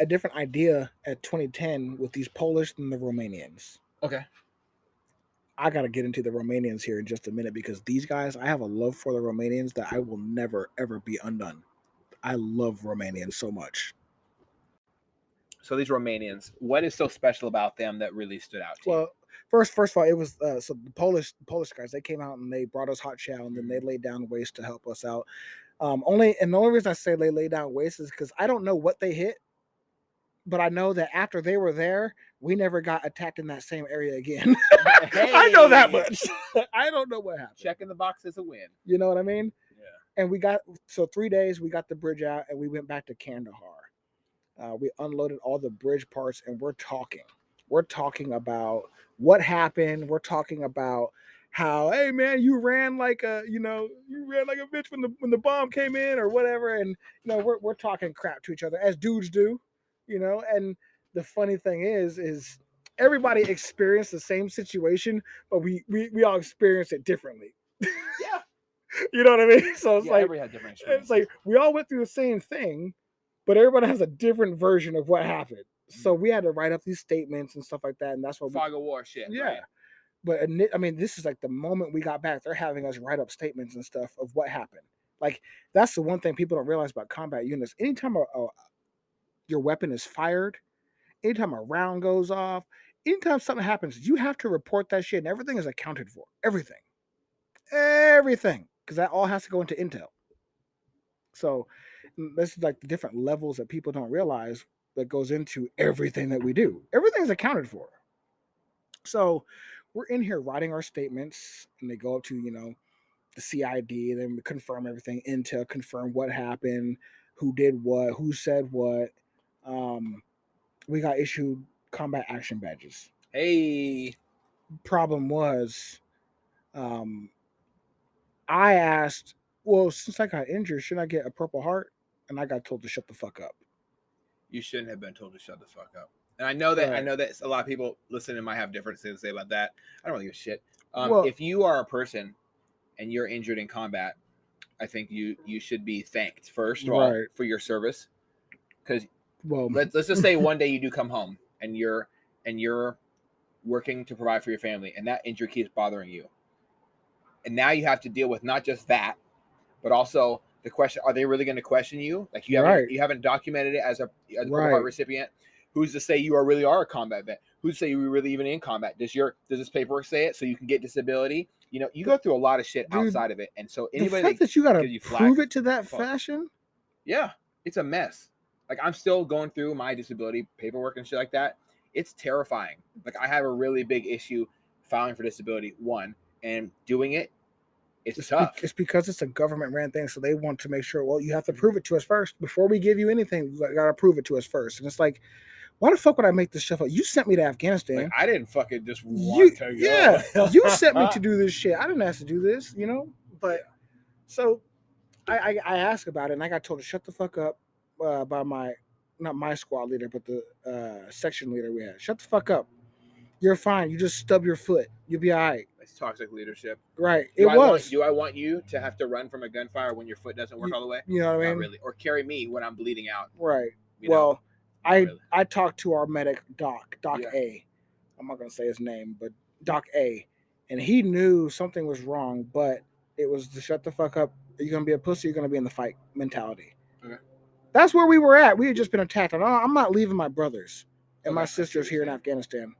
different idea at 2010 with these Polish and the Romanians. Okay. I got to get into the Romanians here in just a minute because these guys, I have a love for the Romanians that I will never, ever be undone. I love Romanians so much. So these Romanians, what is so special about them that really stood out to you? Well, first of all, it was so the Polish guys. They came out and they brought us hot chow, and then they laid down waste to help us out. The only reason I say they laid down waste is because I don't know what they hit, but I know that after they were there, we never got attacked in that same area again. I know that much. I don't know what happened. Checking the box is a win. You know what I mean? Yeah. And we got 3 days. We got the bridge out, and we went back to Kandahar. We unloaded all the bridge parts, and we're talking about what happened. We're talking about how, hey man, you ran like a bitch when the bomb came in or whatever, and we're talking crap to each other as dudes do, And the funny thing is everybody experienced the same situation, but we all experience it differently. Yeah. You know what I mean? So it's everybody had different experiences. It's like we all went through the same thing, but everybody has a different version of what happened. So we had to write up these statements and stuff like that, and that's what fog of war shit. Yeah. Right? But I mean, this is like the moment we got back, they're having us write up statements and stuff of what happened. Like, that's the one thing people don't realize about combat units. Anytime your weapon is fired, anytime a round goes off, anytime something happens, you have to report that shit, and everything is accounted for. Everything. Because that all has to go into intel. So this is like the different levels that people don't realize that goes into everything that we do. Everything's accounted for. So we're in here writing our statements, and they go up to, the CID, then we confirm everything, intel, confirm what happened, who did what, who said what. We got issued combat action badges. Hey. Problem was, I asked, well, since I got injured, shouldn't I get a Purple Heart? And I got told to shut the fuck up. You shouldn't have been told to shut the fuck up. And I know that a lot of people listening might have different things to say about that. I don't really give a shit. If you are a person and you're injured in combat, I think you should be thanked first of all for your service. Because let's just say one day you do come home and you're working to provide for your family, and that injury keeps bothering you. And now you have to deal with not just that, but also the question: are they really going to question you? Like you haven't documented it as a Purple Heart recipient. Who's to say you really are a combat vet? Who's to say you were really even in combat? Does this paperwork say it so you can get disability? You go through a lot of shit outside of it, and so anybody the fact that you got to prove it to that fashion, yeah, it's a mess. Like, I'm still going through my disability paperwork and shit like that. It's terrifying. Like, I have a really big issue filing for disability, and doing it. It's tough. It's because it's a government-ran thing, so they want to make sure, well, you have to prove it to us first. Before we give you anything, you got to prove it to us first. And it's like, why the fuck would I make this stuff up? You sent me to Afghanistan. Like, I didn't fucking just want to go. Yeah, you sent me to do this shit. I didn't ask to do this, But, so, I asked about it, and I got told to shut the fuck up by not my squad leader, but the section leader we had. Shut the fuck up. You're fine. You just stub your foot. You'll be all right. It's toxic leadership. Right. Do I want you to have to run from a gunfire when your foot doesn't work all the way? You know what I mean? Not really. Or carry me when I'm bleeding out. Right. I talked to our medic, Doc yeah. A. I'm not going to say his name, but Doc A. and he knew something was wrong, but it was to shut the fuck up. Are you gonna be a pussy? You're gonna be in the fight mentality. Okay. That's where we were at. We had just been attacked. And I'm not leaving my brothers and Okay, my I see what sisters here you're in saying. Afghanistan.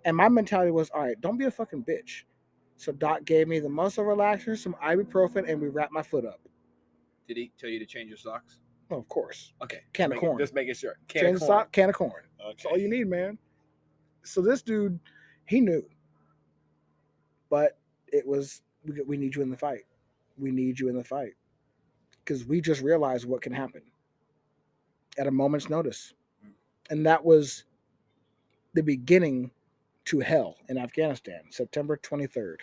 And my mentality was, all right, don't be a fucking bitch. So Doc gave me the muscle relaxer, some ibuprofen, and we wrapped my foot up. Did he tell you to change your socks? Oh, of course. Okay. Can of corn. Just making sure. Change the sock, can of corn. Okay. That's all you need, man. So this dude, he knew. But it was, we need you in the fight. We need you in the fight. Because we just realized what can happen at a moment's notice. And that was the beginning to hell in Afghanistan, September 23rd,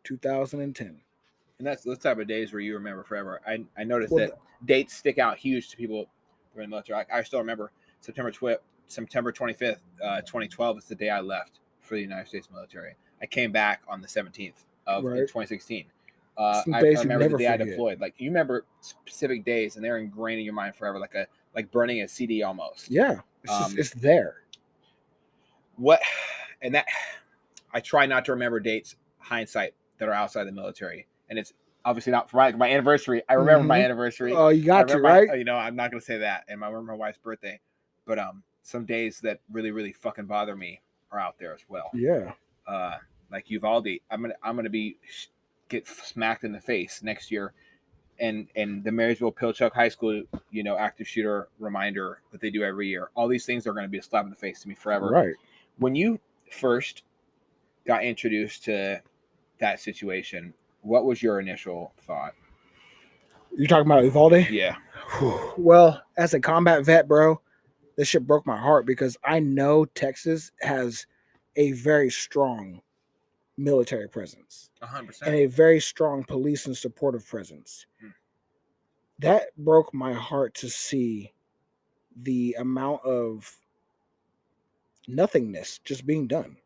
2010. And that's those type of days where you remember forever. I noticed that dates stick out huge to people who are in the military. I still remember September 25th, 2012 is the day I left for the United States military. I came back on the 17th of 2016. I remember the day I deployed. Like, you remember specific days, and they're ingrained in your mind forever, like burning a CD almost. Yeah, it's there. And that I try not to remember dates, hindsight, that are outside the military, and it's obviously not for my anniversary. I remember my anniversary. Oh, you got to, right? I'm not gonna say that, and I remember my wife's birthday, but some days that really, really fucking bother me are out there as well. Yeah. Like Uvalde, I'm gonna get smacked in the face next year, and the Marysville Pilchuck High School, active shooter reminder that they do every year. All these things are going to be a slap in the face to me forever. Right. When you first got introduced to that situation, what was your initial thought? You're talking about Uvalde? Yeah. Well, as a combat vet, bro, this shit broke my heart because I know Texas has a very strong military presence 100%, and a very strong police and supportive presence. That broke my heart to see the amount of nothingness just being done.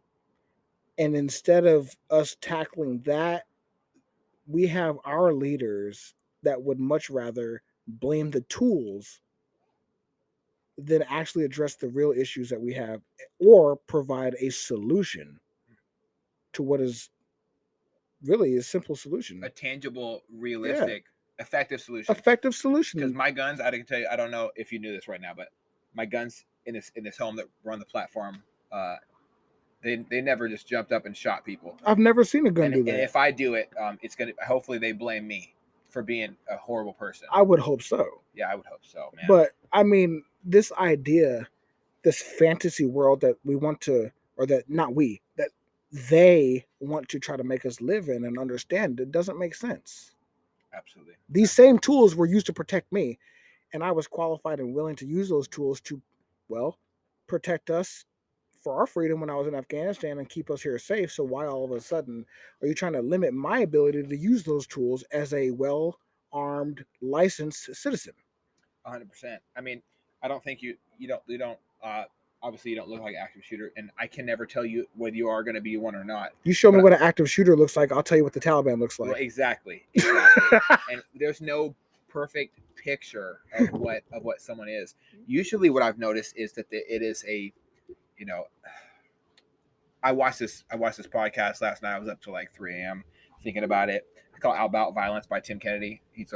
And instead of us tackling that, we have our leaders that would much rather blame the tools than actually address the real issues that we have or provide a solution to what is really a simple solution. A tangible, realistic, effective solution. Effective solution. Because my guns, I can tell you, I don't know if you knew this right now, but my guns in this home that were on the platform, they never just jumped up and shot people. I've never seen a gun do that. And if I do it, it's gonna hopefully they blame me for being a horrible person. I would hope so. Yeah, I would hope so, man. But I mean, this idea, this fantasy world that we want to, or that not we, that they want to try to make us live in and understand, it doesn't make sense. Absolutely. These same tools were used to protect me, and I was qualified and willing to use those tools to, well, protect us for our freedom when I was in Afghanistan and keep us here safe. So why all of a sudden are you trying to limit my ability to use those tools as a well-armed, licensed citizen? 100%. I mean, I don't think you don't obviously you don't look like an active shooter, and I can never tell you whether you are going to be one or not. You show me what an active shooter looks like, I'll tell you what the Taliban looks like. Well, exactly. And there's no perfect picture of what someone is. Usually what I've noticed is that it is a, I watched this podcast last night. I was up till like 3 a.m. thinking about it. I call it About Violence by Tim Kennedy. He's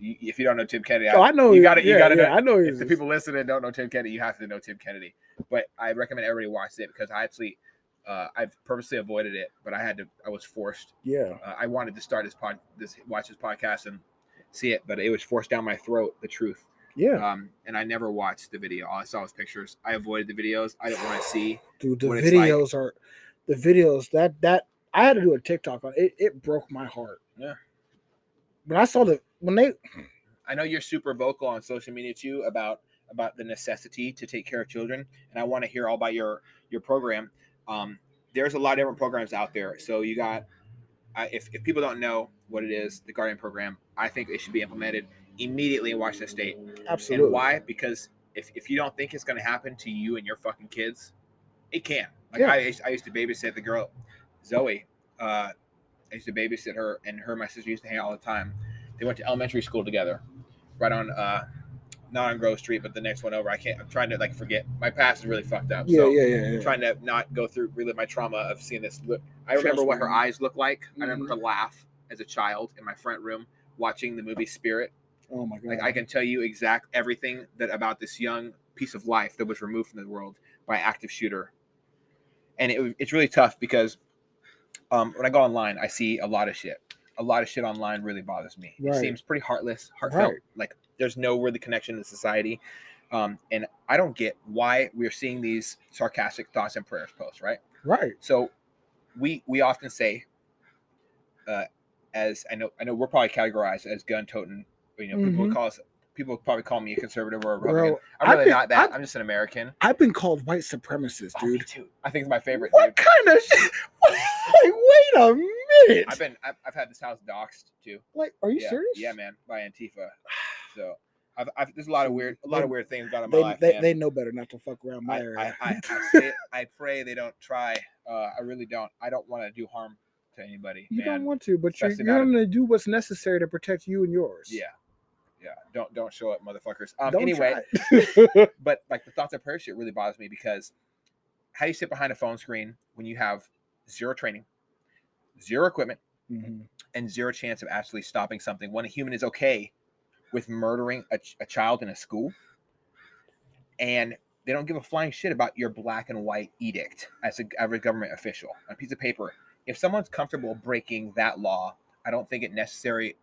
if you don't know Tim Kennedy, I know you got to know. I know. If the people listening don't know Tim Kennedy, you have to know Tim Kennedy. But I recommend everybody watch it because I actually, I've purposely avoided it, but I was forced. Yeah. I wanted to start watch this podcast and see it, but it was forced down my throat. The truth. Yeah. And I never watched the video. All I saw was pictures. I avoided the videos. I didn't want to see. Dude, the videos are the videos that I had to do a TikTok on. It broke my heart. Yeah. When I saw I know you're super vocal on social media too about the necessity to take care of children, and I want to hear all about your program. There's a lot of different programs out there. So you got, if people don't know what it is, the Guardian program, I think it should be implemented immediately in Washington State. Absolutely. And why? Because if you don't think it's going to happen to you and your fucking kids, it can. Like, yeah. I used to babysit the girl, Zoe. I used to babysit her, and my sister used to hang out all the time. They went to elementary school together, right on not on Grove Street, but the next one over. I'm trying to like forget. My past is really fucked up. Yeah, so yeah. I'm trying to not go through relive my trauma of seeing this. I Trust remember what me. her eyes look like. Mhm. I remember her laugh as a child in my front room watching the movie Spirit. Oh my god! Like I can tell you everything that about this young piece of life that was removed from the world by an active shooter, and it's really tough because when I go online, I see a lot of shit. A lot of shit online really bothers me. Right. It seems pretty heartless, heartfelt. Right. Like there's no really connection to society, and I don't get why we're seeing these sarcastic thoughts and prayers posts. Right. So we often say, as I know we're probably categorized as gun toting. People probably call me a conservative or a Republican. Bro, I'm really not that. I'm just an American. I've been called white supremacist, Oh, me dude. too. I think it's my favorite. What dude. kind of shit? Like, wait a minute. I've had this house doxxed too. Like, are you serious? Yeah, man, by Antifa. So there's a lot of weird things going on in my life. They know better not to fuck around my area. I pray they don't try. I really don't. I don't want to do harm to anybody. You man. don't want to, but you're Especially not going to do what's necessary to protect you and yours. Yeah. Don't show up, motherfuckers. Don't Anyway, try. but like the thoughts of prayer shit really bothers me because how do you sit behind a phone screen when you have zero training, zero equipment, and zero chance of actually stopping something when a human is okay with murdering a child in a school, and they don't give a flying shit about your black and white edict as a government official on a piece of paper. If someone's comfortable breaking that law, I don't think it necessarily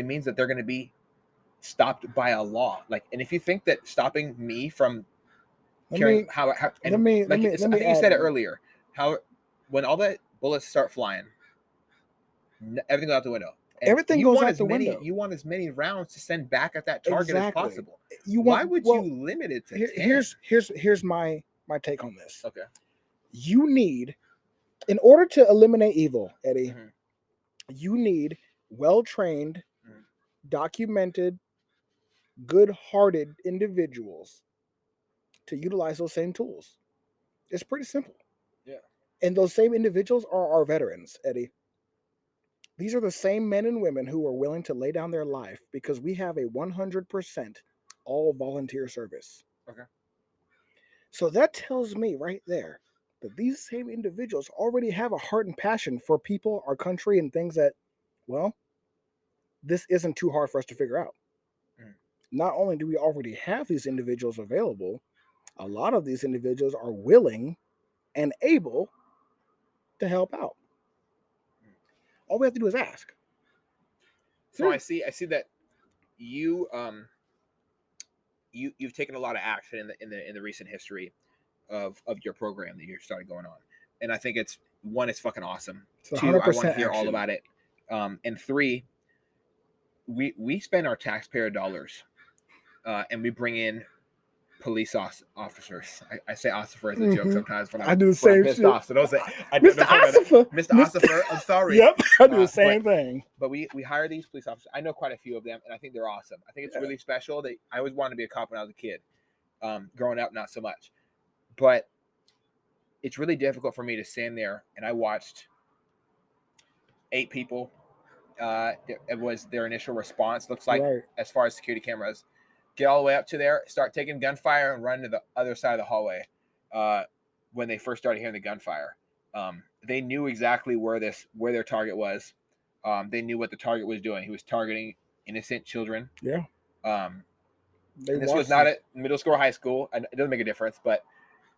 means that they're going to be stopped by a law. Like, and if you think that stopping me from caring I think you said it earlier, how when all the bullets start flying, everything goes out the window. And everything goes out the window. You want as many rounds to send back at that target as possible. Why would you limit it to 10? Here's my take on this. Okay. You need, in order to eliminate evil, Eddie, you need well-trained, documented, good-hearted individuals to utilize those same tools. It's pretty simple. Yeah. And those same individuals are our veterans, Eddie. These are the same men and women who are willing to lay down their life because we have a 100% all volunteer service. Okay. So that tells me right there that these same individuals already have a heart and passion for people, our country, and things that, well, this isn't too hard for us to figure out. Not only do we already have these individuals available, a lot of these individuals are willing and able to help out. All we have to do is ask. So I see that you've taken a lot of action in the recent history of your program that you're starting going on, and I think it's fucking awesome. So 2, I want to hear all about it, and 3, we spend our taxpayer dollars, and we bring in police officers. I say officer as a joke sometimes when I do the same shit. Off, so don't say Mr. Ossifer. Mr. Ossifer, I'm sorry. Yep, I do the same thing. But we hire these police officers. I know quite a few of them, and I think they're awesome. I think it's really special. I always wanted to be a cop when I was a kid. Growing up, not so much. But it's really difficult for me to stand there, and I watched 8 people. It was their initial response, looks like, as far as security cameras. Get all the way up to there, start taking gunfire, and run to the other side of the hallway. When they first started hearing the gunfire, they knew exactly where their target was. They knew what the target was doing. He was targeting innocent children. Yeah. This was not at middle school or high school, and it doesn't make a difference. But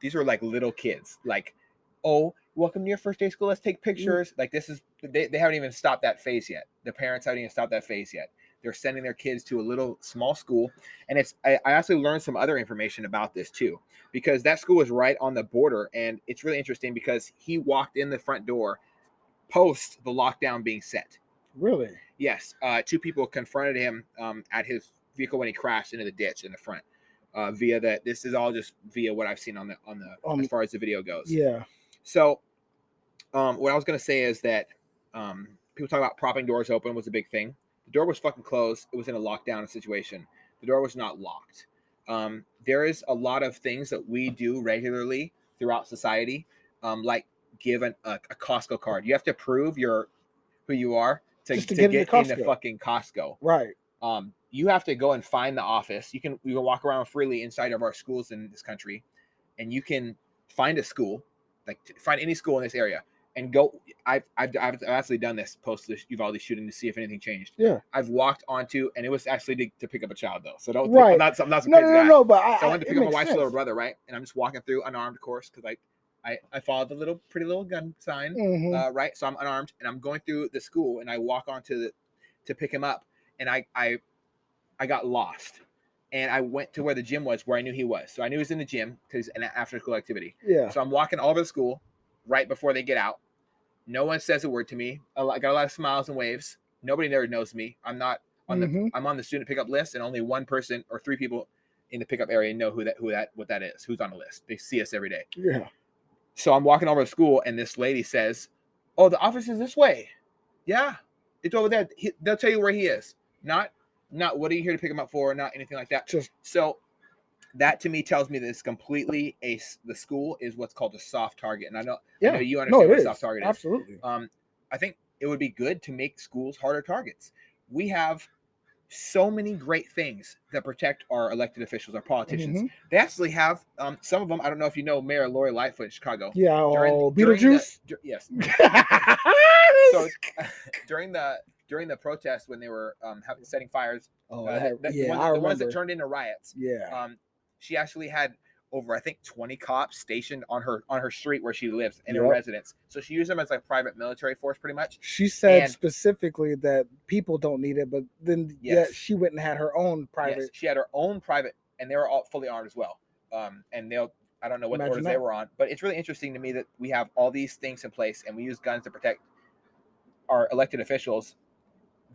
these were like little kids. Like, oh, welcome to your first day of school. Let's take pictures. Like this is they haven't even stopped that phase yet. The parents haven't even stopped that phase yet. They're sending their kids to a little small school. And I actually learned some other information about this too, because that school is right on the border. And it's really interesting because he walked in the front door post the lockdown being set. Really? Yes. 2 people confronted him at his vehicle when he crashed into the ditch in the front. This is all just via what I've seen on the as far as the video goes. Yeah. So what I was going to say is that people talk about propping doors open was a big thing. The door was fucking closed. It was in a lockdown situation. The door was not locked. There is a lot of things that we do regularly throughout society, like give a Costco card. You have to prove who you are to get in the fucking Costco. Right. you have to go and find the office. You can walk around freely inside of our schools in this country, and you can find a school, like find any school in this area, and go. I've actually done this post Uvalde shooting to see if anything changed. Yeah. I've walked onto, and it was actually to pick up a child though. So don't. Right. I'm not some crazy guy. No. But So I went to pick up my makes wife's sense. little brother, right? And I'm just walking through unarmed, of course, because I followed the pretty little gun sign, right? So I'm unarmed, and I'm going through the school, and I walk onto to pick him up, and I got lost, and I went to where the gym was, where I knew he was. So I knew he was in the gym because an after school activity. Yeah. So I'm walking all over the school right before they get out. No one says a word to me. I got a lot of smiles and waves. Nobody there knows me. I'm not on I'm on the student pickup list, and only one person or three people in the pickup area know what that is, who's on the list. They see us every day. Yeah. So I'm walking over to school, and this lady says, "Oh, the office is this way." Yeah, it's over there. They'll tell you where he is. Not what are you here to pick him up for? Not anything like that. So that to me tells me that it's completely the school is what's called a soft target, and I know you understand what a soft target is. Absolutely. I think it would be good to make schools harder targets. We have so many great things that protect our elected officials, our politicians. They actually have some of them. I don't know if you know Mayor Lori Lightfoot in Chicago. Yeah, Beetlejuice. Yes. So during the protest when they were setting fires, the ones that turned into riots. Yeah. She actually had over, I think, 20 cops stationed on her street where she lives in her residence. So she used them as like private military force, pretty much. She said specifically that people don't need it, but then she went and had her own private. Yes, she had her own private, and they were all fully armed as well. And I don't know what orders they were on, but it's really interesting to me that we have all these things in place, and we use guns to protect our elected officials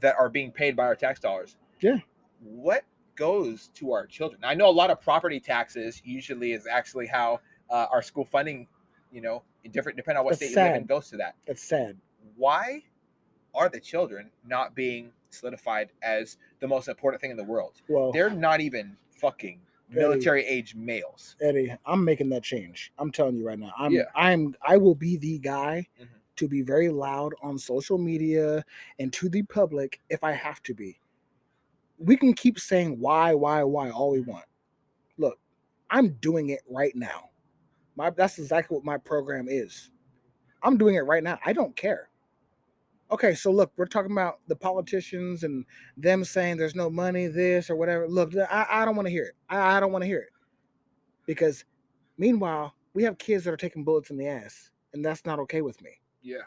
that are being paid by our tax dollars. Yeah. What goes to our children? I know a lot of property taxes usually is actually how our school funding, depending on what state you live in, goes to that. That's sad. Why are the children not being solidified as the most important thing in the world? Well, they're not even fucking military age males. Eddie, I'm making that change. I'm telling you right now. I will be the guy to be very loud on social media and to the public if I have to be. We can keep saying why all we want. Look, I'm doing it right now. That's exactly what my program is. I'm doing it right now. I don't care. Okay, so look, we're talking about the politicians and them saying there's no money, this or whatever. Look, I don't want to hear it. I don't want to hear it. Because meanwhile, we have kids that are taking bullets in the ass, and that's not okay with me. Yeah.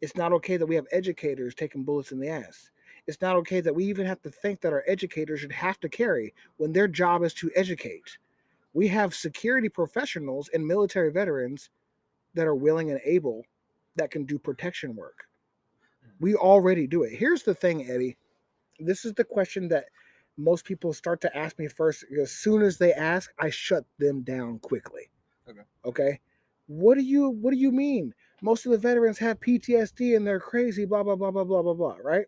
It's not okay that we have educators taking bullets in the ass. It's not okay that we even have to think that our educators should have to carry when their job is to educate. We have security professionals and military veterans that are willing and able that can do protection work. We already do it. Here's the thing, Eddie. This is the question that most people start to ask me first. As soon as they ask, I shut them down quickly. Okay. What do you mean? Most of the veterans have PTSD and they're crazy, blah, blah, blah, blah, blah, blah, blah, right?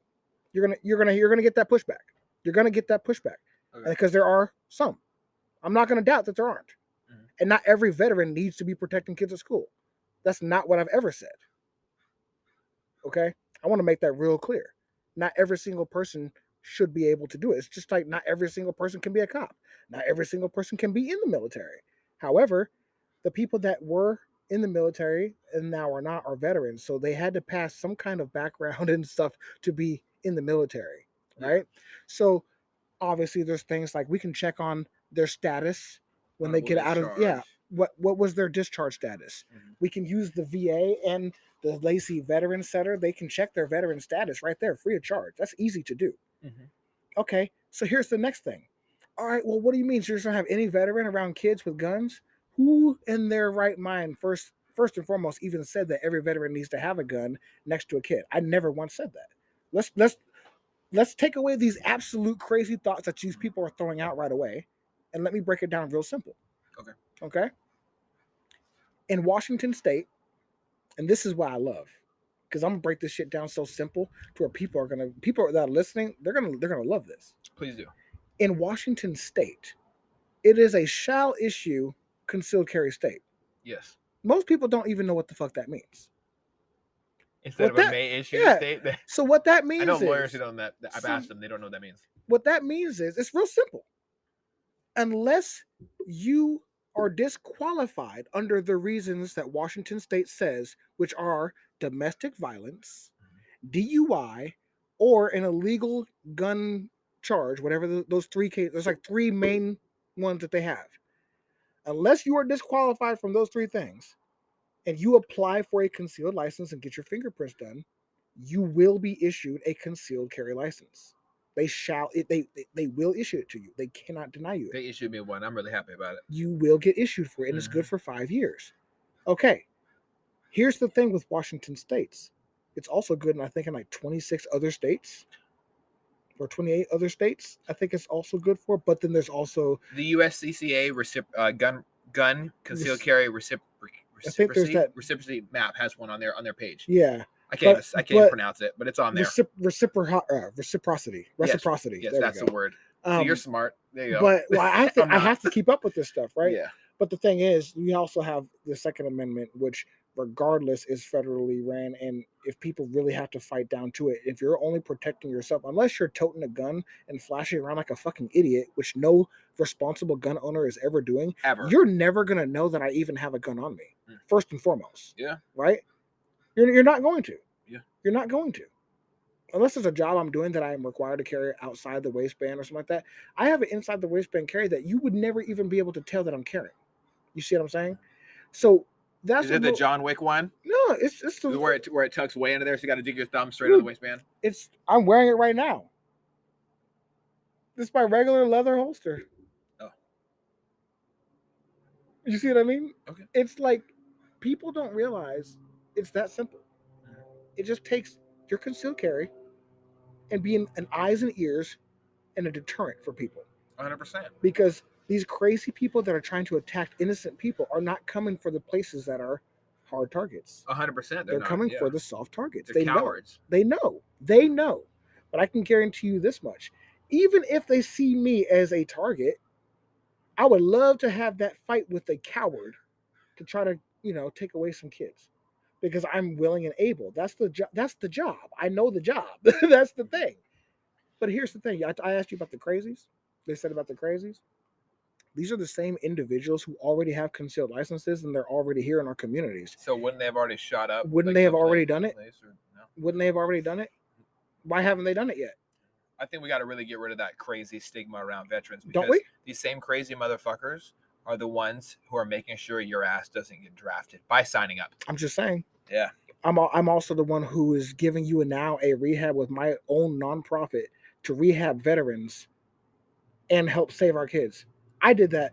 You're gonna get that pushback. You're gonna get that pushback. Because there are some. I'm not gonna doubt that there aren't. And not every veteran needs to be protecting kids at school. That's not what I've ever said. Okay? I want to make that real clear. Not every single person should be able to do it. It's just like not every single person can be a cop. Not every single person can be in the military. However, the people that were in the military and now are not are veterans. So they had to pass some kind of background and stuff to be in the military, right? So obviously there's things like we can check on their status when they get out of what was their discharge status. We can use the VA and the Lacey Veteran Center. They can check their veteran status right there free of charge. That's easy to do. Okay, so here's the next thing. All right, well, what do you mean? So you're just gonna have any veteran around kids with guns? Who in their right mind first and foremost even said that every veteran needs to have a gun next to a kid? I never once said that. Let's take away these absolute crazy thoughts that these people are throwing out right away, and let me break it down real simple. Okay. In Washington State, and this is what I love, because I'm gonna break this shit down so simple to where people that are listening, they're gonna love this. Please do. In Washington State, it is a shall issue concealed carry state. Yes. Most people don't even know what the fuck that means. Instead of a may issue state. So what that means I know is, lawyers who don't know that. I've asked them; they don't know what that means. What that means is it's real simple. Unless you are disqualified under the reasons that Washington State says, which are domestic violence, DUI, or an illegal gun charge, whatever those three cases. There's like three main ones that they have. Unless you are disqualified from those three things, and you apply for a concealed license and get your fingerprints done, you will be issued a concealed carry license. They will issue it to you. They cannot deny you it. They issued me one. I'm really happy about it. You will get issued for it, and it's good for 5 years. Okay. Here's the thing with Washington States. It's also good, and I think in like 26 other states or 28 other states, I think it's also good for. But then there's also the USCCA gun concealed carry I think there's that reciprocity map has one on their page. Yeah. I can't even pronounce it, but it's on there. Reciprocity. Yes, that's the word. So you're smart. There you go. But I have to keep up with this stuff, right? Yeah. But the thing is, we also have the Second Amendment, which regardless is federally ran. And if people really have to fight down to it, if you're only protecting yourself, unless you're toting a gun and flashing around like a fucking idiot, which no responsible gun owner is ever doing, you're never going to know that I even have a gun on me, first and foremost. Yeah. Right? You're not going to. Yeah. You're not going to. Unless there's a job I'm doing that I am required to carry outside the waistband or something like that. I have an inside the waistband carry that you would never even be able to tell that I'm carrying. You see what I'm saying? So that's the John Wick one? No, it's the where it tucks way into there, so you got to dig your thumb straight into the waistband. I'm wearing it right now. This is my regular leather holster. Oh. You see what I mean? Okay. It's like people don't realize it's that simple. It just takes your concealed carry and being an eyes and ears and a deterrent for people. 100%. Because these crazy people that are trying to attack innocent people are not coming for the places that are hard targets. 100%. They're coming for the soft targets. They're cowards. They know. But I can guarantee you this much. Even if they see me as a target, I would love to have that fight with a coward to try to, take away some kids. Because I'm willing and able. That's the job. I know the job. That's the thing. But here's the thing. I asked you about the crazies. They said about the crazies. These are the same individuals who already have concealed licenses, and they're already here in our communities. So wouldn't they have already shot up? Wouldn't they have already done it? No? Wouldn't they have already done it? Why haven't they done it yet? I think we got to really get rid of that crazy stigma around veterans. Because don't we? These same crazy motherfuckers are the ones who are making sure your ass doesn't get drafted by signing up. I'm just saying. Yeah. I'm also the one who is giving you now a rehab with my own nonprofit to rehab veterans and help save our kids. I did that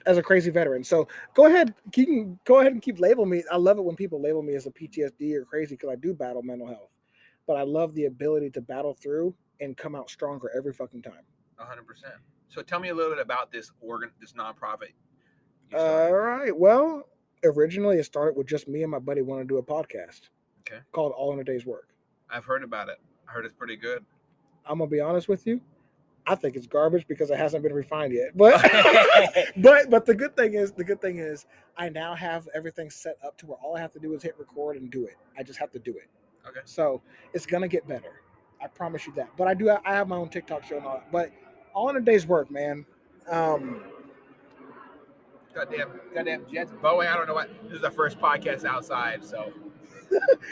as a crazy veteran. So go ahead and keep labeling me. I love it when people label me as a PTSD or crazy because I do battle mental health. But I love the ability to battle through and come out stronger every fucking time. 100%. So tell me a little bit about this nonprofit. All right. Well, originally it started with just me and my buddy wanting to do a podcast. Okay. Called All in a Day's Work. I've heard about it. I heard it's pretty good. I'm gonna be honest with you. I think it's garbage because it hasn't been refined yet. But but the good thing is I now have everything set up to where all I have to do is hit record and do it. I just have to do it. Okay. So it's gonna get better. I promise you that. But I have my own TikTok show and all that. But All in a Day's Work, man. Goddamn jets, Boeing. I don't know what. This is our first podcast outside, so.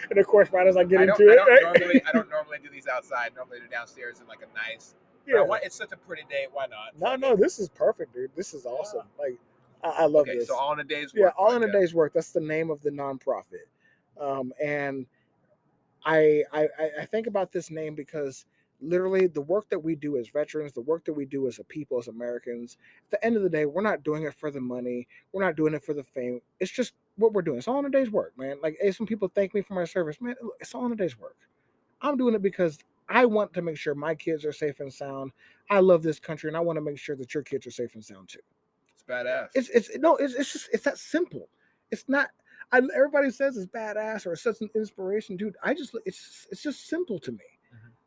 And of course, right as I get into it, I don't normally do these outside. Normally do downstairs in like a nice. Yeah. It's such a pretty day. Why not? No, this is perfect, dude. This is awesome. Like, I love this. So All in a Day's Work. Yeah, All in a Day's Work. That's the name of the nonprofit. And I think about this name because literally the work that we do as veterans, the work that we do as a people, as Americans, at the end of the day, we're not doing it for the money. We're not doing it for the fame. It's just what we're doing. It's all in a day's work, man. Like, hey, some people thank me for my service. Man, it's all in a day's work. I'm doing it because I want to make sure my kids are safe and sound. I love this country, and I want to make sure that your kids are safe and sound too. It's badass. It's that simple. It's not. Everybody says it's badass or it's such an inspiration, dude. It's just simple to me.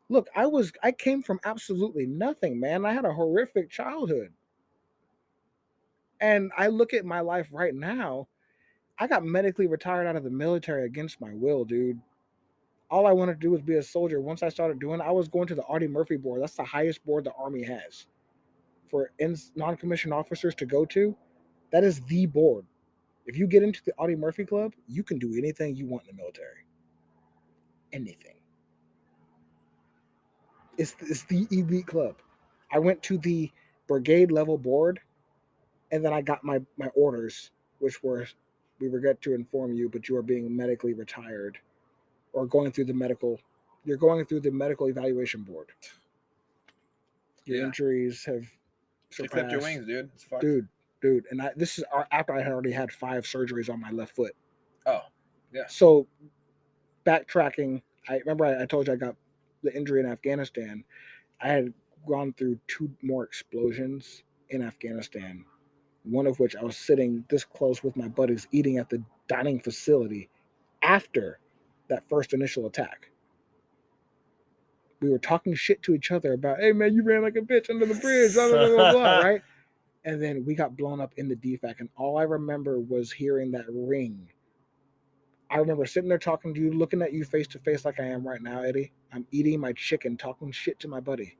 Look, I came from absolutely nothing, man. I had a horrific childhood. And I look at my life right now, I got medically retired out of the military against my will, dude. All I wanted to do was be a soldier. Once I started doing it, I was going to the Artie Murphy board. That's the highest board the Army has for non-commissioned officers to go to. That is the board. If you get into the Artie Murphy Club, you can do anything you want in the military. Anything. It's the elite club. I went to the brigade level board, and then I got my orders, which were, we regret to inform you, but you are being medically retired or going through the medical. You're going through the medical evaluation board. Your injuries have surpassed. They clipped your wings, dude. It's fucked. Dude, and this is after I had already had 5 surgeries on my left foot. Oh, yeah. So, backtracking, I remember I told you I got the injury in Afghanistan. I had gone through 2 more explosions in Afghanistan, one of which I was sitting this close with my buddies eating at the dining facility after that first initial attack. We were talking shit to each other about, hey man, you ran like a bitch under the bridge, blah, blah, blah, blah, blah, right? And then we got blown up in the DFAC, and all I remember was hearing that ring. I remember sitting there talking to you, looking at you face to face like I am right now, Eddie. I'm eating my chicken, talking shit to my buddy.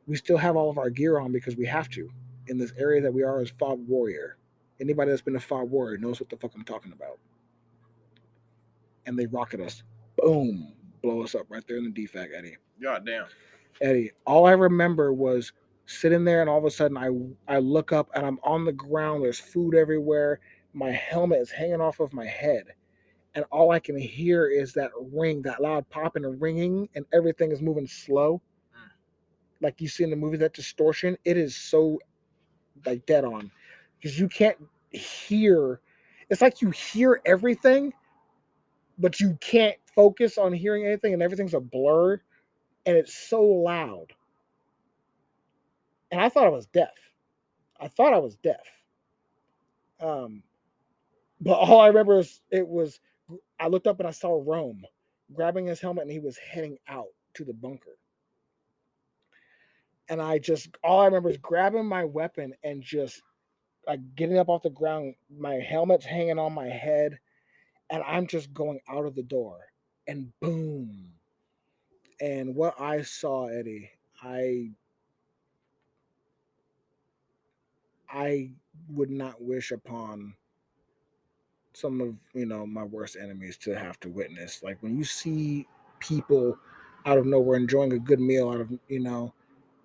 We still have all of our gear on because we have to in this area that we are as FOB Warrior. Anybody that's been a FOB Warrior knows what the fuck I'm talking about. And they rocket us. Boom. Blow us up right there in the DFAC, Eddie. God damn. Eddie, all I remember was sitting there, and all of a sudden I look up and I'm on the ground. There's food everywhere. My helmet is hanging off of my head. And all I can hear is that ring, that loud popping and ringing, and everything is moving slow. Like you see in the movie, that distortion, it is so like dead on. Because you can't hear. It's like you hear everything, but you can't focus on hearing anything, and everything's a blur. And it's so loud. And I thought I was deaf. But all I remember is I looked up and I saw Rome grabbing his helmet, and he was heading out to the bunker. And all I remember is grabbing my weapon and just like getting up off the ground. My helmet's hanging on my head, and I'm just going out of the door. And boom. And what I saw, Eddie, I would not wish upon some of my worst enemies to have to witness. Like when you see people out of nowhere enjoying a good meal out of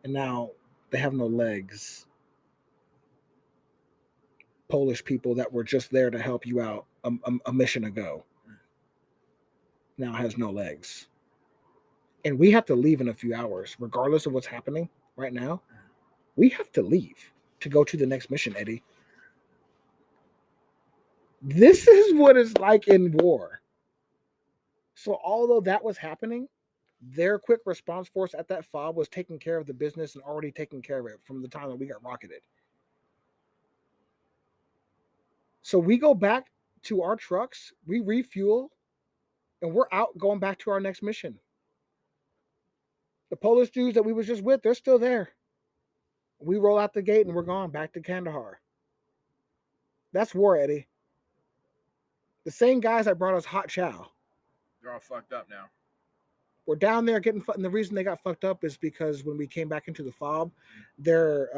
and now they have no legs. Polish people that were just there to help you out a mission ago now has no legs. And we have to leave in a few hours, regardless of what's happening right now. We have to leave to go to the next mission, Eddie. This is what it's like in war. So although that was happening, their quick response force at that FOB was taking care of the business and already taking care of it from the time that we got rocketed. So we go back to our trucks, we refuel, and we're out going back to our next mission. The Polish dudes that we was just with, they're still there. We roll out the gate and we're gone back to Kandahar. That's war, Eddie. The same guys that brought us hot chow. They're all fucked up now. We're down there getting and the reason they got fucked up is because when we came back into the FOB, they're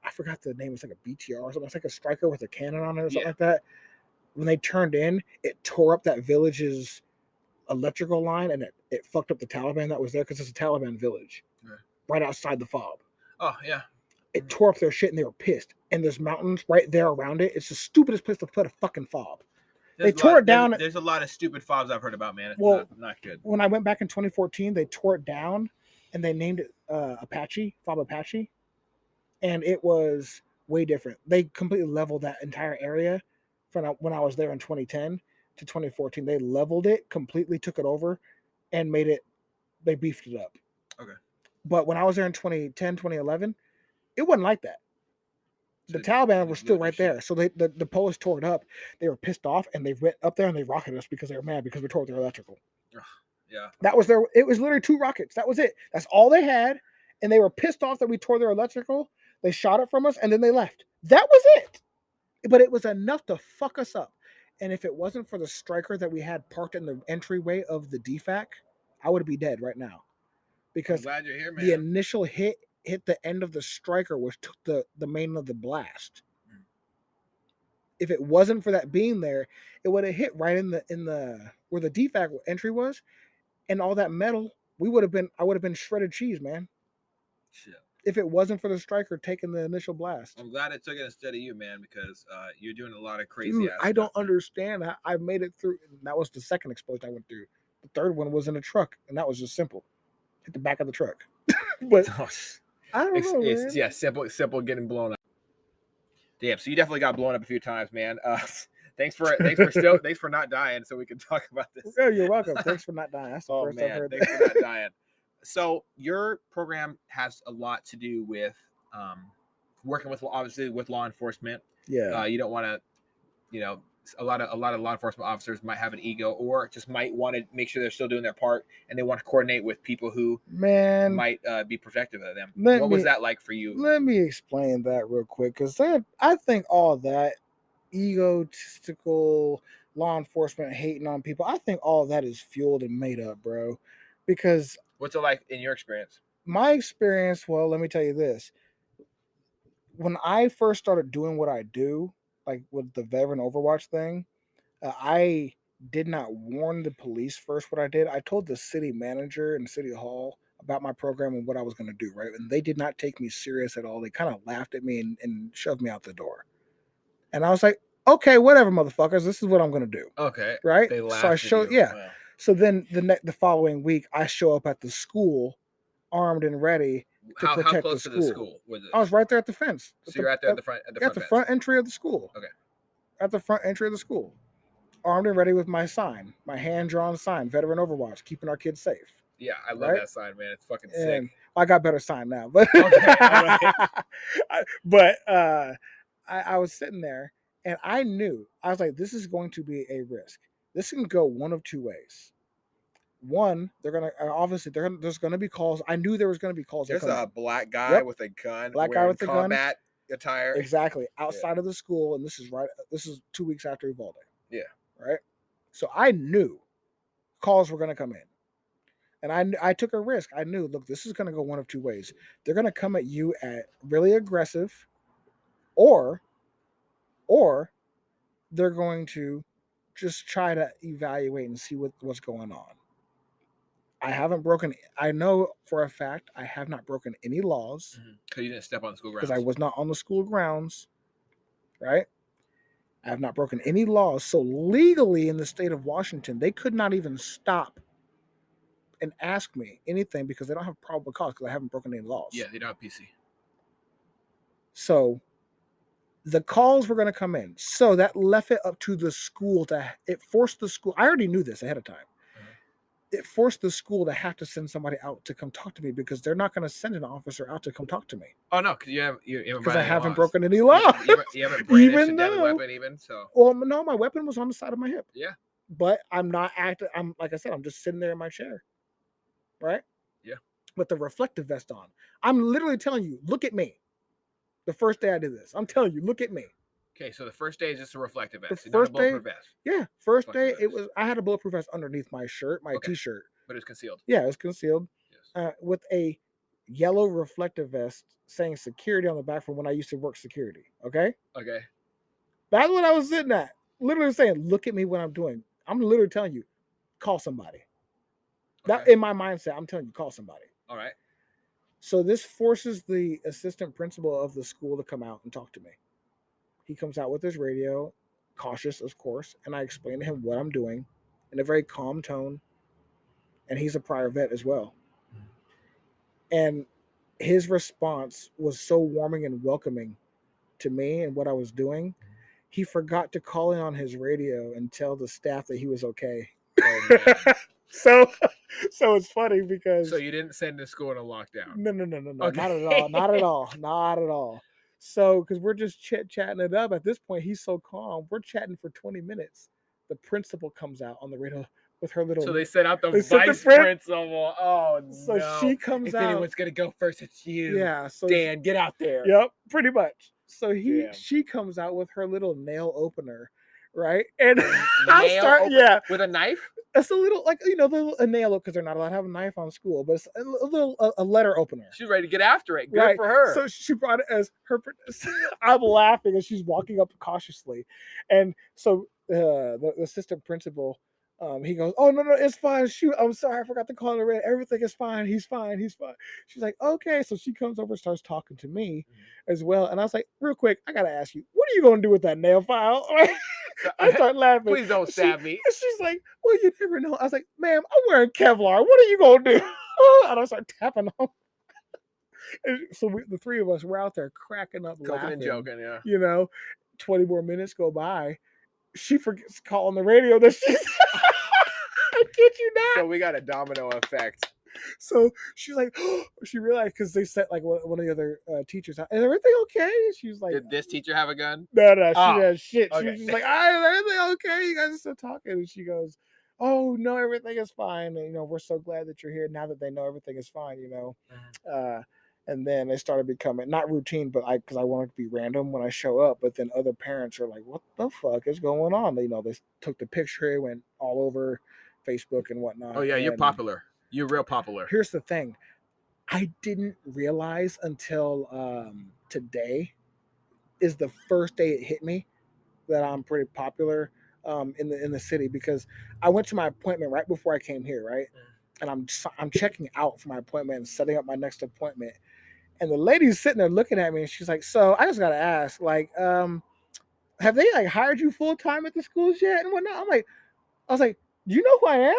I forgot the name. It's like a BTR or something. It's like a striker with a cannon on it or something like that. When they turned in, it tore up that village's electrical line, and it fucked up the Taliban that was there because it's a Taliban village right outside the FOB. Oh yeah. It tore up their shit, and they were pissed. And there's mountains right there around it. It's the stupidest place to put a fucking FOB. They tore it down. There's a lot of stupid FOBs I've heard about, man. It's not good. When I went back in 2014, they tore it down, and they named it Apache, FOB Apache, and it was way different. They completely leveled that entire area from when I was there in 2010 to 2014. They leveled it completely, took it over, and they beefed it up. Okay. But when I was there in 2010, 2011, it wasn't like that. The Taliban was still right there. So the Polish tore it up. They were pissed off, and they went up there and they rocketed us because they were mad because we tore their electrical. Yeah. It was literally 2 rockets. That was it. That's all they had. And they were pissed off that we tore their electrical. They shot it from us, and then they left. That was it. but it was enough to fuck us up. And if it wasn't for the striker that we had parked in the entryway of the DFAC, I would be dead right now. I'm Because glad you're here, man. the initial hit the end of the striker, which took the main of the blast. If it wasn't for that being there, it would have hit right in the where the DFAC entry was, and all that metal. I would have been shredded cheese, man. Shit. If it wasn't for the striker taking the initial blast. I'm glad it took it instead of you, man, because you're doing a lot of crazy Dude, ass I don't stuff. understand. I made it through. That was the second explosion I went through. The third one was in a truck, and that was just simple. Hit the back of the truck. But I don't know, man. Yeah, simple getting blown up. Damn, so you definitely got blown up a few times, man. Thanks for not dying, so we can talk about this. Yeah, you're welcome. Thanks for not dying. That's the first I've heard. Thanks for not dying. So your program has a lot to do with working with, obviously, with law enforcement. Yeah. You don't want to, a lot of law enforcement officers might have an ego, or just might want to make sure they're still doing their part, and they want to coordinate with people who might be protective of them. What was that like for you? Let me explain that real quick, because I think all that egotistical law enforcement hating on people, I think all that is fueled and made up, bro. Because what's it like in your experience? My experience, well, let me tell you this. When I first started doing what I do, like with the veteran Overwatch thing, I did not warn the police first. What I did, I told the city manager and city hall about my program and what I was going to do, right? And they did not take me serious at all. They kind of laughed at me and shoved me out the door. And I was like, okay, whatever, motherfuckers. This is what I'm going to do. Okay. Right? They laughed so I showed, yeah. Wow. So then the following week, I show up at the school armed and ready to protect how close the to the school was it? I was right there at the fence. So you're right there at the front. At the front entry of the school. Okay. At the front entry of the school. Armed and ready with my sign, my hand-drawn sign, Veteran Overwatch, keeping our kids safe. Yeah, I love that sign, man. It's fucking sick. I got better sign now, but okay, all right. I was sitting there, and I was like, this is going to be a risk. This can go one of two ways. One, they're gonna obviously there's gonna be calls. I knew there was gonna be calls. There's a black guy with a gun. Black guy with a combat attire. Exactly, outside of the school, and this is 2 weeks after Uvalde. Yeah. Right. So I knew calls were gonna come in, and I took a risk. I knew, look, this is gonna go one of two ways. They're gonna come at you at really aggressive, or they're going to just try to evaluate and see what's going on. I know for a fact I have not broken any laws. Because you didn't step on the school grounds. Because I was not on the school grounds, right? I have not broken any laws. So legally in the state of Washington, they could not even stop and ask me anything because they don't have probable cause because I haven't broken any laws. Yeah, they don't have PC. So the calls were going to come in. So that left it up to the school it forced the school. I already knew this ahead of time. It forced the school to have to send somebody out to come talk to me because they're not going to send an officer out to come talk to me. Oh no, because I haven't broken any law. You haven't brandished a deadly weapon even. So well, no, my weapon was on the side of my hip. Yeah, but I'm not acting. I'm like I said, I'm just sitting there in my chair, right? Yeah, with the reflective vest on. I'm literally telling you, look at me. The first day I did this, I'm telling you, look at me. Okay, so the first day is just a reflective vest. The first day, vest. Yeah, first day it was. I had a bulletproof vest underneath my shirt, my t-shirt, but it was concealed. Yeah, it was concealed. Yes. With a yellow reflective vest saying security on the back from when I used to work security. Okay. Okay. That's what I was sitting at. Literally saying, "Look at me what I'm doing." I'm literally telling you, call somebody. Okay. That in my mindset, I'm telling you, call somebody. All right. So this forces the assistant principal of the school to come out and talk to me. He comes out with his radio, cautious, of course, and I explain to him what I'm doing in a very calm tone. And he's a prior vet as well. And his response was so warming and welcoming to me and what I was doing. He forgot to call in on his radio and tell the staff that he was okay. Oh, so it's funny because... So you didn't send the school in a lockdown? No. Okay. Not at all. So, because we're just chit-chatting it up. At this point, he's so calm. We're chatting for 20 minutes. The principal comes out on the radio with her little... So they sent out the vice principal. Oh, no. So she comes out. If anyone's going to go first, it's you. Yeah. So Dan, get out there. Yep, pretty much. So Damn. she comes out with her little nail opener, right? And Nail with a knife. It's a little like a nail because they're not allowed to have a knife on school, but it's a little a letter opener. She's ready to get after it. Good Right. for her. So she brought it as her. I'm laughing as she's walking up cautiously, and so the assistant principal, he goes, "Oh no, it's fine. Shoot, I'm sorry, I forgot to call her in. Everything is fine. He's fine. He's fine." She's like, "Okay." So she comes over, and starts talking to me as well, and I was like, "Real quick, I gotta ask you, what are you gonna do with that nail file?" I start laughing. Please don't stab me. She's like, "Well, you never know." I was like, "Ma'am, I'm wearing Kevlar. What are you gonna do?" And I start tapping on. And so the three of us were out there cracking up, laughing and joking. Yeah. 20 more minutes go by. She forgets to call on the radio that she's. I kid you not. So we got a domino effect. So she's like, she realized because they sent like one of the other teachers out. Is everything okay? She was like, did this teacher have a gun? No, she did shit. Okay. She was just like, is everything okay? You guys are still talking. And she goes, oh no, everything is fine. And, we're so glad that you're here now that they know everything is fine. And then it started becoming not routine, but because I want it to be random when I show up. But then other parents are like, "What the fuck is going on?" They took the picture, it went all over Facebook and whatnot. Oh yeah, you're popular. You're real popular. Here's the thing: I didn't realize until today is the first day it hit me that I'm pretty popular in the city, because I went to my appointment right before I came here, right? And I'm checking out for my appointment and setting up my next appointment. And the lady's sitting there looking at me, and she's like, "So I just gotta ask, like, have they like hired you full time at the schools yet and whatnot?" I was like, "Do you know who I am?"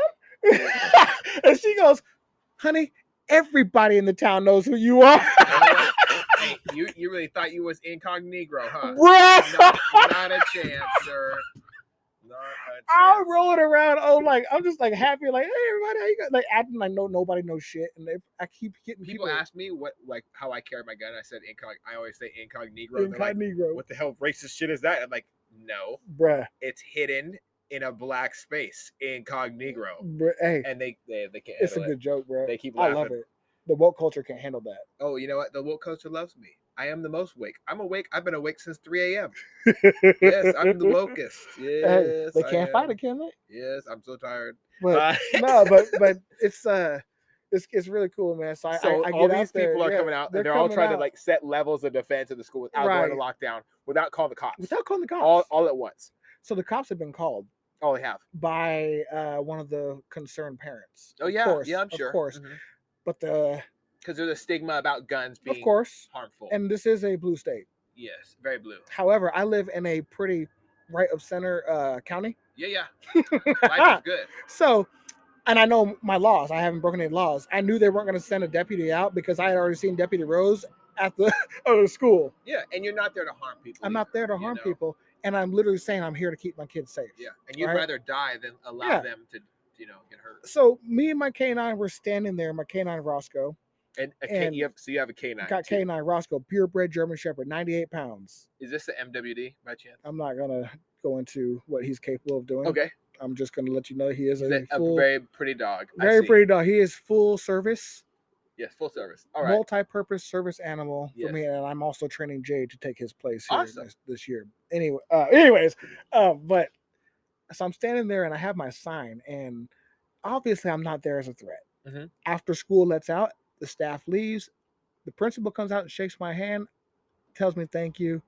And she goes, "Honey, everybody in the town knows who you are." Hey, you really thought you was incognito, huh? Bro, not a chance, sir. I'm rolling around. I'm just like happy, like, hey everybody, how you got? Like acting like nobody knows shit, and I keep getting people ask me how I carry my gun. I said I always say incognito. Incognito. Like, what the hell racist shit is that? I'm like, no, bruh, it's hidden in a black space, incognito. Bruh, hey, and they can't. It's a good joke, bro. They keep laughing. I love it. The woke culture can't handle that. Oh, you know what? The woke culture loves me. I am the most awake. I'm awake. I've been awake since 3 a.m. Yes, I'm the wokest. Yes, hey, they can't fight it, can they? Yes, I'm so tired. But no, but it's really cool, man. So I all get these people are coming out, and they're all trying to like set levels of defense in the school without going to lockdown, without calling the cops. All at once. So the cops have been called. Oh, they have. By one of the concerned parents. Oh yeah, I'm sure. Of course. Mm-hmm. But because there's a stigma about guns being harmful. And this is a blue state. Yes, very blue. However, I live in a pretty right of center county. Yeah. Life is good. So, and I know my laws. I haven't broken any laws. I knew they weren't going to send a deputy out because I had already seen Deputy Rose at the school. Yeah, and you're not there to harm people. I'm not there to harm people. And I'm literally saying I'm here to keep my kids safe. Yeah, and you'd rather die than allow them to, get hurt. So me and my K9 were standing there, my K9 Roscoe. And you have a K9. Got K9 Roscoe, purebred German Shepherd, 98 pounds. Is this the MWD by chance? I'm not gonna go into what he's capable of doing. Okay. I'm just gonna let you know he is a very pretty dog. Very pretty dog. He is full service. Yes, full service. All right. Multi-purpose service animal for me, and I'm also training Jade to take his place here this year. Anyways, but so I'm standing there and I have my sign, and obviously I'm not there as a threat. Mm-hmm. After school lets out, the staff leaves. The principal comes out and shakes my hand, tells me thank you.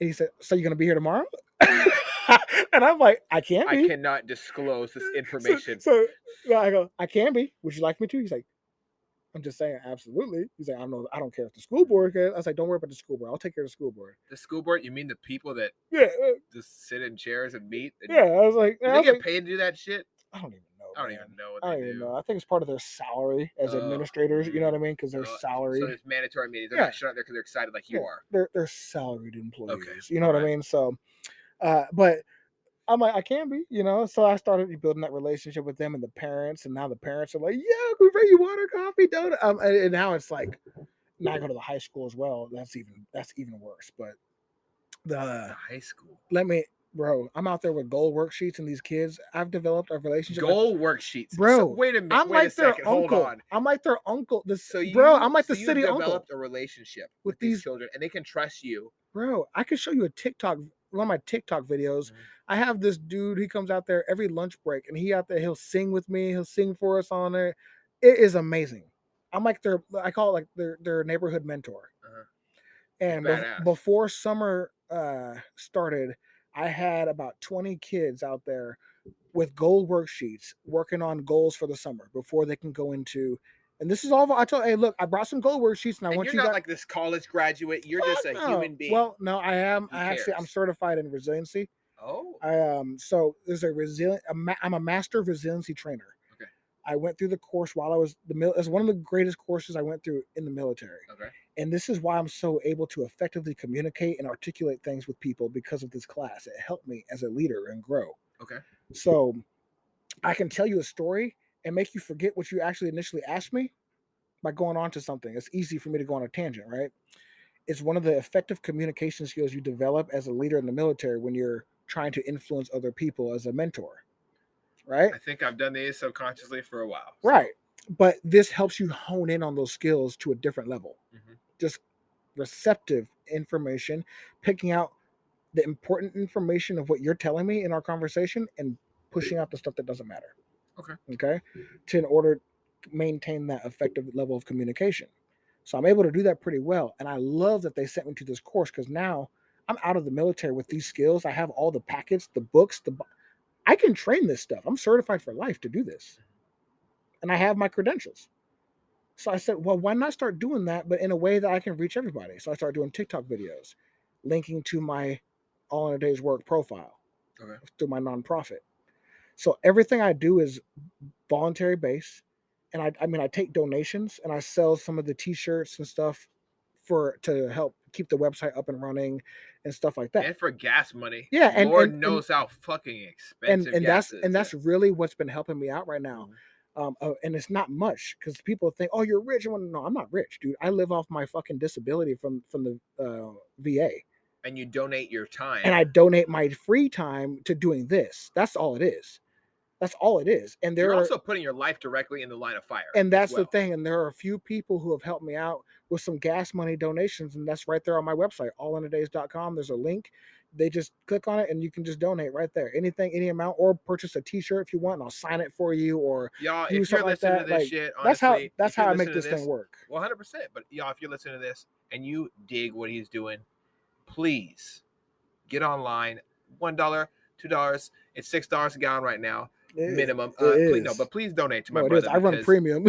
And he said, "So you're gonna be here tomorrow?" And I'm like, "I can't be. I cannot disclose this information." So I go, "I can be. Would you like me to?" He's like, "I'm just saying, absolutely." He's like, I don't care if the school board cares. I was like, "Don't worry about the school board. I'll take care of the school board." The school board? You mean the people that just sit in chairs and meet? I was like, do they get paid to do that shit? I don't even know. I don't even know what they do. I don't even know. I think it's part of their salary as administrators. You know what I mean? Because they're salaried. So it's mandatory meetings. They're not showing up there because they're excited like you are. They're salaried employees. Okay. You know what I mean? So, but I'm like, I can be, So I started building that relationship with them and the parents, and now the parents are like, "Yeah, we bring you water, coffee, donut." And now it's like, now I go to the high school as well. That's even worse. But the high school. Bro, I'm out there with gold worksheets and these kids. I've developed a relationship. Goal worksheets. Bro, So, wait a minute. I'm Wait a like their second. Hold uncle. on. I'm like their uncle. I'm like the you've city uncle. developed a relationship with these children, and they can trust you. Bro, I can show you one of my TikTok videos. I have this dude. He comes out there every lunch break, and he'll sing with me. He'll sing for us on there. It is amazing. I'm like I call it like their neighborhood mentor. And before summer started, I had about 20 kids out there with goal worksheets working on goals for the summer before they can go into. And this is all I told. Hey, look, I brought some goal worksheets, and I want you're you not guys. Like this college graduate. You're just a human being. Well, no, I am. I'm certified in resiliency. So there's I'm a master resiliency trainer. Okay. I went through the course while I was it's one of the greatest courses I went through in the military. Okay. And this is why I'm so able to effectively communicate and articulate things with people because of this class. It helped me as a leader and grow. Okay. So I can tell you a story and make you forget what you actually initially asked me by going on to something. It's easy for me to go on a tangent, right? It's one of the effective communication skills you develop as a leader in the military when you're trying to influence other people as a mentor, right? I think I've done these subconsciously for a while. So. Right. But this helps you hone in on those skills to a different level. Just receptive information, picking out the important information of what you're telling me in our conversation and pushing out the stuff that doesn't matter. Okay. In order to maintain that effective level of communication. So I'm able to do that pretty well. And I love that they sent me to this course because now I'm out of the military with these skills. I have all the packets, the books, I can train this stuff. I'm certified for life to do this. And I have my credentials. So I said, well, why not start doing that, but in a way that I can reach everybody? So I started doing TikTok videos, linking to my All in a Day's Work profile through my nonprofit. So everything I do is voluntary based. And I take donations and I sell some of the t-shirts and stuff to help keep the website up and running and stuff like that. And for gas money. Yeah, and Lord knows how fucking expensive gas is. And that's really what's been helping me out right now. And it's not much because people think, oh, you're rich. No, I'm not rich, dude. I live off my fucking disability from the VA. And you donate your time. And I donate my free time to doing this. That's all it is. That's all it is. And you're also putting your life directly in the line of fire. And that's the thing. And there are a few people who have helped me out with some gas money donations. And that's right there on my website, allinadays.com. There's a link. They just click on it and you can just donate right there. Anything, any amount, or purchase a t-shirt if you want, and I'll sign it for you. Or y'all, if you're listening to this shit, honestly, that's how I make this thing work. 100%. But y'all, if you're listening to this and you dig what he's doing, please get online. $1, $2. It's $6 a gallon right now. Minimum. Please donate to my brother. I run premium.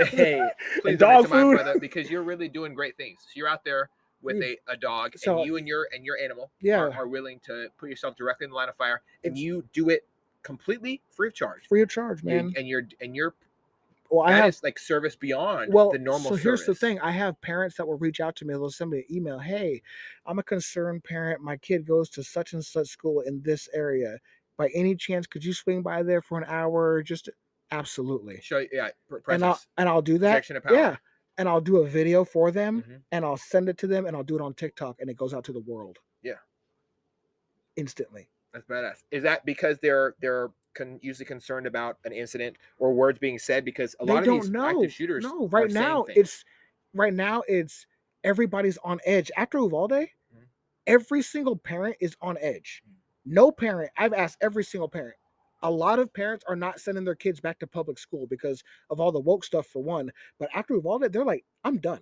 Hey, please donate to my brother because you're really doing great things. So you're out there with a dog, and you and your animal are willing to put yourself directly in the line of fire, and you do it completely free of charge. Free of charge, man. You're well, I have like service beyond the normal. So here's the thing: I have parents that will reach out to me. They'll send me an email. Hey, I'm a concerned parent. My kid goes to such and such school in this area. By any chance, could you swing by there for an hour? Just absolutely. And I'll do that. Yeah, and I'll do a video for them, and I'll send it to them, and I'll do it on TikTok, and it goes out to the world. Yeah, instantly. That's badass. Is that because they're usually concerned about an incident or words being said? Because a lot of these active shooters, right now it's everybody's on edge. After Uvalde, every single parent is on edge. No parent, I've asked every single parent. A lot of parents are not sending their kids back to public school because of all the woke stuff for one. But after Uvalde, they're like, I'm done.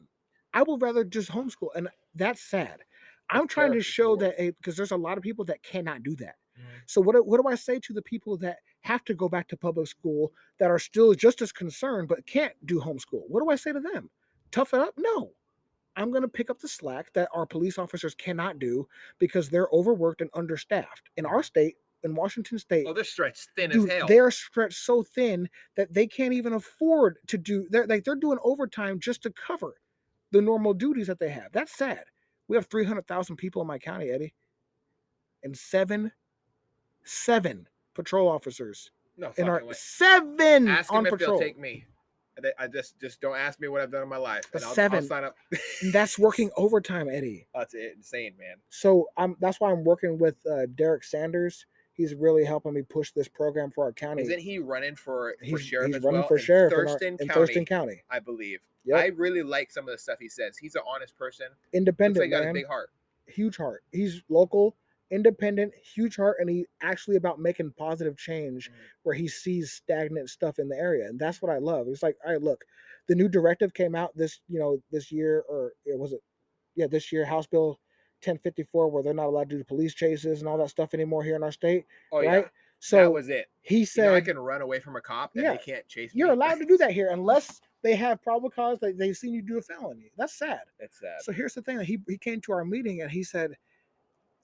I would rather just homeschool. And that's sad. I'm trying to show that because there's a lot of people that cannot do that. So what do I say to the people that have to go back to public school that are still just as concerned but can't do homeschool? What do I say to them? Tough it up? No. I'm going to pick up the slack that our police officers cannot do because they're overworked and understaffed. In our state, in Washington State, they're stretched thin as hell. They are stretched so thin that they can't even afford to do. They're doing overtime just to cover the normal duties that they have. That's sad. We have 300,000 people in my county, Eddie, and seven patrol officers. No, in our way. 7 Ask on them if patrol. they'll take me. I just don't ask me what I've done in my life, and I'll 7. sign up. And that's working overtime, Eddie. That's insane, man. So that's why I'm working with Derek Sanders. He's really helping me push this program for our county. Isn't he running for sheriff he's as running well? for sheriff in Thurston County, I believe. Yep. I really like some of the stuff he says. He's an honest person. Independent, Looks like he got man. a big heart. Huge heart. He's local, independent, huge heart, and he actually about making positive change where he sees stagnant stuff in the area, and that's what I love. It's like, all right, look, the new directive came out this year, or this year, House Bill 1054, where they're not allowed to do police chases and all that stuff anymore here in our state. Oh right? Yeah. So that was it. He said, I can run away from a cop and they can't chase me. You're allowed to do that here unless they have probable cause that they've seen you do a felony. That's sad. It's sad. So here's the thing: that he came to our meeting and he said,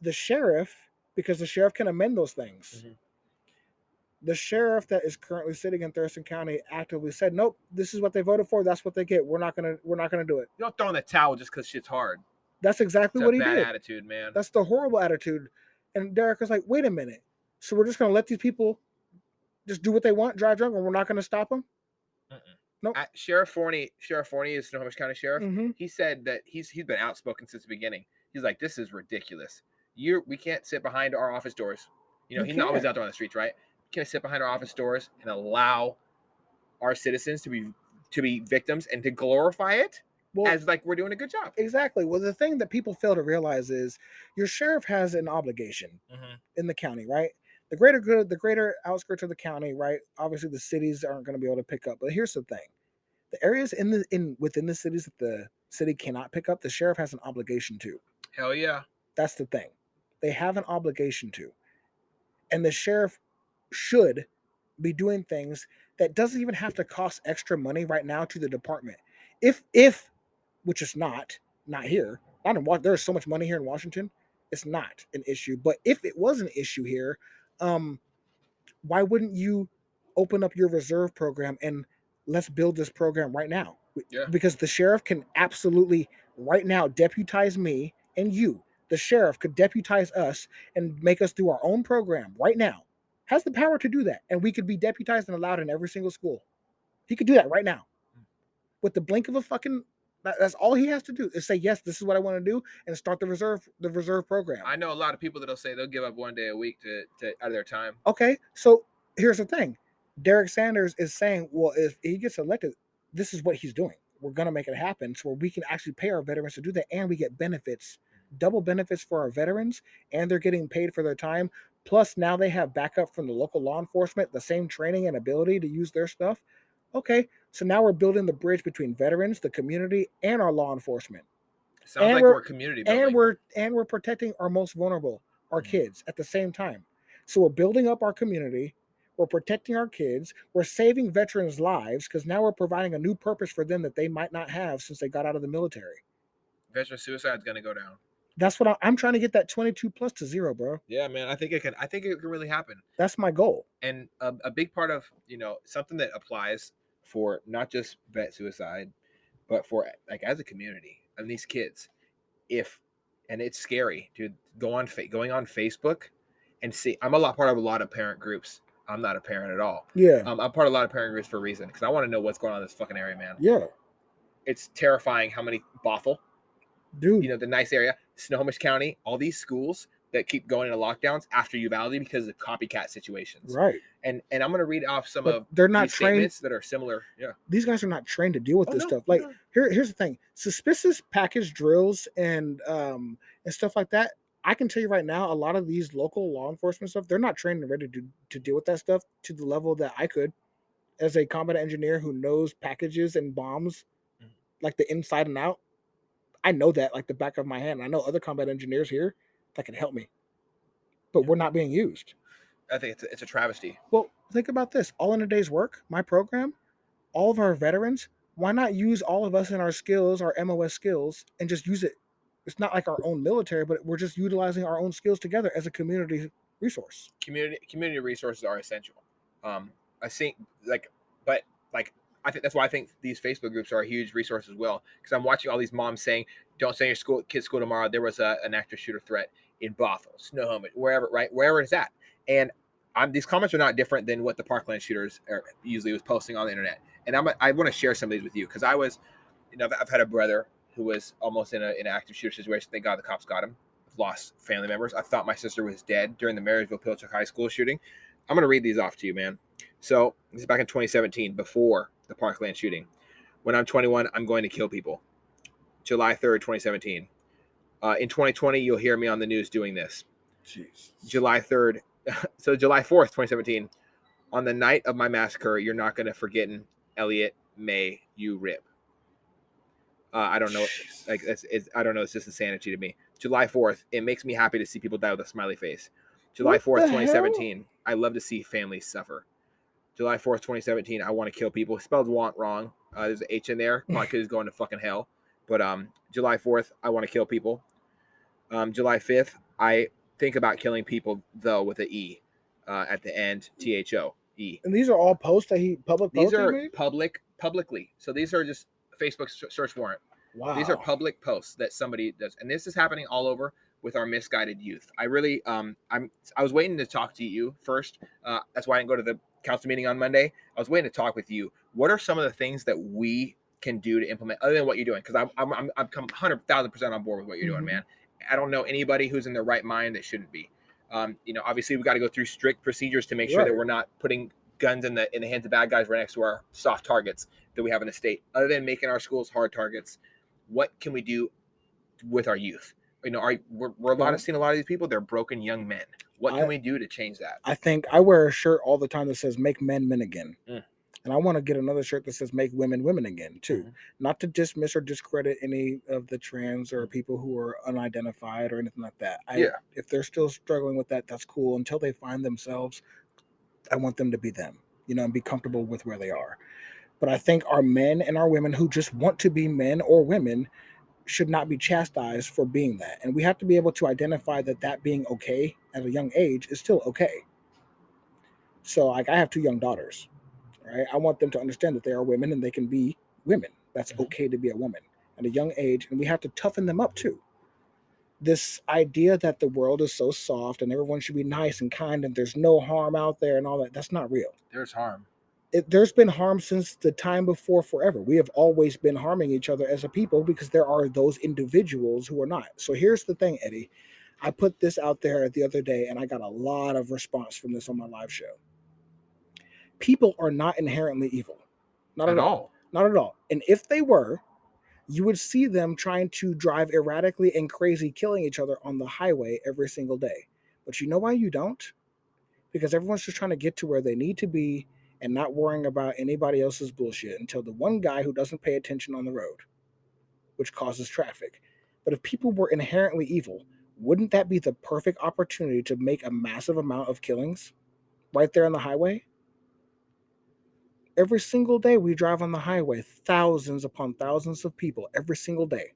the sheriff, because the sheriff can amend those things. The sheriff that is currently sitting in Thurston County actively said, nope, this is what they voted for. That's what they get. We're not gonna do it. You don't throw in the towel just because shit's hard. That's exactly what he did. Bad attitude, man. That's the horrible attitude. And Derek was like, wait a minute. So we're just gonna let these people just do what they want, drive drunk, and we're not gonna stop them? Nope. Sheriff Forney is Snohomish County Sheriff. He said that he's been outspoken since the beginning. He's like, this is ridiculous. We can't sit behind our office doors. He's not always out there on the streets, right? We can't sit behind our office doors and allow our citizens to be victims and to glorify it as like we're doing a good job. Exactly. Well, the thing that people fail to realize is your sheriff has an obligation in the county, right? The greater good, the greater outskirts of the county, right? Obviously, the cities aren't going to be able to pick up. But here's the thing: the areas within the cities that the city cannot pick up, the sheriff has an obligation to. Hell yeah! That's the thing. They have an obligation to, and the sheriff should be doing things that doesn't even have to cost extra money right now to the department. If which is not here. Not in Washington. There's so much money here in Washington. It's not an issue. But if it was an issue here, why wouldn't you open up your reserve program and let's build this program right now? Yeah. Because the sheriff can absolutely right now deputize me and you. The sheriff could deputize us and make us do our own program right now. Has the power to do that. And we could be deputized and allowed in every single school. He could do that right now. With the blink of a fucking... That's all he has to do is say, yes, this is what I want to do, and start the reserve program. I know a lot of people that'll say they'll give up one day a week to out of their time. Okay, so here's the thing. Derek Sanders is saying, well, if he gets elected, this is what he's doing. We're going to make it happen so we can actually pay our veterans to do that, and we get benefits, double benefits for our veterans, and they're getting paid for their time. Plus, now they have backup from the local law enforcement, the same training and ability to use their stuff. Okay, so now we're building the bridge between veterans, the community, and our law enforcement. Sounds like we're community building. And we're protecting our most vulnerable, our kids, at the same time. So we're building up our community, we're protecting our kids, we're saving veterans' lives because now we're providing a new purpose for them that they might not have since they got out of the military. Veteran suicide is going to go down. That's what I'm trying to get that 22 plus to 0, bro. Yeah, man. I think it can really happen. That's my goal. And a big part of, something that applies for not just vet suicide, but for like as a community and these kids, and it's scary, dude, going on Facebook and see. I'm part of a lot of parent groups. I'm not a parent at all. Yeah. I'm part of a lot of parent groups for a reason because I want to know what's going on in this fucking area, man. Yeah. It's terrifying how many Bothell, dude, the nice area, Snohomish County, all these schools that keep going into lockdowns after Uvalde because of copycat situations. Right. And I'm going to read off some of they're not these statements that are similar. Yeah. These guys are not trained to deal with this stuff. Like here's the thing. Suspicious package drills and stuff like that. I can tell you right now, a lot of these local law enforcement stuff, they're not trained and ready to deal with that stuff to the level that I could as a combat engineer who knows packages and bombs like the inside and out. I know that like the back of my hand. I know other combat engineers here that can help me, but we're not being used. I think it's a travesty. Well, think about this. All in a day's work, my program, all of our veterans, why not use all of us in our skills, our MOS skills, and just use it? It's not like our own military, but we're just utilizing our own skills together as a community resource. Community resources are essential. I think I think that's why I think these Facebook groups are a huge resource as well. Because I'm watching all these moms saying, "Don't send your kids to school tomorrow." There was an active shooter threat in Bothell, Snohomish, wherever it's at. And these comments are not different than what the Parkland shooters usually was posting on the internet. and I want to share some of these with you because I was, I've had a brother who was almost in an active shooter situation. Thank God the cops got him. I've lost family members. I thought my sister was dead during the Marysville Pilchuck High School shooting. I'm going to read these off to you, man. So this is back in 2017, before the Parkland shooting. When I'm 21, I'm going to kill people. July 3rd, 2017. In 2020, you'll hear me on the news doing this. Jeez. July 3rd. So July 4th, 2017. On the night of my massacre, you're not going to forget Elliot May, you rip. I don't know. Like I don't know. It's just insanity to me. July 4th. It makes me happy to see people die with a smiley face. July 4th, 2017. I love to see families suffer. July 4th, 2017. I want to kill people. Spelled want wrong. There's an H in there. Probably because he's going to fucking hell. But July 4th. I want to kill people. July 5th. I think about killing people though with an E at the end. THO. E. And these are all posts that he public. These are publicly. So these are just Facebook search warrant. Wow. These are public posts that somebody does, and this is happening all over with our misguided youth. I really, I was waiting to talk to you first. That's why I didn't go to the council meeting on Monday. I was waiting to talk with you. What are some of the things that we can do to implement other than what you're doing? Because I'm 100,000% on board with what you're doing, man. I don't know anybody who's in their right mind that shouldn't be. Obviously we got to go through strict procedures to make sure that we're not putting guns in the hands of bad guys right next to our soft targets that we have in the state. Other than making our schools hard targets, what can we do with our youth? We're seeing a lot of these people. They're broken young men. What can we do to change that? I think I wear a shirt all the time that says "Make men men again," and I want to get another shirt that says "Make women women again" too. Not to dismiss or discredit any of the trans or people who are unidentified or anything like that. If they're still struggling with that, that's cool. Until they find themselves, I want them to be them, and be comfortable with where they are. But I think our men and our women who just want to be men or women should not be chastised for being that. And we have to be able to identify that being okay at a young age is still okay. So like I have 2 young daughters, right? I want them to understand that they are women and they can be women. That's okay to be a woman at a young age. And we have to toughen them up too. This idea that the world is so soft and everyone should be nice and kind and there's no harm out there and all that, that's not real. There's harm. There's been harm since the time before forever. We have always been harming each other as a people because there are those individuals who are not. So here's the thing, Eddie. I put this out there the other day and I got a lot of response from this on my live show. People are not inherently evil. Not at all. Not at all. And if they were, you would see them trying to drive erratically and crazy, killing each other on the highway every single day. But you know why you don't? Because everyone's just trying to get to where they need to be and not worrying about anybody else's bullshit until the one guy who doesn't pay attention on the road, which causes traffic. But if people were inherently evil, wouldn't that be the perfect opportunity to make a massive amount of killings right there on the highway? Every single day we drive on the highway, thousands upon thousands of people every single day.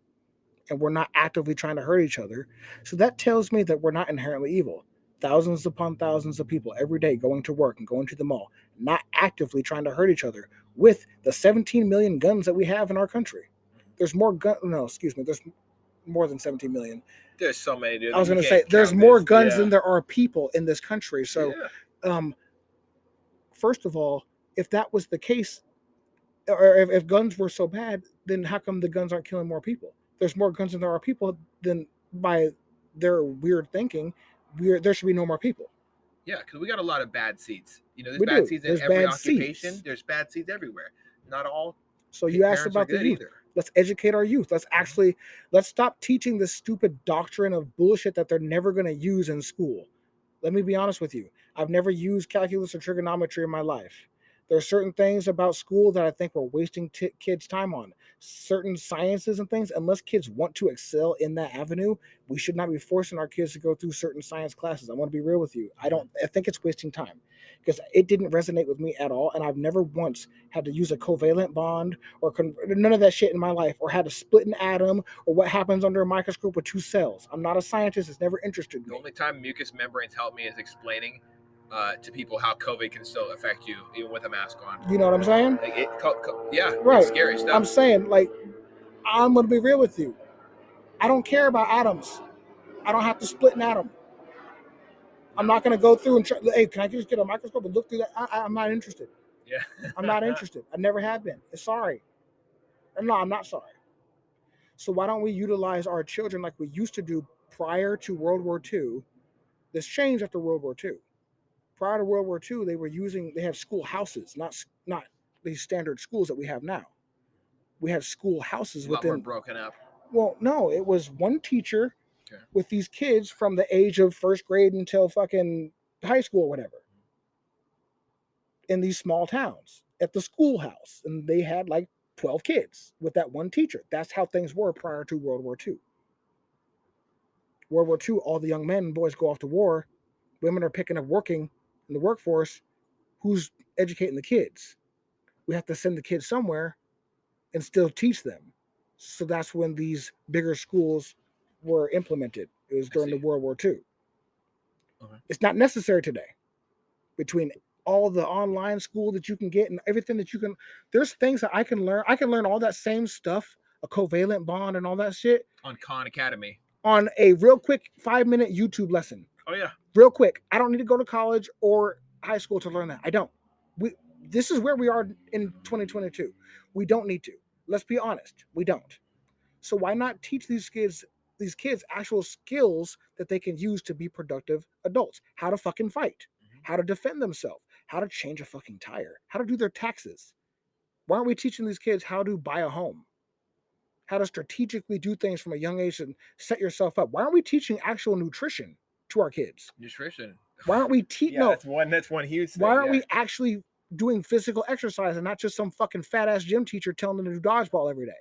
And we're not actively trying to hurt each other. So that tells me that we're not inherently evil. Thousands upon thousands of people every day going to work and going to the mall, not actively trying to hurt each other with the 17 million guns that we have in our country. There's more there's more than 17 million. There's so many, dude. I was going to say, there's more guns than there are people in this country. So, first of all, if that was the case, or if guns were so bad, then how come the guns aren't killing more people? There's more guns than there are people, then by their weird thinking, there should be no more people. Yeah, because we got a lot of bad seeds. There's bad seeds in every occupation. Seeds. There's bad seeds everywhere. Not all. So you asked about the youth. Either. Let's educate our youth. Let's stop teaching this stupid doctrine of bullshit that they're never going to use in school. Let me be honest with you. I've never used calculus or trigonometry in my life. There are certain things about school that I think we're wasting kids' time on. Certain sciences and things, unless kids want to excel in that avenue, we should not be forcing our kids to go through certain science classes. I want to be real with you. I think it's wasting time because it didn't resonate with me at all. And I've never once had to use a covalent bond or none of that shit in my life, or had to split an atom or what happens under a microscope with 2 cells. I'm not a scientist. It's never interested me. The only time mucous membranes help me is explaining to people how COVID can still affect you even with a mask on. You know what I'm saying? Right. It's scary stuff. I'm saying, I'm going to be real with you. I don't care about atoms. I don't have to split an atom. I'm not going to go through and try, hey, can I just get a microscope and look through that? I'm not interested. Yeah. I'm not interested. I never have been. Sorry. No, I'm not sorry. So why don't we utilize our children like we used to do prior to World War II? This changed after World War II. Prior to World War II, they had schoolhouses, not these standard schools that we have now. We had schoolhouses A lot more within. broken up. Well, no, it was one teacher Okay. with these kids from the age of first grade until fucking high school or whatever in these small towns at the schoolhouse. And they had like 12 kids with that one teacher. That's how things were prior to World War II. World War II, all the young men and boys go off to war. Women are picking up working in the workforce. Who's educating the kids? We have to send the kids somewhere and still teach them. So that's when these bigger schools were implemented. It was during the World War II. Okay. It's not necessary today. Between all the online school that you can get and everything that you can, there's things that I can learn. I can learn all that same stuff, a covalent bond and all that shit on Khan Academy on a real quick 5-minute YouTube lesson. Oh yeah. Real quick. I don't need to go to college or high school to learn that. I don't. This is where we are in 2022. We don't need to. Let's be honest. We don't. So why not teach these kids actual skills that they can use to be productive adults? How to fucking fight, how to defend themselves, how to change a fucking tire, how to do their taxes. Why aren't we teaching these kids how to buy a home? How to strategically do things from a young age and set yourself up? Why aren't we teaching actual nutrition to our kids? Nutrition. Why aren't we teaching? Yeah, that's one huge thing. Why aren't we actually doing physical exercise and not just some fucking fat ass gym teacher telling them to do dodgeball every day?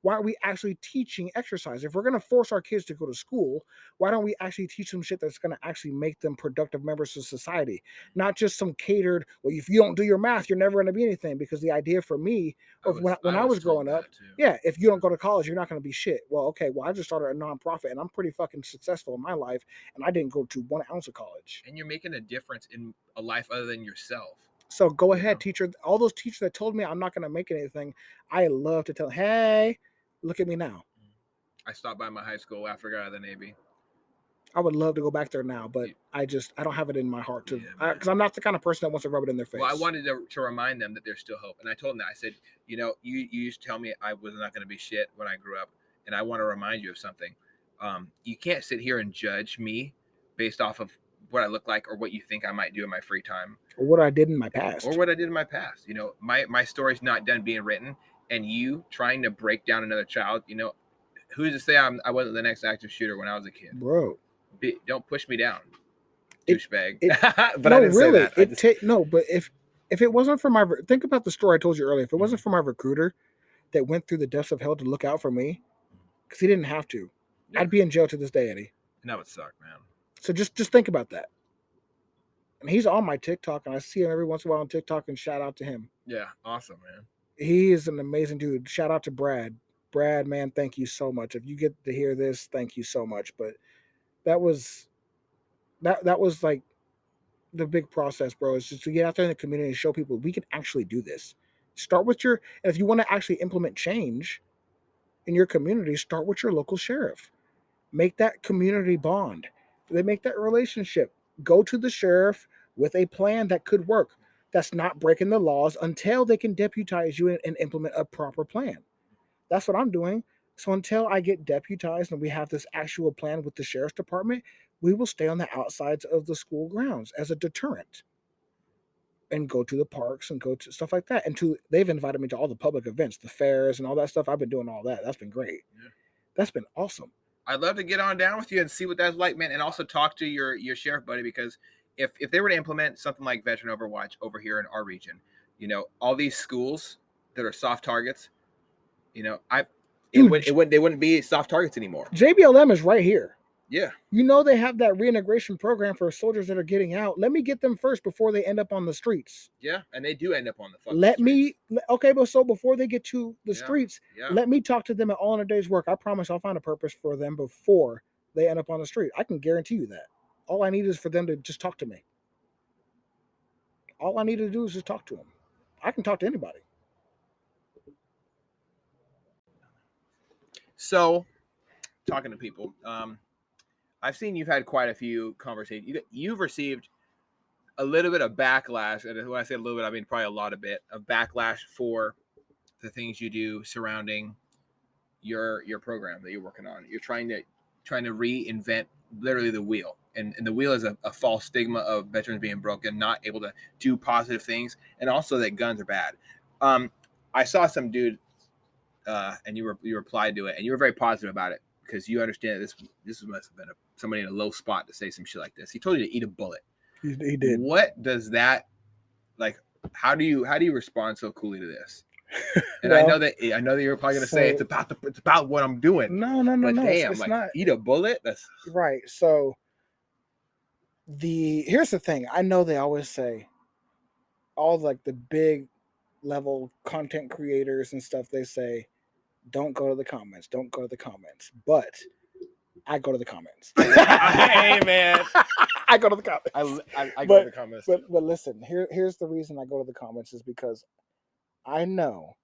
Why aren't we actually teaching exercise? If we're going to force our kids to go to school, why don't we actually teach them shit that's going to actually make them productive members of society? Not just some catered, well, if you don't do your math, you're never going to be anything. Because the idea for me, when I was growing up, yeah, if you don't go to college, you're not going to be shit. Well, okay, I just started a nonprofit and I'm pretty fucking successful in my life. And I didn't go to 1 ounce of college. And you're making a difference in a life other than yourself. So go ahead, teacher. All those teachers that told me I'm not going to make anything, I love to tell, hey, look at me now. I stopped by my high school after I got out of the Navy. I would love to go back there now, but I don't have it in my heart to, because I'm not the kind of person that wants to rub it in their face. Well, I wanted to remind them that there's still hope. And I told them that. I said, you used to tell me I was not going to be shit when I grew up. And I want to remind you of something. You can't sit here and judge me based off of what I look like or what you think I might do in my free time. Or what I did in my past. My story's not done being written. And you trying to break down another child, who's to say I wasn't the next active shooter when I was a kid? Bro. Don't push me down, douchebag. But no, I didn't really. Say that. But if it wasn't for think about the story I told you earlier. If it wasn't for my recruiter that went through the depths of hell to look out for me, because he didn't have to, I'd be in jail to this day, Eddie. And that would suck, man. So just think about that. And he's on my TikTok, and I see him every once in a while on TikTok, and shout out to him. Yeah, awesome, man. He is an amazing dude. Shout out to Brad. Brad, man, thank you so much. If you get to hear this, thank you so much. But that was like the big process, bro. Is just to get out there in the community and show people we can actually do this. Start with and if you want to actually implement change in your community, start with your local sheriff. Make that community bond. They make that relationship. Go to the sheriff with a plan that could work. That's not breaking the laws until they can deputize you and implement a proper plan. That's what I'm doing. So until I get deputized and we have this actual plan with the sheriff's department, we will stay on the outsides of the school grounds as a deterrent and go to the parks and go to stuff like that. And they've invited me to all the public events, the fairs and all that stuff. I've been doing all that. That's been great. Yeah. That's been awesome. I'd love to get on down with you and see what that's like, man. And also talk to your sheriff buddy, because if they were to implement something like Veteran Overwatch over here in our region, all these schools that are soft targets, they wouldn't be soft targets anymore. JBLM is right here. Yeah. They have that reintegration program for soldiers that are getting out. Let me get them first before they end up on the streets. Yeah, and they do end up on the fucking streets. But so before they get to the streets, let me talk to them at all in a day's work. I promise I'll find a purpose for them before they end up on the street. I can guarantee you that. All I need is for them to just talk to me. All I need to do is just talk to them. I can talk to anybody. So, talking to people, I've seen you've had quite a few conversations. You've received a little bit of backlash, and when I say a little bit, I mean probably a lot of backlash for the things you do surrounding your program that you're working on. You're trying to reinvent literally the wheel, and the wheel is a false stigma of veterans being broken, not able to do positive things, and also that guns are bad. I saw some dude, and you replied to it, and you were very positive about it because you understand that this must have been somebody in a low spot to say some shit like this. He told you to eat a bullet. He did. What does that like? How do you respond so coolly to this? And Well, I know that you're probably gonna say it's about what I'm doing. No. Damn, it's like not. eat a bullet. That's Right. So here's the thing. I know they always say all like the big level content creators and stuff. They say, "Don't go to the comments. Don't go to the comments." But I go to the comments. hey man, I go to the comments. I go to the comments. But listen, here's the reason I go to the comments is because I know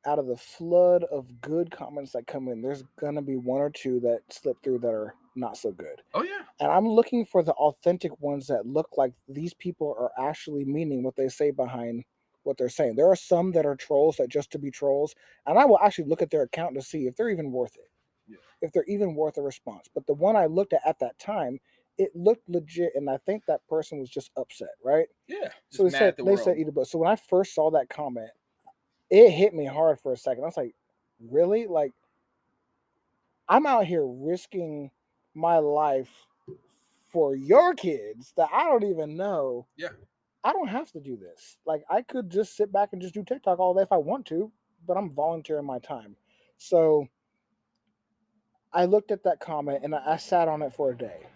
out of the flood of good comments that come in, there's gonna be one or two that slip through that are not so good. Oh yeah. And I'm looking for the authentic ones that look like these people are actually meaning what they say behind what they're saying. There are some that are trolls that just to be trolls, and I will actually look at their account to see if they're even worth it. Yeah. If they're even worth a response. But the one I looked at that time, it looked legit, and I think that person was just upset, right? Yeah. So they said eat a book. So when I first saw that comment, it hit me hard for a second. I was like, really? Like, I'm out here risking my life for your kids that I don't even know. Yeah. I don't have to do this. Like, I could just sit back and just do TikTok all day if I want to, but I'm volunteering my time. So I looked at that comment and I sat on it for a day.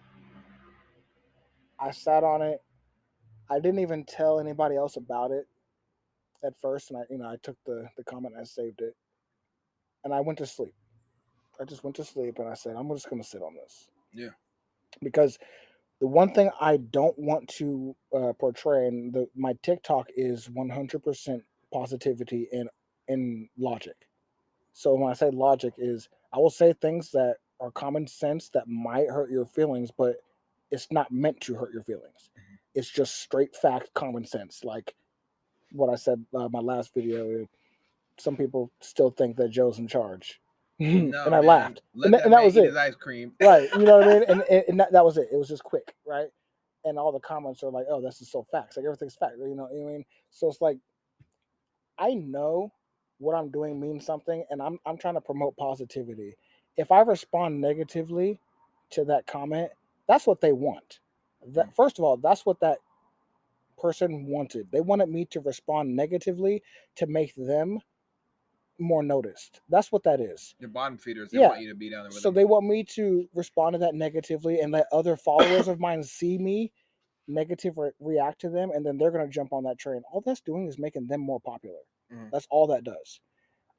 I sat on it. I didn't even tell anybody else about it at first, and I took the comment and I saved it, and I went to sleep. I just went to sleep and I said, I'm just going to sit on this. Yeah. Because the one thing I don't want to portray, and my TikTok is 100% positivity and logic. So when I say logic is, I will say things that are common sense that might hurt your feelings, but it's not meant to hurt your feelings. Mm-hmm. It's just straight fact, common sense. Like what I said my last video. Some people still think that Joe's in charge. No, and I laughed. And that was it. His ice cream. Right. You know what I mean? And that was it. It was just quick, right? And all the comments are like, oh, this is so facts. Like everything's fact. You know what I mean? So it's like, I know what I'm doing means something, and I'm trying to promote positivity. If I respond negatively to that comment, that's what they want. That first of all, that's what that person wanted. They wanted me to respond negatively to make them more noticed. That's what that is. Your bottom feeders, they want you to be down there with them. They want me to respond to that negatively and let other followers of mine see me negative react to them, and then they're going to jump on that train. All that's doing is making them more popular. Mm-hmm. That's all that does.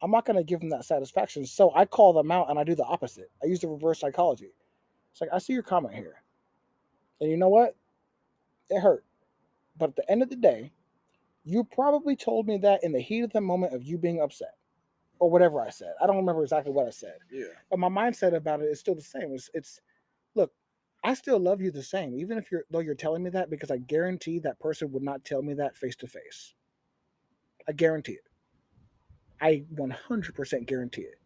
I'm not going to give them that satisfaction. So I call them out and I do the opposite. I use the reverse psychology. It's like, I see your comment here. And you know what? It hurt. But at the end of the day, you probably told me that in the heat of the moment of you being upset. Or whatever I said. I don't remember exactly what I said. Yeah. But my mindset about it is still the same. It's look, I still love you the same, even if you're telling me that, because I guarantee that person would not tell me that face to face. I guarantee it. I 100% guarantee it.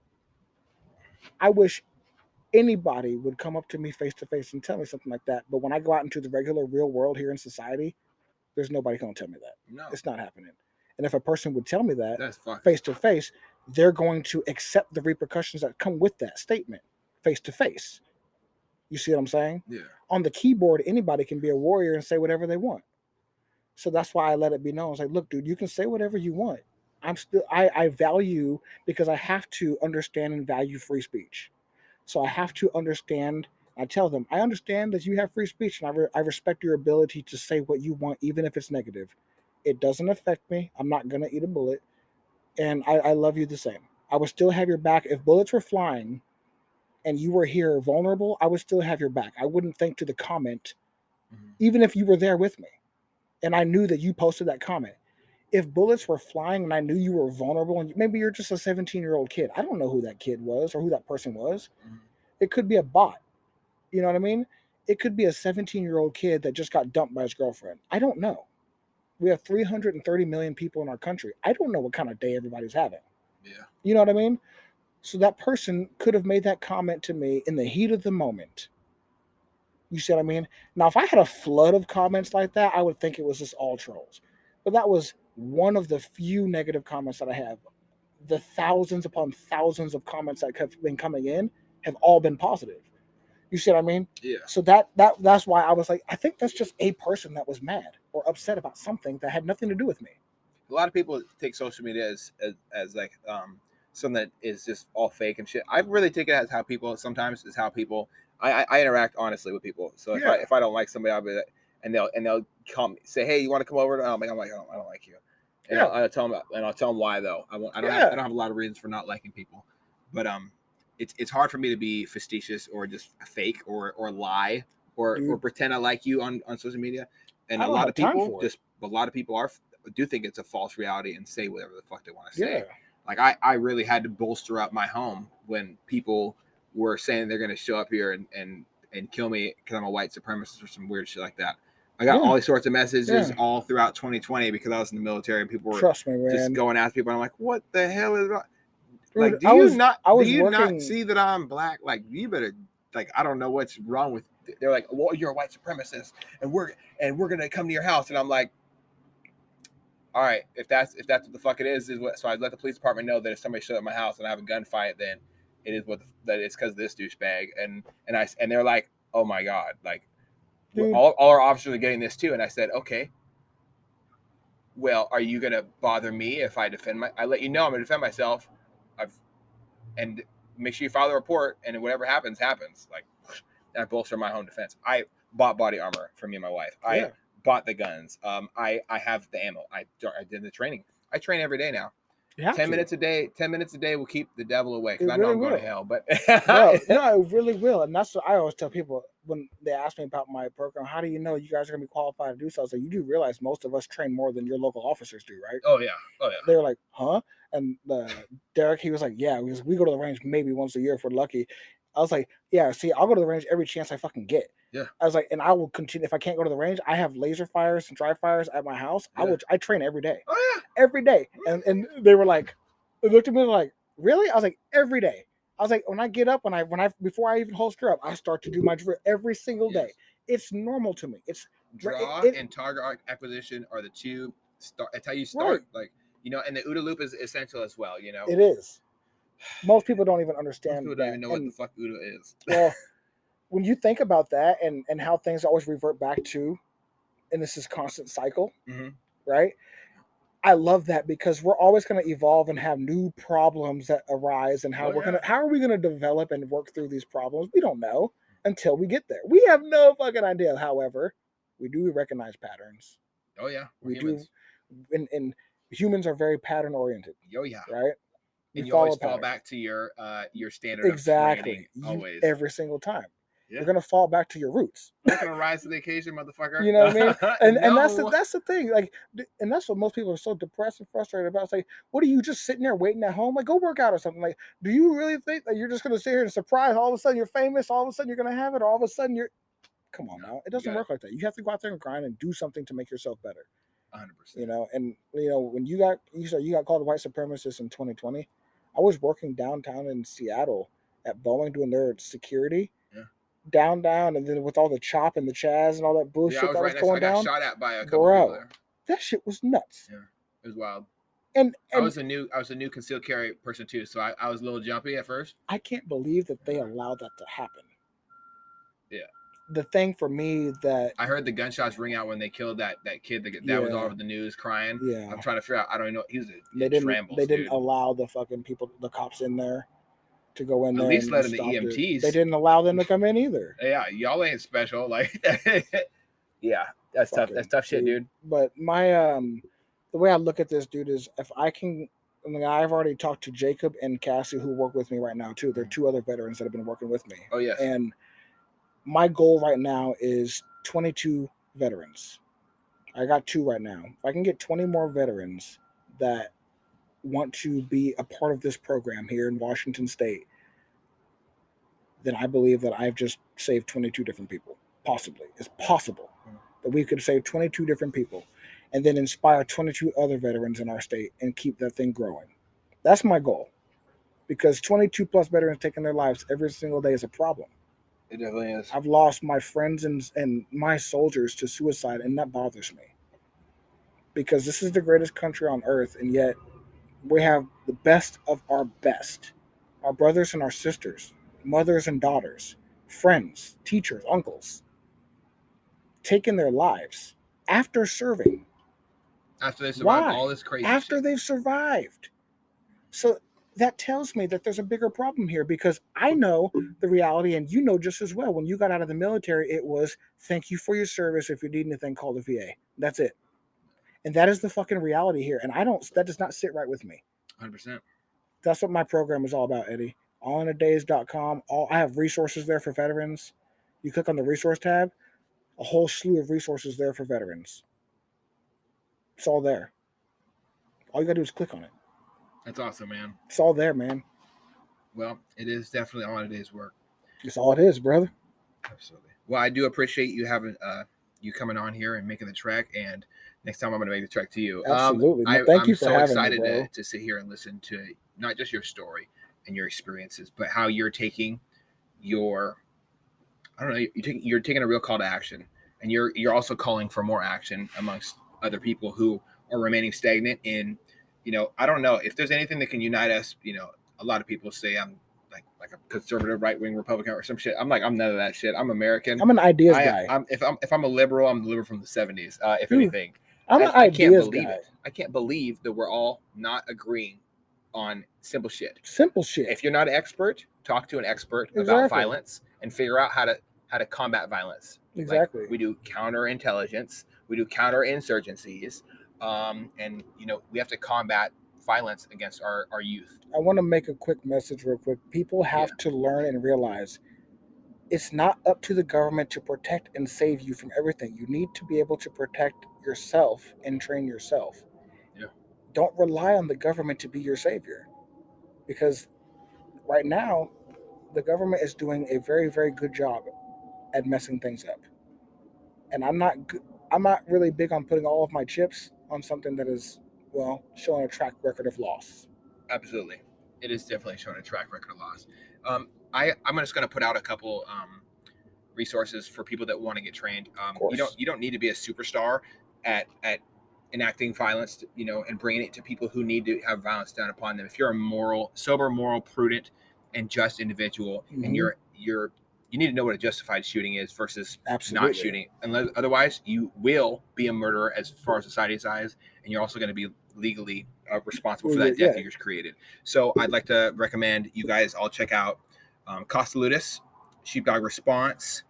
I wish anybody would come up to me face to face and tell me something like that. But when I go out into the regular real world here in society, there's nobody going to tell me that. No. It's not happening. And if a person would tell me that that's face to face, they're going to accept the repercussions that come with that statement face to face. You see what I'm saying? Yeah. On the keyboard, anybody can be a warrior and say whatever they want. So that's why I let it be known. It's like, look, dude, you can say whatever you want. I value, because I have to understand and value free speech. So I have to understand. I tell them, I understand that you have free speech, and I respect your ability to say what you want, even if it's negative. It doesn't affect me. I'm not going to eat a bullet. And I love you the same. I would still have your back. If bullets were flying and you were here vulnerable, I would still have your back. I wouldn't think to the comment, even if you were there with me and I knew that you posted that comment. If bullets were flying and I knew you were vulnerable, and maybe you're just a 17-year-old kid. I don't know who that kid was or who that person was. It could be a bot. You know what I mean? It could be a 17-year-old kid that just got dumped by his girlfriend. I don't know. We have 330 million people in our country. I don't know what kind of day everybody's having. Yeah. You know what I mean? So that person could have made that comment to me in the heat of the moment. You see what I mean? Now, if I had a flood of comments like that, I would think it was just all trolls. But that was one of the few negative comments that I have. The thousands upon thousands of comments that have been coming in have all been positive. You see what I mean? Yeah. So that's why I was like, I think that's just a person that was mad or upset about something that had nothing to do with me. A lot of people take social media as like something that is just all fake and shit. I really take it as how people sometimes is how people I interact honestly with people. So if I don't like somebody, I'll be like, and they'll come say, hey, you want to come over? And I'm like, I don't like you. And I'll tell them why though. I don't have a lot of reasons for not liking people, but it's hard for me to be facetious or just fake or lie or pretend I like you on social media. And a lot of people do think it's a false reality and say whatever the fuck they want to say. Yeah. Like I really had to bolster up my home when people were saying they're going to show up here and kill me because I'm a white supremacist or some weird shit like that. I got all these sorts of messages all throughout 2020 because I was in the military and people were just going after people. I'm like, what the hell is that? Like, do you not see that I'm black? Like, you better, like, I don't know what's wrong with. They're like, well, you're a white supremacist, and we're gonna come to your house, and I'm like, all right, if that's what the fuck it is what. So I let the police department know that if somebody showed up at my house and I have a gunfight, then it is that it's because of this douchebag, and they're like, oh my god, like, all our officers are getting this too, and I said, okay. Well, are you gonna bother me if I I let you know I'm gonna defend myself, and make sure you file the report, and whatever happens. Like, I bolster my own defense. I bought body armor for me and my wife. I bought the guns. I have the ammo. I did the training. I train every day now. 10 minutes a day will keep the devil away because I know I'm going to hell. But no, it really will. And that's what I always tell people when they ask me about my program. How do you know you guys are going to be qualified to do so? I was like, you do realize most of us train more than your local officers do, right? Oh yeah. They were like, huh? And Derek, he was like, yeah, we go to the range maybe once a year if we're lucky. I was like, yeah, see, I'll go to the range every chance I fucking get. Yeah. I was like, and I will continue. If I can't go to the range, I have laser fires and dry fires at my house. Yeah. I train every day. Oh yeah. Every day. And they were like, they looked at me like, really? I was like, every day. I was like, when I get up, before I even holster up, I start to do my drill every single day. It's normal to me. It's draw and target acquisition are the two. It's how you start. Right. Like, you know, and the OODA loop is essential as well. You know, it is. Most people don't even understand. Most people don't even know what the fuck OODA is. Well, when you think about that and how things always revert back to, and this is constant cycle, right? I love that because we're always going to evolve and have new problems that arise, and how how are we going to develop and work through these problems? We don't know until we get there. We have no fucking idea. However, we do recognize patterns. Oh yeah, we humans. Do, and humans are very pattern oriented. Oh yeah, right. And you always fall back to your standard of training, always, every single time. Yeah. You're gonna fall back to your roots. You're gonna rise to the occasion, motherfucker. You know what I mean? And that's the thing. Like, and that's what most people are so depressed and frustrated about. It's like, what are you just sitting there waiting at home? Like, go work out or something. Like, do you really think that you're just gonna sit here and surprise? All of a sudden you're famous. All of a sudden you're gonna have it. All of a sudden you're. Come on now, it doesn't work like that. You have to go out there and grind and do something to make yourself better. 100%. You know, and you know when you got called a white supremacist in 2020. I was working downtown in Seattle at Boeing doing their security. Down, and then with all the chop and the chaz and all that bullshit that was going down. I got shot at by a couple people there. That shit was nuts. Yeah, it was wild. And I was a new concealed carry person too, so I was a little jumpy at first. I can't believe that they allowed that to happen. Yeah. The thing for me that I heard the gunshots ring out when they killed that kid that was all over the news crying. Yeah. I'm trying to figure out. I don't know. He was They didn't allow the fucking the cops in there. To go in there, at least letting the EMTs. They didn't allow them to come in either. Yeah, y'all ain't special. Like, yeah, that's tough. That's tough shit, dude. But my the way I look at this, dude, is if I can. I mean, I've already talked to Jacob and Cassie, who work with me right now too. They're two other veterans that have been working with me. Oh yes. And my goal right now is 22 veterans. I got 2 right now. If I can get 20 more veterans that want to be a part of this program here in Washington State, then I believe that I've just saved 22 different people. possibly. It's possible that we could save 22 different people and then inspire 22 other veterans in our state and keep that thing growing. That's my goal. Because 22 plus veterans taking their lives every single day is a problem. It definitely is. I've lost my friends and my soldiers to suicide, and that bothers me. Because this is the greatest country on earth, and yet we have the best of our best. Our brothers and our sisters, mothers and daughters, friends, teachers, uncles, taking their lives after serving. After they survived Why? all this crazy After shit. they've survived. So that tells me that there's a bigger problem here, because I know the reality, and you know just as well. When you got out of the military, it was thank you for your service. If you need anything, call the VA. That's it. And that is the fucking reality here. And that does not sit right with me. 100%. That's what my program is all about, Eddie. Allinadays.com. I have resources there for veterans. You click on the resource tab, a whole slew of resources there for veterans. It's all there. All you gotta do is click on it. That's awesome, man. It's all there, man. Well, it is definitely all in a day's work. It's all it is, brother. Absolutely. Well, I do appreciate you having you coming on here and making the trek. And next time I'm going to make the trek to you. Absolutely. Thank you for having me, excited bro. to sit here and listen to not just your story and your experiences, but how you're taking your, I don't know, you're taking a real call to action, and you're also calling for more action amongst other people who are remaining stagnant in, I don't know if there's anything that can unite us. A lot of people say I'm like a conservative right-wing Republican or some shit. I'm none of that shit. I'm American. I'm an ideas guy. If I'm a liberal, I'm the liberal from the 70s. If Dude, anything, I'm an ideas guy. It. I can't believe that we're all not agreeing on simple shit. Simple shit. If you're not an expert, talk to an expert about violence and figure out how to combat violence. Exactly. Like, we do counterintelligence. We do counterinsurgencies. And we have to combat violence against our youth. I want to make a quick message real quick. People have to learn and realize it's not up to the government to protect and save you from everything. You need to be able to protect yourself and train yourself. Yeah. Don't rely on the government to be your savior, because right now the government is doing a very, very good job at messing things up. And I'm not really big on putting all of my chips on something that is, well, showing a track record of loss. Absolutely. It is definitely showing a track record of loss. I'm just going to put out a couple resources for people that want to get trained. You don't need to be a superstar at enacting violence, and bringing it to people who need to have violence done upon them. If you're a sober, moral, prudent, and just individual, and you need to know what a justified shooting is versus not shooting. Unless otherwise, you will be a murderer as far as society's eyes, and you're also going to be legally responsible for that death that you've created. So I'd like to recommend you guys all check out Costa Ludus, Sheepdog Response.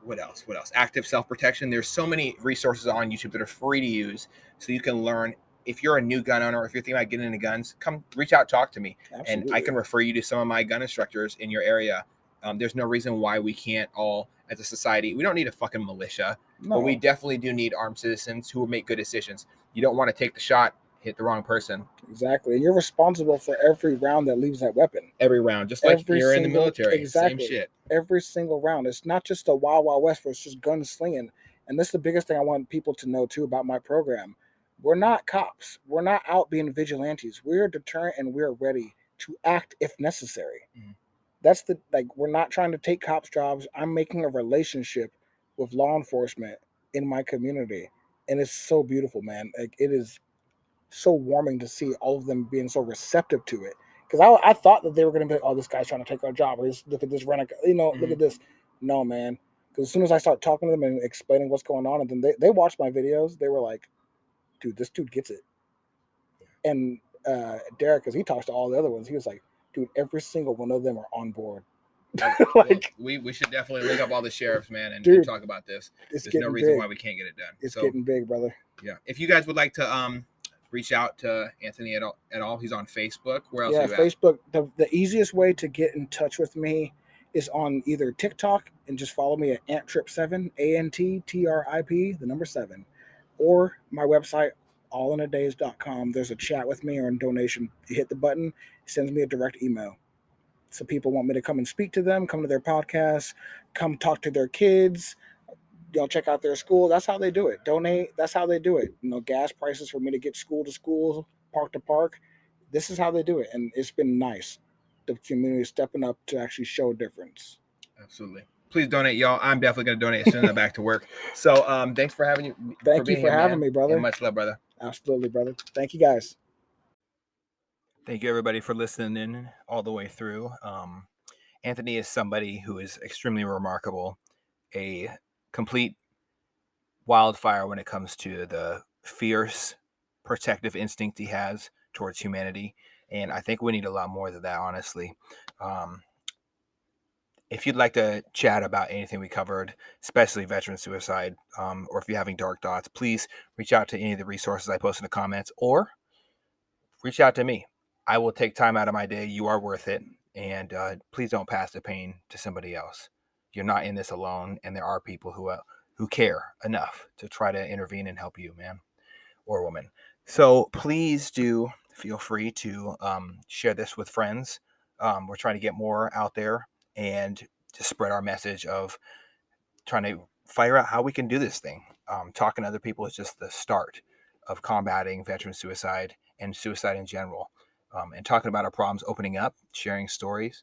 What else? Active self-protection. There's so many resources on YouTube that are free to use, so you can learn. If you're a new gun owner, or if you're thinking about getting into guns, come reach out, talk to me. Absolutely. And I can refer you to some of my gun instructors in your area. There's no reason why we can't all, as a society, we don't need a fucking militia, but we definitely do need armed citizens who will make good decisions. You don't want to take the shot, hit the wrong person. Exactly. And you're responsible for every round that leaves that weapon. Every round, just like you're in the military. Exactly. Same shit. Every single round. It's not just a wild, wild west where it's just gun slinging. And this is the biggest thing I want people to know, too, about my program. We're not cops. We're not out being vigilantes. We're deterrent, and we're ready to act if necessary. Mm-hmm. That's we're not trying to take cops' jobs. I'm making a relationship with law enforcement in my community. And it's so beautiful, man. It is so warming to see all of them being so receptive to it. Because I thought that they were going to be, oh, this guy's trying to take our job. Look at this rent, look at this. No, man. Because as soon as I start talking to them and explaining what's going on, and then they watched my videos, they were like, dude, this dude gets it. And Derek, because he talks to all the other ones, he was like, dude, every single one of them are on board. We should definitely link up all the sheriffs, man, and talk about this. There's no reason why we can't get it done. It's getting big, brother. Yeah. If you guys would like to reach out to Anthony at all, he's on Facebook. Where else? Yeah, Facebook. The easiest way to get in touch with me is on either TikTok, and just follow me at AntTrip7, ANTTRIP, the number 7, or my website, allinadays.com. There's a chat with me or a donation. You hit the button, it sends me a direct email. So people want me to come and speak to them, come to their podcast, come talk to their kids, check out their school. That's how they do it. Donate. That's how they do it. Gas prices for me to get school to school, park to park. This is how they do it, and it's been nice. The community is stepping up to actually show a difference. Absolutely. Please donate, y'all. I'm definitely going to donate as soon as I'm back to work. So thanks for having you. Thank you for having me, brother. And much love, brother. Absolutely, brother. Thank you, guys. Thank you, everybody, for listening in all the way through. Anthony is somebody who is extremely remarkable, a complete wildfire when it comes to the fierce protective instinct he has towards humanity. And I think we need a lot more of that, honestly. If you'd like to chat about anything we covered, especially veteran suicide, or if you're having dark thoughts, please reach out to any of the resources I post in the comments, or reach out to me. I will take time out of my day. You are worth it. And please don't pass the pain to somebody else. You're not in this alone. And there are people who care enough to try to intervene and help you, man or woman. So please do feel free to share this with friends. We're trying to get more out there and to spread our message of trying to figure out how we can do this thing. Talking to other people is just the start of combating veteran suicide and suicide in general. And talking about our problems, opening up, sharing stories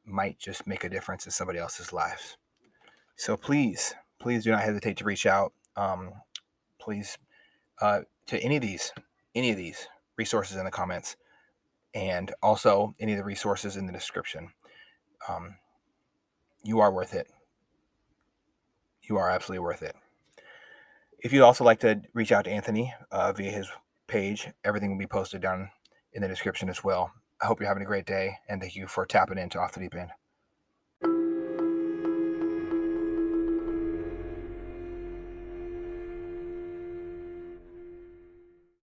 might just make a difference in somebody else's lives. So please do not hesitate to reach out. Please to any of these resources in the comments, and also any of the resources in the description. You are worth it. You are absolutely worth it. If you'd also like to reach out to Anthony via his page, everything will be posted down in the description as well. I hope you're having a great day, and thank you for tapping into Off the Deep End.